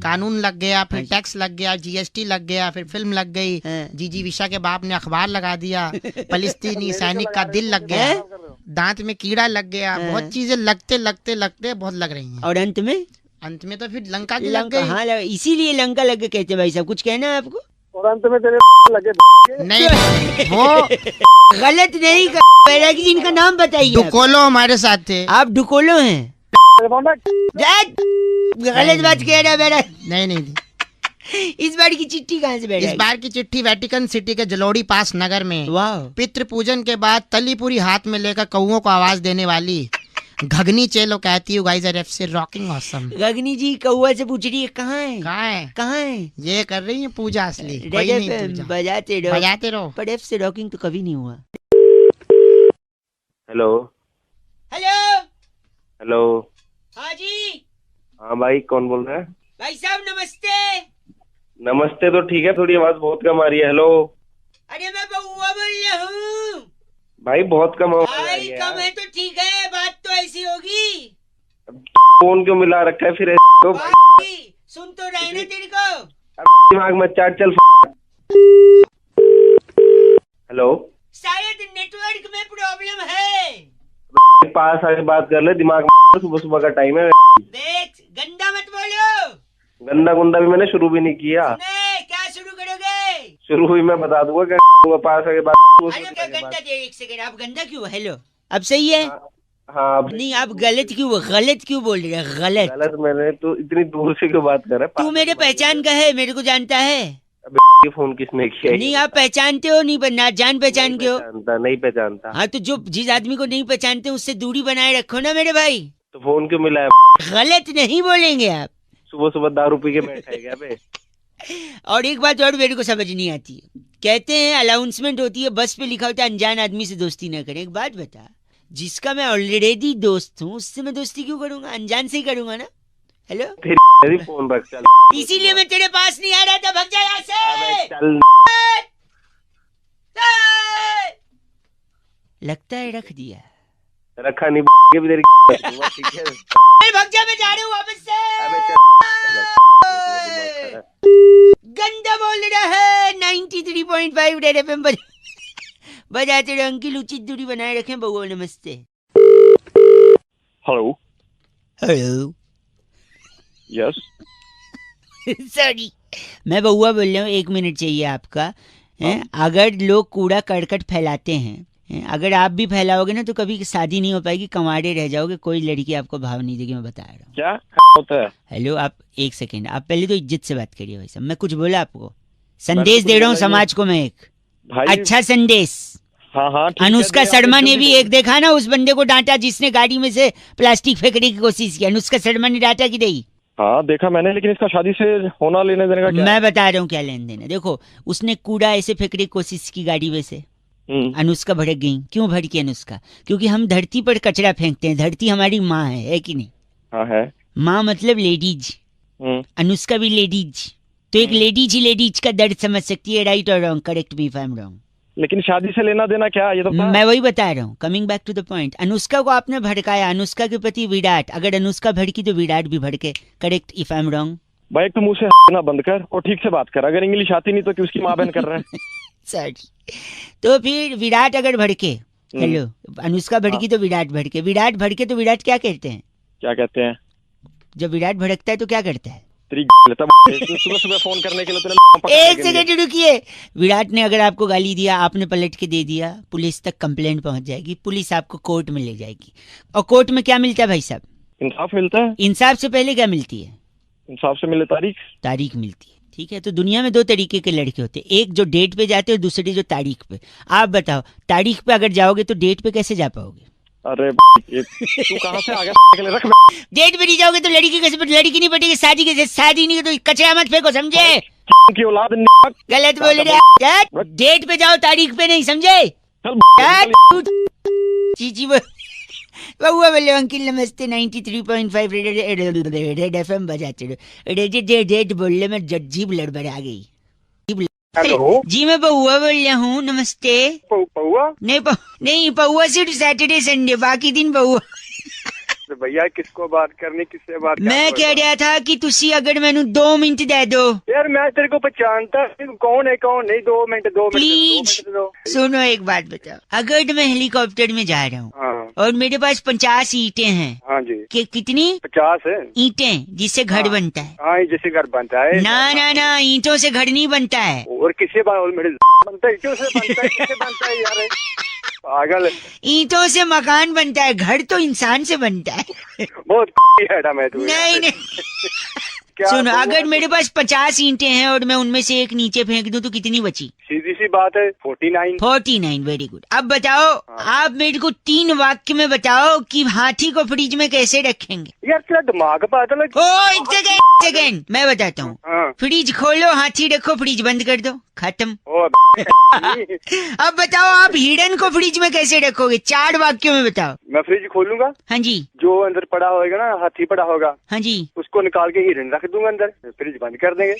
कानून लग गया, फिर टैक्स लग गया, GST लग गया, फिर फिल्म लग गई, जीजी विशा के बाप ने अखबार लगा दिया, फलस्तीनी सैनिक का दिल लग गया, दांत में कीड़ा लग गया, बहुत चीजें लगते लगते लगते बहुत लग रही हैं। और अंत में तो फिर लंका की लग गई। हाँ इसीलिए लंका लग गए कहते हैं। भाई साहब कुछ कहना है आपको? और अंत में तेरे लगे नहीं वो गलत नहीं कर, इनका नाम बताइए। डुकोलो हमारे साथ थे। आप डुकोलो हैं? गलत बात कह रहा है मेरा। नहीं इस बार की चिट्ठी कहाँ से बैठा? इस बार की चिट्ठी वेटिकन सिटी के जलोड़ी पास नगर में। वाह। पितृ पूजन के बाद तली पूरी हाथ में लेकर कौओं को आवाज देने वाली घगनी चेलो कहती हूँ गाइस आर से रॉकिंग ऑसम। घगनी जी कौआ से पूछ रही है कहाँ है? ये कर रही है पूजा असली। बजाते रहो पर एफ से रॉकिंग तो कभी नहीं हुआ। हेलो। हाँ जी। हाँ भाई कौन बोल रहा है? भाई साहब नमस्ते। नमस्ते तो ठीक है, थोड़ी आवाज बहुत कम आ रही है। हेलो। अरे मैं बउआ बोल रहा हूँ। भाई बहुत कम आवाज भाई कम है तो ठीक है, बात तो ऐसी होगी। फोन क्यों मिला रखा है फिर? सुन तो रहे ना तेरे को। दिमाग में चाट चल। हेलो। शायद नेटवर्क में प्रॉब्लम है। पास आके बात कर ले, दिमाग में सुबह सुबह का टाइम है। देख गंदा मत बोलो। गंदा गुंदा भी मैंने शुरू भी नहीं किया। क्या शुरू करोगे? शुरू हुई मैं बता दूंगा। पास आके बात। गंदा दे 1 सेकंड। आप गंदा क्यों? हेलो अब सही है? हाँ नहीं आप गलत क्यों बोल रहे हैं? गलत मैंने तो इतनी दूर से क्यों बात कर रहा है? तू मेरे पहचान का है, मेरे को जानता है। ये फोन किसने किया? नहीं आप पहचानते हो? नहीं ना जान पहचान के हो? नहीं पहचानता। हाँ तो जो जिस आदमी को नहीं पहचानते उससे दूरी बनाए रखो ना मेरे भाई। तो फोन क्यों मिला है? गलत नहीं बोलेंगे आप। सुबह सुबह दारू पी के बैठा है क्या बे? और एक बात और मेरे को समझ नहीं आती है। कहते हैं अनाउंसमेंट होती है, बस पे लिखा होता है अनजान आदमी से दोस्ती न करें। एक बात बता, जिसका मैं ऑलरेडी दोस्त हूँ उससे मैं दोस्ती क्यों करूंगा? अनजान से ही करूंगा ना। हेलो फिर फोन रख चल। इसीलिए मैं तेरे पास नहीं आ रहा था। भग जा यहाँ से। चल। लगता है रख दिया। रखा नहीं भी तेरी ठीक है। भग जा, मैं जा रहा हूँ वापस से। गंदा बोल रहा है। 93.5 रेड एफएम बजाते रहो। अंकिल उचित दूरी बनाए रखें। बउआ नमस्ते। हेलो। यस। सॉरी मैं बउआ बोल रहा हूँ। 1 मिनट चाहिए आपका। अगर लोग कूड़ा करकट फैलाते हैं, अगर आप भी फैलाओगे ना तो कभी शादी नहीं हो पाएगी, कंवारे रह जाओगे, कोई लड़की आपको भाव नहीं देगी। मैं बता रहा हूँ। क्या होता है? हेलो आप 1 सेकेंड, आप पहले तो इज्जत से बात करिए भाई साहब। मैं कुछ बोला आपको? संदेश दे रहा हूँ समाज को मैं एक अच्छा संदेश। हाँ अनुष्का शर्मा ने भी एक देखा ना, उस बंदे को डांटा जिसने गाड़ी में से प्लास्टिक फेंकने की कोशिश की। अनुष्का शर्मा ने डांटा की नहीं? हाँ देखा मैंने, लेकिन इसका शादी से होना लेने देने का क्या? मैं बता रहा हूँ क्या लेन देन है। देखो उसने कूड़ा ऐसे फेंकने की कोशिश की गाड़ी में से, अनुष्का भड़क गई। क्यों भड़की अनुष्का? क्योंकि हम धरती पर कचरा फेंकते हैं। धरती हमारी माँ है कि नहीं? हाँ है। माँ मतलब लेडीज। अनुष्का भी लेडीज। तो एक लेडीज ही लेडीज का दर्द समझ सकती है। राइट और wrong? Correct me if I am wrong. लेकिन शादी से लेना देना क्या? ये तो मैं वही बता रहा हूँ। Coming back to the point. Anushka को आपने भड़काया। अनुष्का के प्रति विराट, अगर अनुष्का भड़की तो विराट भी भड़के। Correct if I am wrong? भाई एक तो मुंह से ना बंद कर और ठीक से बात कर। अगर इंग्लिश आती नहीं तो कि उसकी माँ बहन कर रहे हैं। सॉरी। तो फिर विराट अगर भड़के, हेलो अनुष्का भड़की तो विराट भड़के। विराट भड़के तो विराट क्या कहते हैं? क्या कहते हैं? जब विराट भड़कता है तो क्या करता है? सुबह सुबह फोन करने के लिए 1 सेकंड रुकिए। विराट ने अगर आपको गाली दिया, आपने पलट के दे दिया, पुलिस तक कंप्लेंट पहुंच जाएगी। पुलिस आपको कोर्ट में ले जाएगी। और कोर्ट में क्या मिलता है भाई साहब? इंसाफ मिलता है। इंसाफ से पहले क्या मिलती है? इंसाफ से मिले तारीख मिलती है। ठीक है, तो दुनिया में 2 तरीके के लड़के होते हैं। एक जो डेट पे जाते हैं, दूसरे जो तारीख पे। आप बताओ तारीख पे अगर जाओगे तो डेट पे कैसे जा पाओगे? अरे तू कहाँ से आ गया? रख डेट पे नहीं जाओगे तो लड़की कैसे? लड़की नहीं पटेगी। शादी कैसे? शादी नहीं तो कचरा मत फेंको, समझे? की औलाद गलत बोल रहे। डेट पे जाओ, तारीख पे नहीं, समझे? चीची बउआ बोले अंकिल नमस्ते 93.5 रेड एफएम बजाते रहो। रेड बोलने में जीभ लड़बड़ आ गई। हेलो जी मैं बउआ बोल रहा हूँ, नमस्ते। पौआ नहीं पौआ सिर्फ सैटरडे संडे, बाकी दिन बउआ। भैया किसको बात करनी, किससे बात मैं कह रहा था कि तुसी अगर मैनू 2 मिनट दे दो। यार मैं तेरे को पहचानता कौन है कौन नहीं। 2 मिनट प्लीज सुनो एक बात बताओ, अगर मैं हेलीकॉप्टर में जा रहा हूँ और मेरे पास 50 ईंटें हैं। हाँ जी। कितनी? 50 है ईंटें, जिससे घर बनता है। हाँ जिससे घर बनता है। ना ईंटों से घर नहीं बनता है। और किससे मेरे बनता है, ईंटों से बनता है, किससे बनता है यार पागल। ईंटों से मकान बनता है, घर तो इंसान से बनता है। बहुत है मैं तू। नहीं सुनो, अगर मेरे पास 50 ईंटें हैं और मैं उनमें से एक नीचे फेंक दूं तो कितनी बची? सीधी सी बात है 49। Very good. अब बताओ आप मेरे को 3 वाक्य में बताओ कि हाथी को फ्रिज में कैसे रखेंगे। यार तेरा दिमाग पागल है। एक सेकेंड मैं बताता हूँ। फ्रिज खोलो, हाथी रखो, फ्रिज बंद कर दो, खत्म। अब बताओ आप हिरन को फ्रिज में कैसे रखोगे? 4 वाक्यों में बताओ। मैं फ्रिज खोलूंगा। हाँ जी। जो अंदर पड़ा होगा ना, हाथी पड़ा होगा। हाँ जी। उसको निकाल के हिरन रख दूंगा अंदर, फ्रिज बंद कर देंगे।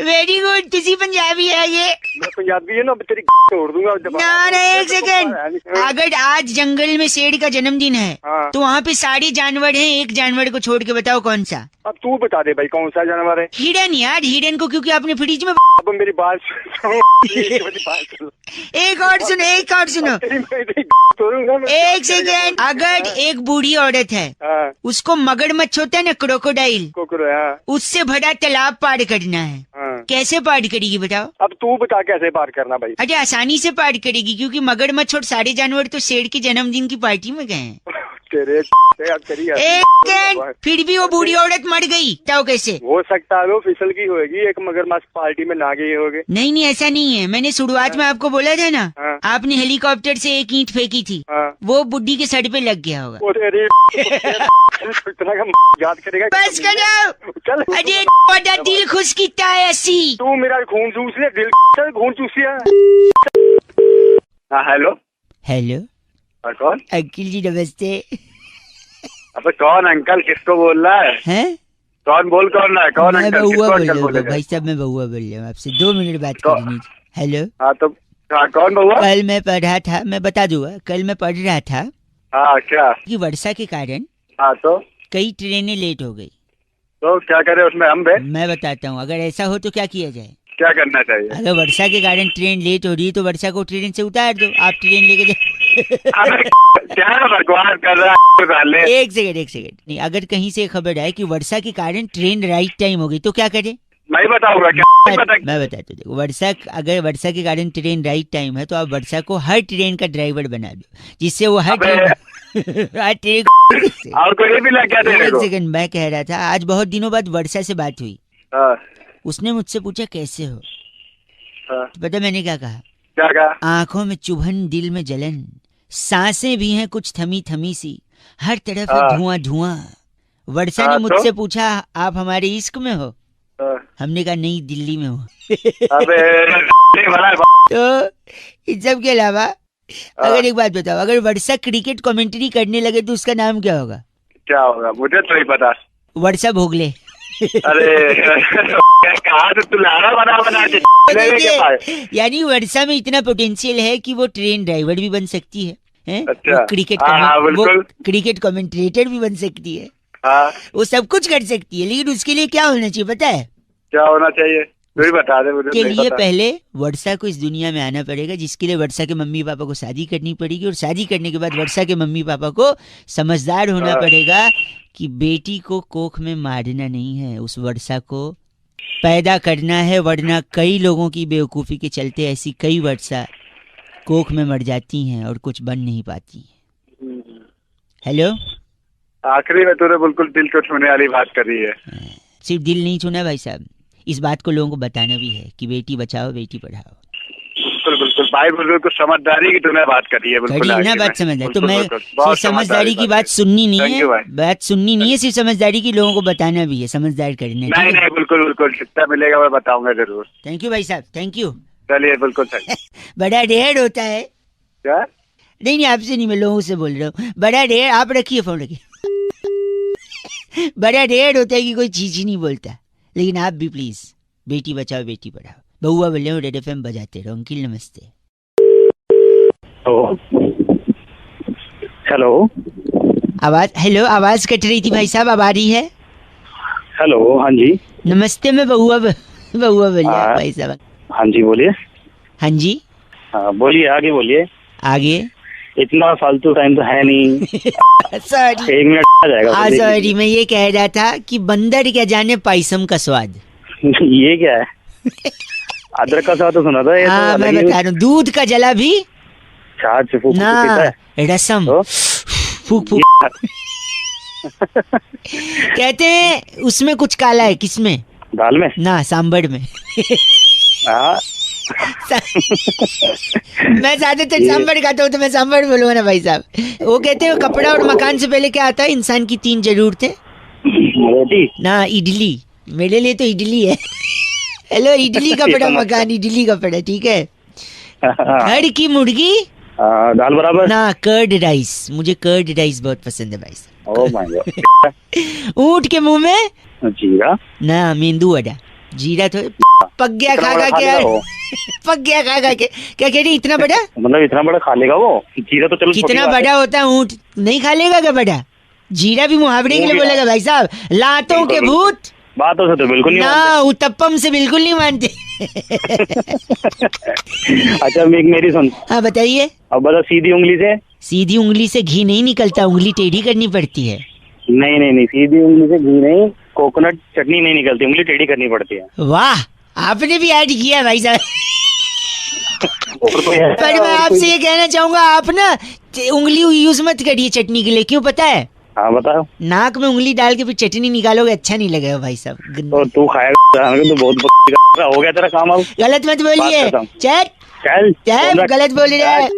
Very good. किसी पंजाबी है ये? मैं पंजाबी है ना, तेरी तोड़ दूंगा। ना एक सेकेंड। अगर आज जंगल में शेर का जन्मदिन है तो वहाँ पे सारे जानवर हैं, एक जानवर को छोड़ के बताओ कौन सा? अब तू बता दे भाई कौन सा जानवर है। हिरन यार, हिरन को क्योंकि आपने फ्रिज में। अब मेरी बात एक और सुनो। एक सेकेंड। अगर एक बूढ़ी औरत है, उसको मगरमच्छ होता है ना, क्रोकोडाइल, उससे भरा तालाब पार करना है, कैसे पार करेगी बताओ? अब तू बता कैसे पार करना भाई। अरे आसानी से पार करेगी, क्योंकि मगरमच्छ और सारे जानवर तो शेर के जन्मदिन की पार्टी में गए हैं। फिर भी वो बूढ़ी औरत मर गई, तो कैसे हो सकता है? वो फिसल की होगी, एक मगरमच्छ पार्टी में ना गई होगी। नहीं ऐसा नहीं है। मैंने शुरुआत में आपको बोला था ना, आपने हेलीकॉप्टर से एक ईंट फेंकी थी, वो बुड्ढी के सर पे लग गया होगा। याद करेगा। बस करो। अरे बड़ा दिल खुश किया है ऐसी। तू मेरा खून चूस ले, दिल खून चूसिया। हेलो कौन? अंकिल जी नमस्ते। अबे कौन अंकल, किसको बोल रहा है? हैं? कौन बोल कौन रहा है? कौन मैं अंकल? बउआ बोल रहा हूँ भाई साहब, मैं बउआ बोल रहा हूँ आपसे 2 मिनट बात करनी थी। हेलो। हाँ तो कौन बउआ? कल मैं पढ़ रहा था, मैं बता दूंगा, कल मैं पढ़ रहा था। हाँ क्या? कि वर्षा के कारण तो कई ट्रेनें लेट हो गई। तो क्या करे उसमें हम? मैं बताता हूँ, अगर ऐसा हो तो क्या किया जाए? क्या करना चाहिए? अगर वर्षा के कारण ट्रेन लेट हो रही है तो वर्षा को ट्रेन से उतार दो, आप ट्रेन लेके क्या बकवास कर रहा है? एक सेकेंड। नहीं, अगर कहीं से खबर आए कि वर्षा के कारण ट्रेन राइट टाइम हो गई तो क्या करे? मैं बताऊंगा क्या? मैं बताता हूँ। अगर वर्षा के कारण ट्रेन राइट टाइम है तो आप वर्षा को हर ट्रेन का ड्राइवर बना दो, जिससे वो हर ट्रेन और कोई भी लग गया तेरे को। एक सेकंड, मैं कह रहा था आज बहुत दिनों बाद वर्षा से बात हुई। उसने मुझसे पूछा कैसे हो। तो पता मैंने क्या कहा? क्या कहा? आंखों में चुभन, दिल में जलन, सांसें भी हैं कुछ थमी थमी सी, हर तरफ है धुआं। वर्षा ने मुझसे पूछा आप हमारे इश्क में हो? हमने कहा नहीं, दिल्ली में हो। तो इन सब के अलावा अगर एक बात बताओ, अगर वर्षा क्रिकेट कमेंट्री करने लगे तो उसका नाम क्या होगा? क्या होगा मुझे तो नहीं पता। वर्षा भोगले। अरे कहा तो बना यानी वर्षा में इतना पोटेंशियल है कि वो ट्रेन ड्राइवर भी बन सकती है, अच्छा। वो क्रिकेट कमेंटेटर भी बन सकती है, वो सब कुछ कर सकती है। लेकिन उसके लिए क्या होना चाहिए पता है? क्या होना चाहिए? तू ही बता दे मुझे। के लिए पहले वर्षा को इस दुनिया में आना पड़ेगा, जिसके लिए वर्षा के मम्मी पापा को शादी करनी पड़ेगी, और शादी करने के बाद वर्षा के मम्मी पापा को समझदार होना पड़ेगा कि बेटी को कोख में मारना नहीं है, उस वर्षा को पैदा करना है, वरना कई लोगों की बेवकूफ़ी के चलते ऐसी कई वर्षा कोख में मर जाती हैं और कुछ बन नहीं पाती। हेलो, आखिरी में तूने बिल्कुल दिल को छूने वाली बात कर रही है। सिर्फ दिल नहीं छूना भाई साहब, इस बात को लोगों को बताना भी है कि बेटी बचाओ बेटी पढ़ाओ। बिल्कुल भाई, बिल्कुल समझदारी की तूने बात करी है। बिल्कुल ना बात समझदारी तो मैं सिर्फ समझदारी की बात सुननी नहीं है, बात सुननी नहीं है, सिर्फ समझदारी की लोगों को बताना भी है, समझदार करने। नहीं बिल्कुल जितना मिलेगा मैं बताऊंगा जरूर। थैंक यू भाई साहब, थैंक यू। चलिए बिल्कुल सही। बड़ा रेयर होता है, क्या नहीं आपसे नहीं, मैं लोगों से बोल रहा हूँ। बड़ा रेयर, आप रखिए फोन रखिए। बड़ा रेयर होता है कि कोई चीज ही नहीं बोलता, लेकिन आप भी प्लीज बेटी बचाओ बेटी पढ़ाओ। बहुआ बोल रहे हो, रेड एफएम बजाते रहो। अंकिल नमस्ते। हेलो आवाज, हेलो, आवाज कट रही थी भाई साहब, अब आ रही है? हेलो, हाँ जी नमस्ते, मैं बहुआ बोलिए भाई साहब। हाँ जी बोलिए। हाँ जी हाँ बोलिए, आगे बोलिए। आगे इतना फालतू टाइम तो है नहीं। सॉरी 1 मिनट आ जाएगा। हाँ सॉरी, मैं ये कह रहा था कि बंदर क्या जाने पायसम का स्वाद। ये क्या है? अदरक का स्वाद तो सुना था। ये हाँ तो मैं बता रहा हूँ, दूध का जला भी छाछ फूक ना, पीता है। रसम तो? फूक कहते हैं उसमें कुछ काला है। किसमें? दाल में ना, सांभर में। हाँ। मैं ज्यादातर सांभर खाता हूँ तो मैं सांभर बोलूँगा ना भाई साहब। वो कहते हैं कपड़ा और मकान से पहले क्या आता है? इंसान की 3 जरूरतें। रोटी ना, इडली। मेरे लिए तो इडली है। हेलो, इडली कपड़ा मकान, इडली कपड़ा, ठीक है। घर की मुर्गी दाल बराबर ना, कर्ड राइस। मुझे कर्ड राइस बहुत पसंद है भाई साहब। Oh my God. ऊंट के मुंह में जीरा ना, मेंदू वड़ा। जीरा तो पक गया खा के यार। पक गया खा के। क्या कह रही, इतना बड़ा? मतलब इतना बड़ा खा लेगा वो? जीरा तो चलो कितना बड़ा होता है ऊंट, नहीं खा लेगा क्या बड़ा? जीरा भी मुहावरे के लिए बोलेगा भाई साहब। लातों के भूत बातों से तो बिल्कुल नहीं ना, उत्तपम से बिल्कुल नहीं मानते। अच्छा मेरी सुन। हाँ बताइए। अब बता, सीधी उंगली से? सीधी उंगली से घी नहीं निकलता, उंगली टेढ़ी करनी पड़ती है। नहीं, सीधी उंगली से घी नहीं, कोकोनट चटनी नहीं निकलती, उंगली टेढ़ी करनी पड़ती है। वाह, आपने भी ऐड किया भाई साहब। पर मैं आपसे ये कहना चाहूंगा, आप ना उंगली यूज मत करिए चटनी के लिए। क्यों पता है? हाँ बताओ। नाक में उंगली डाल के फिर चटनी निकालोगे, अच्छा नहीं लगेगा भाई साहब। तो तू खाएगा तो बहुत हो गया तेरा काम। अब गलत मत बोलिए। चल गलत बोल रहे हैं।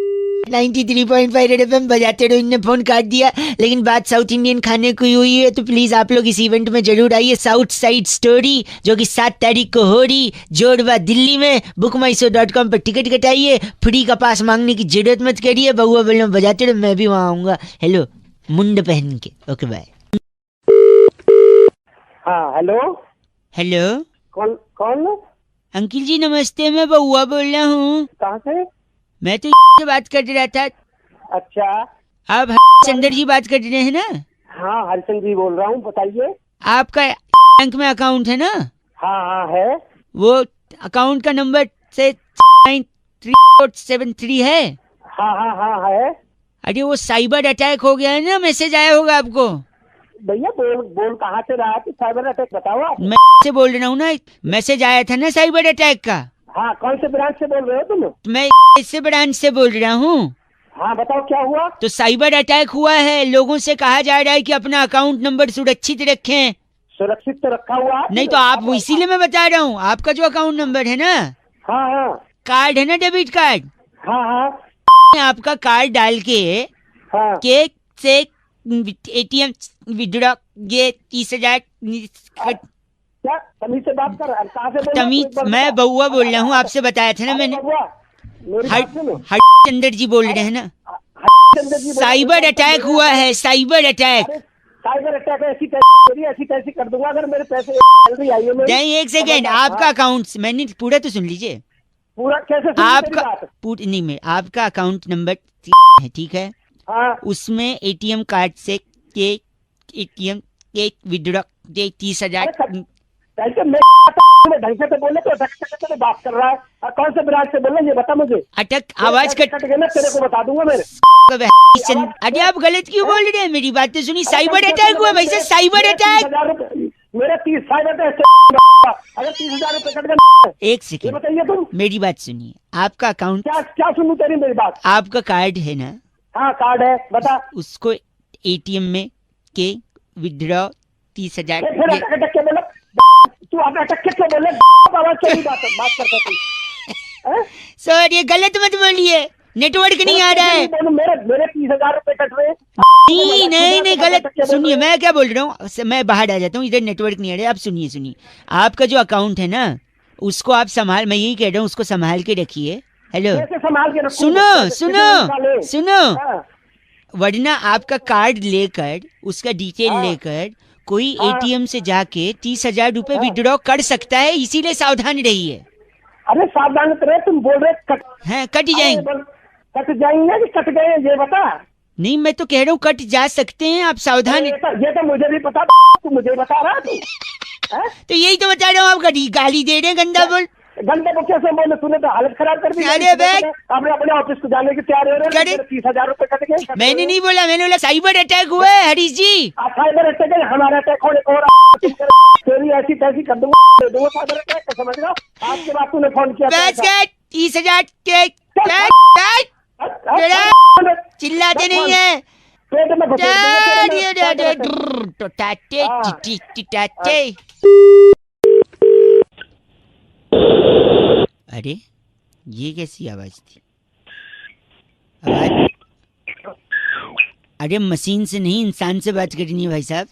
93.5 रेड एफएम बजाते रहो। इनने फोन काट दिया, लेकिन बात साउथ इंडियन खाने की हुई है, तो प्लीज आप लोग इस इवेंट में जरूर आइए। साउथ साइड स्टोरी जो कि 7 तारीख को हो रही, जोड़वा दिल्ली में। bookmyshow.com पर टिकट कटाइए। फ्री का पास मांगने की जरूरत मत करिए। बहुआ बोलना बजाते रहो, मैं भी वहाँ आऊंगा। हेलो, मुंड पहन के। Okay bye. हाँ हेलो। हेलो कौन? अंकिल जी नमस्ते, मैं बहुआ बोल रहा हूँ। कहाँ से? मैं तो से बात कर रहा था। अच्छा, आप हरिचंद्र जी बात कर रहे हैं ना? हाँ हरिचंद्र जी बोल रहा हूँ, बताइए। आपका बैंक में अकाउंट है ना? हाँ है। वो अकाउंट का नंबर से 9373 है। हाँ है। अरे वो साइबर अटैक हो गया है ना, मैसेज आया होगा आपको। भैया बोल कहाँ से रहा है? साइबर अटैक बताओ आप। मैं से बोल रहा हूँ ना, मैसेज आया था ना साइबर अटैक का। हाँ, कौन से ब्रांच से बोल रहे हो तुम? मैं इससे ब्रांच से बोल रहा हूँ। हाँ बताओ क्या हुआ? तो साइबर अटैक हुआ है, लोगों से कहा जा रहा है कि अपना अकाउंट नंबर सुरक्षित रखें। सुरक्षित तो रखा हुआ है। नहीं तो आप, इसीलिए मैं बता रहा हूँ, आपका जो अकाउंट नंबर है ना, हाँ कार्ड है ना, डेबिट कार्ड, हाँ आपका कार्ड डाल के हाँ केक से एटीएम विड्रॉ ये 30,000 क्या तमीज से बात कर रहा है? कहाँ से बोल रहा है? तमीज, मैं बहुआ बोल रहा हूँ, आपसे बताया था ना मैंने। हरिचंद्र जी बोल रहे हैं ना? साइबर अटैक हुआ है, साइबर अटैक। साइबर अटैक ऐसी कैसी कर दूंगा अगर मेरे पैसे जल्दी आइए। नहीं, एक सेकेंड, आपका अकाउंट, मैंने पूरा तो सुन लीजिए। पूरा कैसे? आपका नहीं, मैं आपका अकाउंट नंबर है, ठीक है? हाँ। उसमें एटीएम कार्ड से एटीएम के विड्रॉ 30,000। ढंग से तो बोले तो अटक बात कर रहा है। कौन से ब्रांच से बोल रहे हैं ये बता मुझे। अटक आवाज कट गया ना, तेरे को बता दूंगा मेरे। अरे आप गलत क्यों बोल रहे हैं? मेरी बात तो सुनिए। साइबर अटैक हुआ भाई साहब, साइबर अटैक। मेरा 30 साइबर अगर 30,000 रुपए कट गए। एक सेकेंड बताइए तुम, मेरी बात सुनिए। आपका अकाउंट क्या सुनूं तेरी मेरी बात? आपका कार्ड है ना? हाँ कार्ड है, बता। उसको एटीएम में के विड्रॉ 30,000। तू आप अटक के क्यों बोले? आवाज क्या बात करता तू? सर ये गलत मत बोलिए, नेटवर्क नहीं आ रहा है। मेरे 30,000 रुपए कट रहे। नहीं गलत सुनिए, मैं क्या बोल रहा हूँ, मैं बाहर आ जाता हूँ, इधर नेटवर्क नहीं आ रहा है। आप सुनिए, आपका जो अकाउंट है ना, उसको आप संभाल, मैं यही कह रहा हूँ, उसको संभाल के रखिए, हेलो कैसे संभाल के रखूं? सुनो कैसे सुनो निकाले? सुनो, हाँ, वरना आपका कार्ड लेकर उसका डिटेल लेकर कोई एटीएम से जाके 30,000 रुपए विड्रॉ कर सकता है, इसीलिए सावधान रहिए। अरे सावधान तो रहे, तुम बोल रहे कट हैं कट जाएंगे। कट जाएंगे कि कट गए ये बता। नहीं मैं तो कह रहा हूँ कट जा सकते हैं, आप सावधान। ये तो मुझे भी पता, तू मुझे बता रहा तू। तो यही तो बता रहा हूँ, आप गाली दे रहे हैं गंदा बोल। घंटे को कैसे बोले, तूने तो हालत खराब कर दी। अरे बैग आपने अपने ऑफिस को जाने की तैयार हो रहे हैं, 30,000 रुपए कट गए। मैंने नहीं बोला, मैंने बोला साइबर अटैक हुआ है हरीश जी। साइबर अटैक है, हमारा अटैक होने को हो रहा है, तेरी ऐसी तैसी कर दूंगा, दे दूंगा साइबर अटैक, समझ रहा। आज के बाद तूने फोन किया 30,000 के चिल्लाते नहीं है। पेट में अरे ये कैसी आवाज थी? आवाज अरे मशीन से नहीं, इंसान से बात करनी है भाई साहब।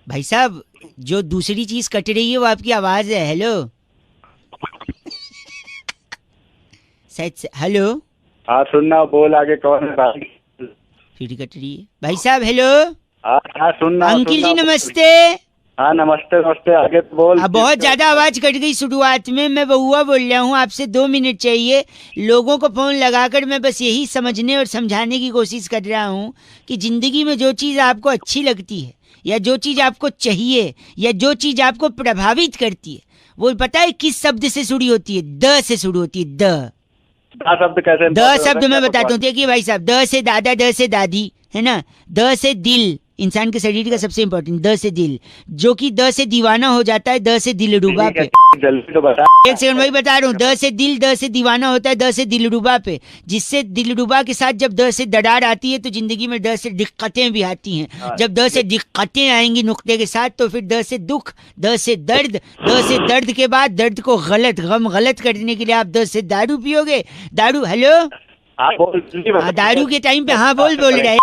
भाई साहब जो दूसरी चीज कट रही है वो आपकी आवाज है। हेलो हेलो, हाँ सुनना, बोल आगे कौन है भाई? फिर कट रही है भाई साहब। हेलो हाँ सुनना। अंकिल जी नमस्ते। हाँ नमस्ते नमस्ते, आगे बोल। बहुत ज्यादा आवाज कट गई शुरुआत में। मैं बहुआ बोल रहा हूँ, आपसे 2 मिनट चाहिए। लोगों को फोन लगाकर मैं बस यही समझने और समझाने की कोशिश कर रहा हूँ कि जिंदगी में जो चीज आपको अच्छी लगती है या जो चीज आपको चाहिए या जो चीज आपको प्रभावित करती है, वो पता है किस शब्द से शुरू होती है? द से शुरू होती है। द शब्द कैसे? द शब्द मैं बताता हूँ, देखिए भाई साहब, द से दादा, द से दादी, है ना। द से दिल, इंसान के शरीर का सबसे इम्पोर्टेंट। द से दिल, जो कि द से दीवाना हो जाता है द से दिलरुबा पे। जल्दी तो बता। एक सेकंड वही बता रहा हूँ। द से दिल, द से दीवाना होता है द से दिलरुबा पे, जिससे दिलरुबा के साथ जब द से दरार आती है तो जिंदगी में द से दिक्कतें भी आती हैं। जब द से दिक्कतें आएंगी नुक्ते के साथ तो फिर द से दुख, द से दर्द, द से दर्द के बाद दर्द को गम गलत करने के लिए आप द से दारू पियोगे। दारू, हेलो दारू के टाइम पे हाँ बोल रहा है।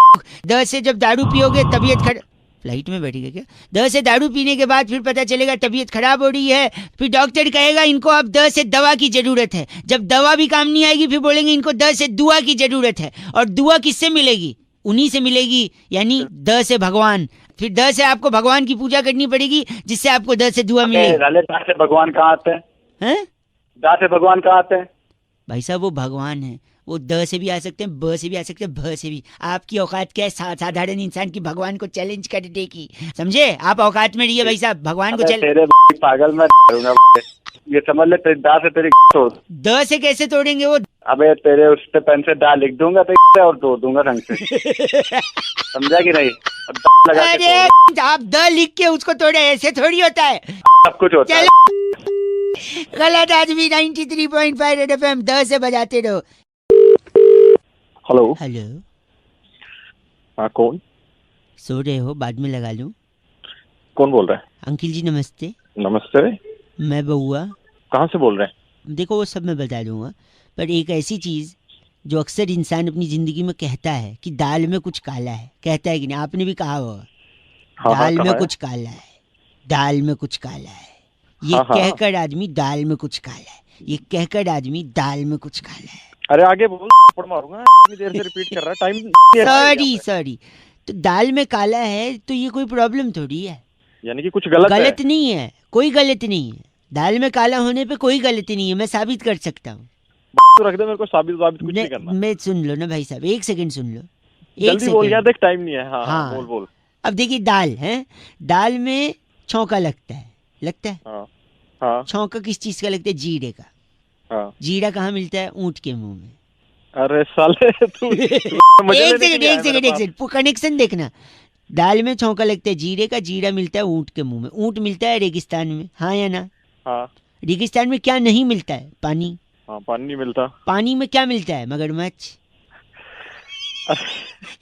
द से जब दारू पियोगे तबीयत खराब, फ्लाइट में बैठेगा क्या? द से दारू पीने के बाद फिर पता चलेगा तबीयत खराब हो रही है, फिर डॉक्टर कहेगा इनको अब द से दवा की जरूरत है। जब दवा भी काम नहीं आएगी फिर बोलेंगे इनको द से दुआ की जरूरत है। और दुआ किससे मिलेगी? उन्हीं से मिलेगी, यानी द से भगवान। फिर द से आपको भगवान की पूजा करनी पड़ेगी जिससे आपको द से दुआ मिलेगी। द से भगवान कहाँ आते हैं? द से भगवान कहाँ आते हैं? भाई साहब वो भगवान है, वो द से भी आ सकते हैं, ब से भी आ सकते हैं, भ से भी। आपकी औकात क्या है साधारण इंसान की भगवान को चैलेंज करने की? समझे? आप औकात में रहिए भाई साहब, भगवान को तेरे पागल में ये समझ ले, दा से तेरी तोड़। द से कैसे तोड़ेंगे वो? अबे तेरे उस पे पेन से दा लिख दूंगा तो और तोड़ दूंगा रंग से। समझा कि नहीं? अरे आप द लिख के उसको तोड़े, ऐसे थोड़ी होता है। सब कुछ होता है। गलत आदमी। 93.5 रेड एफएम, द से बजाते रहो। हेलो हेलो, हाँ कौन? सो रहे हो? बाद में लगा लूं? कौन बोल रहा है? अंकिल जी नमस्ते। नमस्ते। मैं बहुआ। कहाँ से बोल रहे हैं? देखो वो सब मैं बता दूंगा, पर एक ऐसी चीज जो अक्सर इंसान अपनी जिंदगी में कहता है कि दाल में कुछ काला है, कहता है कि नहीं? आपने भी कहा होगा दाल में कुछ काला है, दाल में कुछ काला है। ये कहकर आदमी दाल में कुछ काला है, ये कहकर आदमी दाल में कुछ काला है। अरे आगे बोल, थप्पड़ मारूंगा। इतनी देर से रिपीट कर रहा है, टाइम। सॉरी। तो दाल में काला है तो ये कोई प्रॉब्लम थोड़ी है, यानी कि कुछ गलत नहीं है। कोई गलत नहीं है, दाल में काला होने पे कोई गलती नहीं है, मैं साबित कर सकता हूँ। तो रख दे, मेरे को साबित कुछ नहीं करना। मैं सुन लो ना भाई साहब, 1 सेकंड सुन लो। जल्दी बोल यार, देख टाइम नहीं है। हाँ बोल। अब देखिए दाल है, दाल में छौंका लगता है। हाँ। छौंका किस चीज का लगता है? जीरे का। हाँ। जीरा कहाँ मिलता है? ऊंट के मुंह में। अरे साले तू एक सेकंड कनेक्शन देखना। दाल में छौंका लगता है जीरे का, जीरा मिलता है ऊंट के मुंह में। ऊंट मिलता है रेगिस्तान में, हाँ या ना? हाँ। रेगिस्तान में क्या नहीं मिलता है? पानी। हाँ, पानी नहीं मिलता। पानी में क्या मिलता है? मगरमच्छ।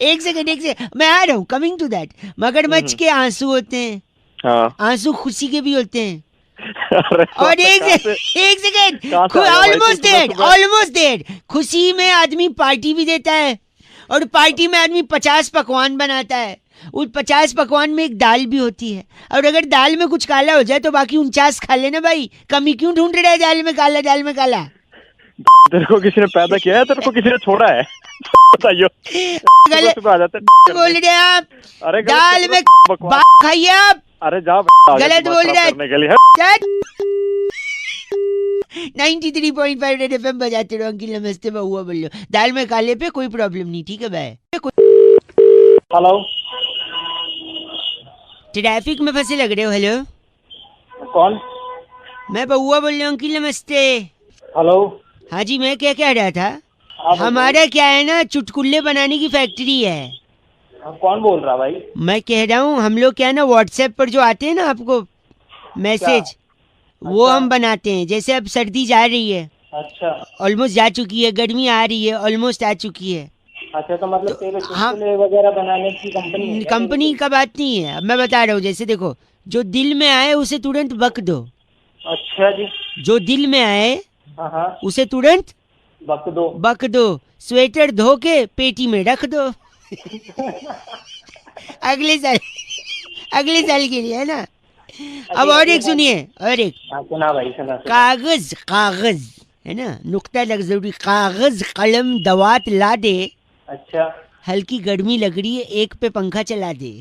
एक सेकंड मैं आ रहा हूँ, कमिंग टू दैट। मगरमच्छ के आंसू होते हैं। हाँ। आंसू खुशी के भी होते हैं। और एक सेकंड ऑलमोस्ट देर। खुशी में आदमी पार्टी भी देता है और पार्टी में आदमी 50 पकवान बनाता है। उस 50 पकवान में एक दाल भी होती है, और अगर दाल में कुछ काला हो जाए तो बाकी 49 खा लेना भाई। कमी क्यों ढूंढ रहा है दाल में काला? तेरे को किसी ने पैदा किया है, तेरे को किसी ने छोड़ा है? बताइयो। गलत सुबह आ जाते बोल रहे हैं आप। अरे दाल में बकवास। बात खाइए आप। अरे जा गलत बोल रहे हैं। करने के लिए 93.5 रेड एफएम बजाते रहो। अंकिल नमस्ते, बहुआ बोल लो। दाल में काले पे कोई प्रॉब्लम नहीं, ठीक है भाई। हेलो, ट्रैफिक में फंसे लग रहे हो। हेलो, कौन? मैं बहुआ बोल रहा हूँ। अंकिल नमस्ते। हेलो। हाँ जी, मैं क्या कह रहा था, हमारा क्या है ना, चुटकुल्ले बनाने की फैक्ट्री है। कौन बोल रहा भाई? मैं कह रहा हूँ, हम लोग क्या है ना, व्हाट्सएप पर जो आते हैं ना आपको मैसेज, वो हम बनाते हैं। जैसे अब सर्दी जा रही है, अच्छा, ऑलमोस्ट जा चुकी है, गर्मी आ रही है, ऑलमोस्ट आ चुकी है। अच्छा, तो मतलब तेरे हाँ, चुटकुले वगैरह बनाने की कंपनी है? कंपनी का बात नहीं है। अब मैं बता रहा हूँ, जैसे देखो, जो दिल में आए उसे तुरंत बक दो। अच्छा जी। जो दिल में आए हाँ, उसे तुरंत बक दो। स्वेटर धो के पेटी में रख दो। अगले साल के लिए, है ना। अब और एक सुनिए, और एक। सुना भाई, सुना। कागज है ना, नुक्ता लग जरूरी। कागज कलम दवात ला दे। अच्छा। हल्की गर्मी लग रही है, एक पे पंखा चला दे।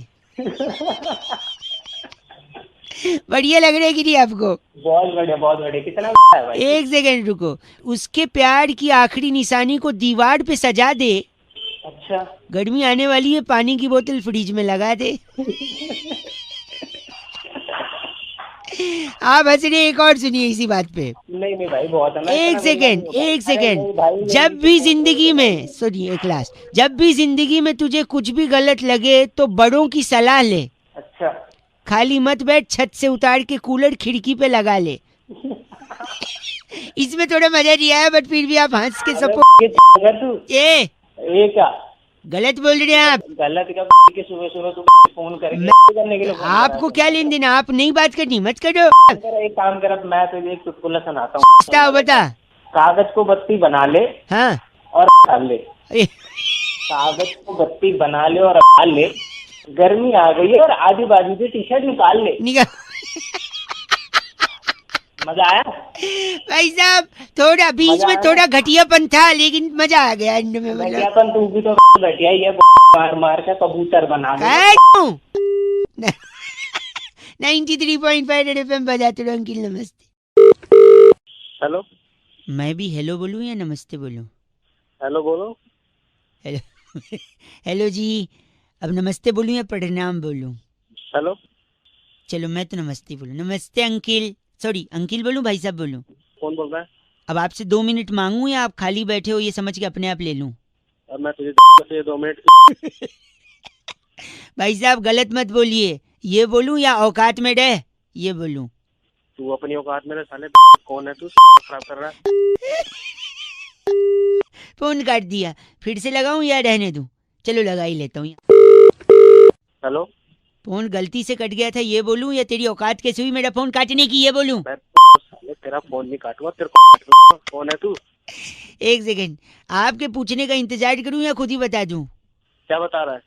बढ़िया लग रहा है कि नहीं आपको? बहुत बढ़िया। कितना है भाई? एक सेकंड रुको। उसके प्यार की आखिरी निशानी को दीवार पे सजा दे। अच्छा। गर्मी आने वाली है, पानी की बोतल फ्रिज में लगा दे। आप हंस रहे, एक और सुनिए इसी बात पे। नहीं भाई, बहुत है। एक सेकंड। जब भी जिंदगी में, सुनिए एक लास्ट, जब भी जिंदगी में तुझे कुछ भी गलत लगे तो बड़ों की सलाह ले। अच्छा। खाली मत बैठ, छत से उतार के कूलर खिड़की पे लगा ले। इसमें थोड़ा मजा नहीं आया, बट फिर भी आप हंस के सपोर्ट। ये क्या गलत बोल रहे हैं आप? गलत क्या? सुबह तुम फोन करने के लिए आपको क्या लेन देना, आप नहीं बात करनी, मत करो। एक काम कर, अब मैं तुझे एक चुटकुला सुनाता हूँ। बता। कागज को बत्ती बना ले, हाँ, और डाल ले। कागज को बत्ती बना ले और डाल ले, गर्मी आ गई है और आधी बाजू से टी शर्ट निकाल ले। मजा आया भाई साहब? थोड़ा बीच में थोड़ा घटियापन था, लेकिन मजा आ गया एंड में। घटियापन तू भी तो घटिया ही है, मार के कबूतर बना दे। 93.5 रेड एफएम बजाते रहो। अंकिल नमस्ते। हेलो। मैं भी हेलो बोलूं या नमस्ते बोलूं? हेलो बोलो। हेलो जी। अब नमस्ते बोलूं या प्रणाम बोलूं? हेलो। चलो मैं तो नमस्ते बोलूं। नमस्ते अंकिल। सॉरी, अंकिल बोलूं, भाई साहब बोलूं? कौन बोल रहा है? अब आपसे 2 मिनट मांगूं या आप खाली बैठे हो ये समझ के अपने आप ले लूं? अब मैं तुझे 2 मिनट। भाई साहब गलत मत बोलिए। ये बोलूं या औकात में रह ये बोलूं? तू अपनी औकात में रह साले। कौन है तू? खराब कर रहा है। फोन काट दिया। फिर से लगाऊं या रहने दूं? चलो लगा ही लेता हूँ। हेलो। फोन गलती से कट गया था, ये बोलूं या तेरी औकात कैसे हुई मेरा फोन काटने की, ये बोलूं? तेरा फोन नहीं काटूंगा, तेरे को। कौन है तू? एक सेकंड, आपके पूछने का इंतजार करूं या खुद ही बता दूं? क्या बता रहा है?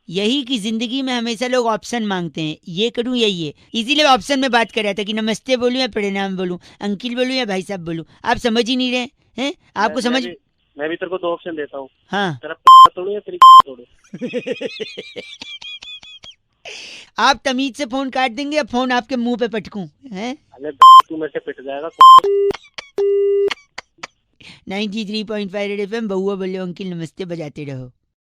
यही कि जिंदगी में हमेशा लोग ऑप्शन मांगते हैं, ये करूं या ये। इसीलिए ऑप्शन में बात कर रहा था कि नमस्ते बोलूं या प्रणाम बोलूं, अंकिल बोलूं या भाई साहब बोलूं। आप समझ ही नहीं रहे हैं। आपको समझ। मैं भी तेरे को 2 ऑप्शन देता हूँ। हाँ। तेरा तोड़ू या तेरी तोड़ू? आप तमीज से फोन काट देंगे या फोन आपके मुंह पे पटकूं? हैं? अरे तू मेरे से पिट जाएगा। 93.5 रेड एफएम, बहुआ बोले अंकिल नमस्ते बजाते रहो।